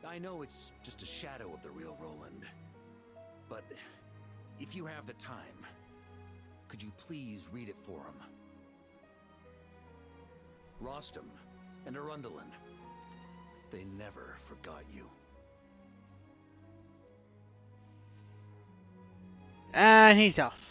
I know it's just a shadow of the real Roland, but if you have the time, could you please read it for him? Rostam and Arundelen, they never forgot you. And he's off.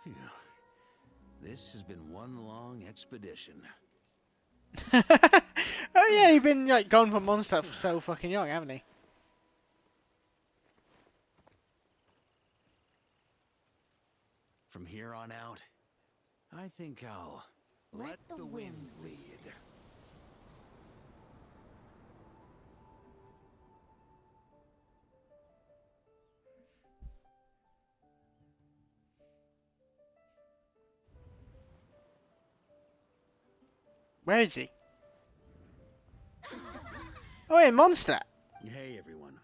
Phew. This has been one long expedition. Oh yeah, he's been like gone from Mondstadt for so fucking young, haven't he? From here on out, I think I'll let the wind lead. Where is he? Oh, hey, monster. Hey, everyone.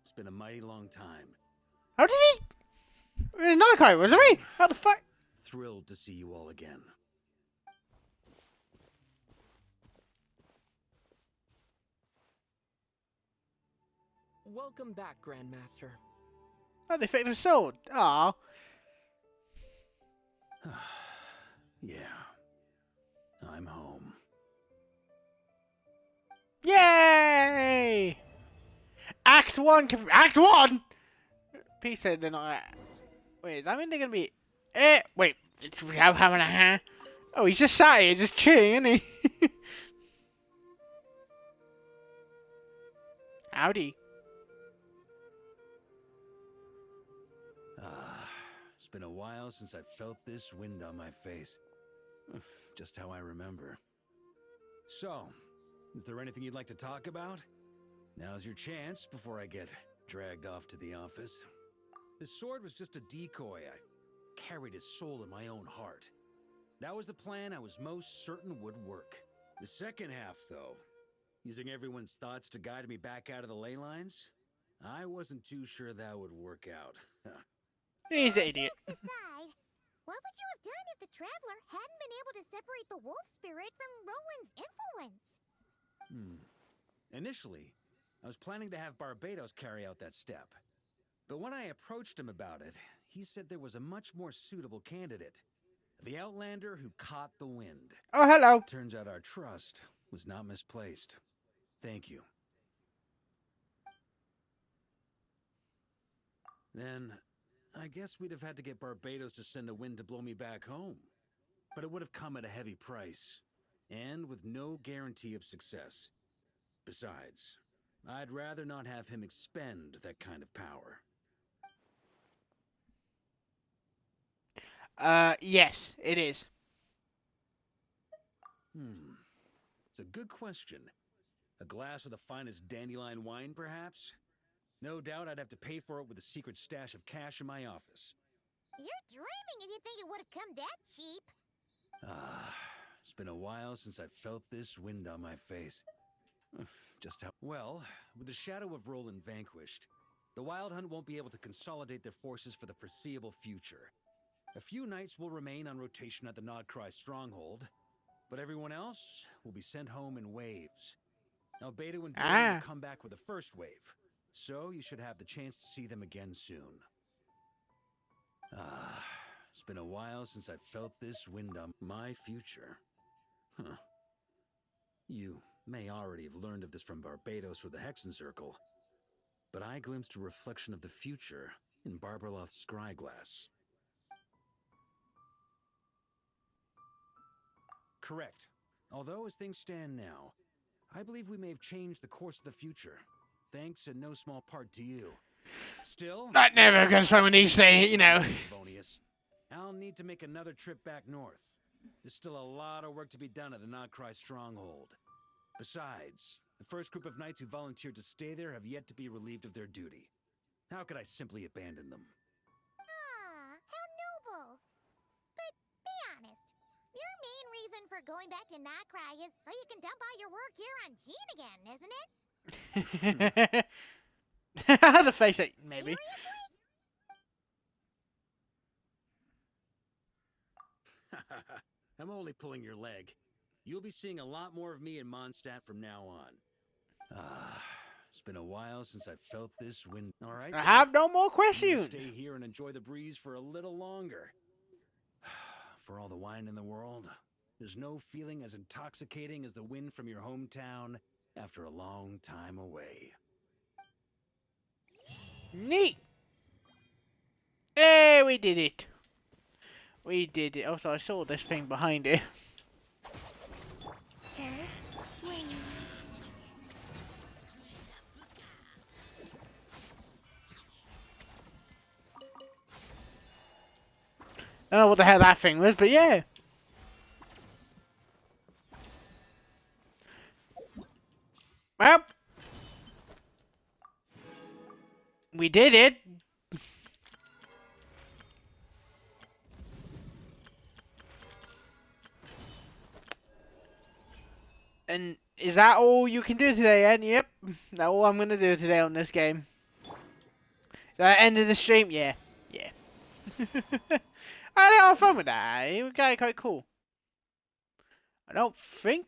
It's been a mighty long time. How did he? We're in an archive, wasn't we? How the fuck? Thrilled to see you all again. Welcome back, Grandmaster. Oh, they fixed the sword. Aw. Yeah. I'm home. Yay! Act 1. Act 1? P said they're not. Wait, does that mean they're gonna be? Wait. It's Oh, he's just sat here, just chilling, isn't he? Howdy. It's been a while since I felt this wind on my face. Just how I remember. So, is there anything you'd like to talk about? Now's your chance before I get dragged off to the office. This sword was just a decoy. I carried his soul in my own heart. That was the plan I was most certain would work. The second half, though, using everyone's thoughts to guide me back out of the ley lines, I wasn't too sure that would work out. He's an idiot. Jokes aside, what would you have done if the Traveler hadn't been able to separate the wolf spirit from Roland's influence? Initially, I was planning to have Barbados carry out that step. But when I approached him about it, he said there was a much more suitable candidate. The Outlander who caught the wind. Oh, hello. Turns out our trust was not misplaced. Thank you. Then, I guess we'd have had to get Barbados to send a wind to blow me back home. But it would have come at a heavy price, and with no guarantee of success. Besides, I'd rather not have him expend that kind of power. Yes, it is. It's a good question. A glass of the finest dandelion wine, perhaps? No doubt I'd have to pay for it with a secret stash of cash in my office. You're dreaming if you think it would have come that cheap. It's been a while since I felt this wind on my face. Just how... Well, with the shadow of Roland vanquished, the Wild Hunt won't be able to consolidate their forces for the foreseeable future. A few knights will remain on rotation at the Nodcry stronghold, but everyone else will be sent home in waves. Albedo and Dorian will come back with the first wave, so you should have the chance to see them again soon. It's been a while since I felt this wind on my future. You may already have learned of this from Barbados or the Hexen Circle, but I glimpsed a reflection of the future in Barbarloth's scryglass. Correct. Although, as things stand now, I believe we may have changed the course of the future, thanks in no small part to you. Still, That never can someone these days, you know. I'll need to make another trip back north. There's still a lot of work to be done at the Nodcry stronghold. Besides, the first group of knights who volunteered to stay there have yet to be relieved of their duty. How could I simply abandon them? How noble. But be honest, your main reason for going back to Nodcry is so you can dump all your work here on Gene again, isn't it? The face it, maybe. I'm only pulling your leg. You'll be seeing a lot more of me in Mondstadt from now on. It's been a while since I felt this wind. All right. I have no more questions. Stay here and enjoy the breeze for a little longer. For all the wine in the world, there's no feeling as intoxicating as the wind from your hometown after a long time away. Neat. Hey, we did it. We did it. Also, I saw this thing behind it. I don't know what the hell that thing was, but yeah. Well, we did it. And Is that all you can do today, Ed? Yep. That's all I'm going to do today on this game. Is that the end of the stream? Yeah. Yeah. I had a lot of fun with that. It was quite cool. I don't think...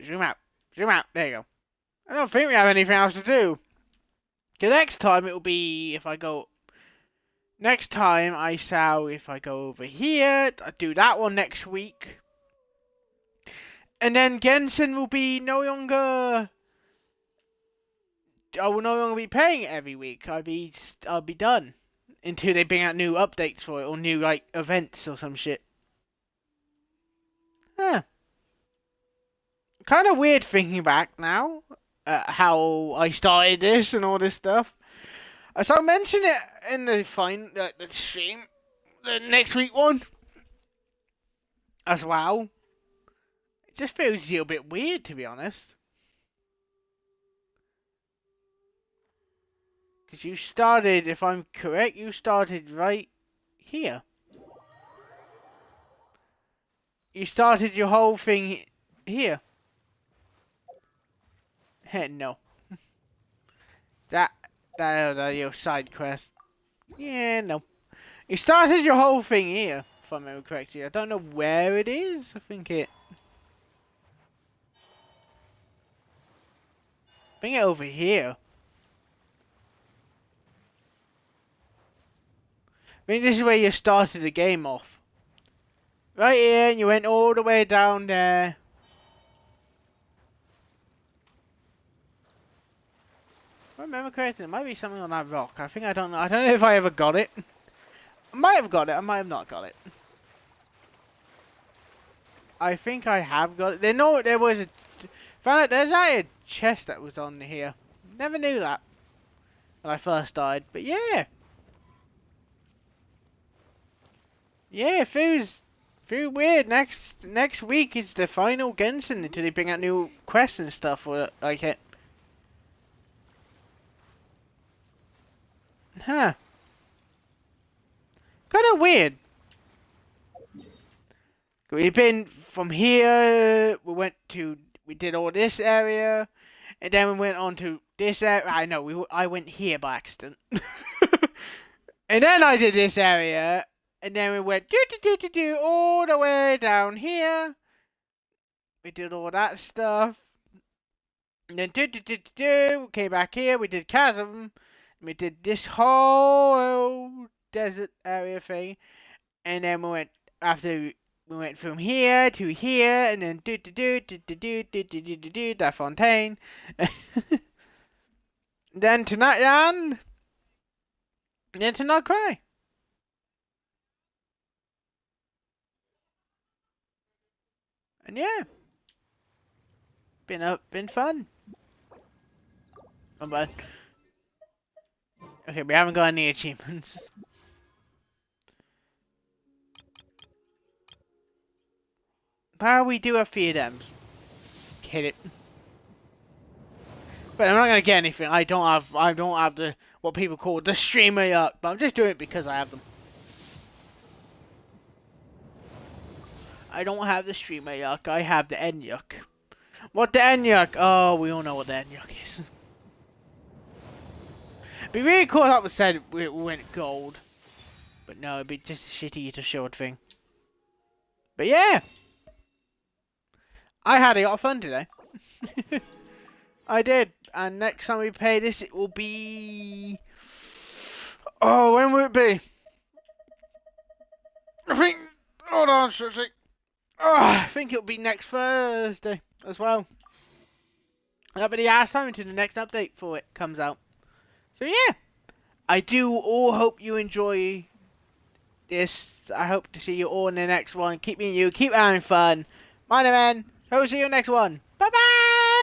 Zoom out. Zoom out. There you go. I don't think we have anything else to do. The next time it will be if I go... Next time I shall, if I go over here, I'll do that one next week. And then Genshin will be no longer... I will no longer be paying it every week. I'll be done. Until they bring out new updates for it, or new, like, events or some shit. Huh. Kind of weird thinking back now. How I started this and all this stuff. So I'll mention it in the stream. The next week one. As well. It just feels a little bit weird, to be honest. Because you started, if I'm correct, you started right here. You started your whole thing here. No. That your side quest. Yeah, no. You started your whole thing here, if I remember correctly. I don't know where it is. I think it over here. I think this is where you started the game off. Right here, and you went all the way down there. If I remember correctly, there might be something on that rock. I don't know. I don't know if I ever got it. I might have got it. I might have not got it. I think I have got it. There was a... Found out there's a chest that was on here. Never knew that when I first died. But yeah. Yeah, it feels weird. Next week is the final Genshin until they bring out new quests and stuff for like it. Huh. Kind of weird. We've been from here. We did all this area, and then we went on to this area. I know I went here by accident, and then I did this area. And then we went all the way down here. We did all that stuff. And then we came back here. We did Chasm. We did this whole desert area thing. And then we went from here to here. And then that fontaine. Then to Natyan. And then to Not Cry. And yeah, been fun. Oh, but okay, we haven't got any achievements. But we do have 3 of them. Hit it. But I'm not gonna get anything. I don't have the what people call the streamer yet. But I'm just doing it because I have them. I don't have the streamer yuck, I have the end yuck. What the end yuck? Oh, we all know what the end yuck is. It'd be really cool if that was said we went gold. But no, it'd be just a shitty Eater Shield thing. But yeah. I had a lot of fun today. I did. And next time we play this, it will be... Oh, when will it be? I think... Hold on, seriously. Oh, I think it'll be next Thursday as well. That'll be the last time until the next update for it comes out. So yeah, I do all hope you enjoy this. I hope to see you all in the next one. Keep having fun. My name is. Hope to see you in the next one. Bye bye.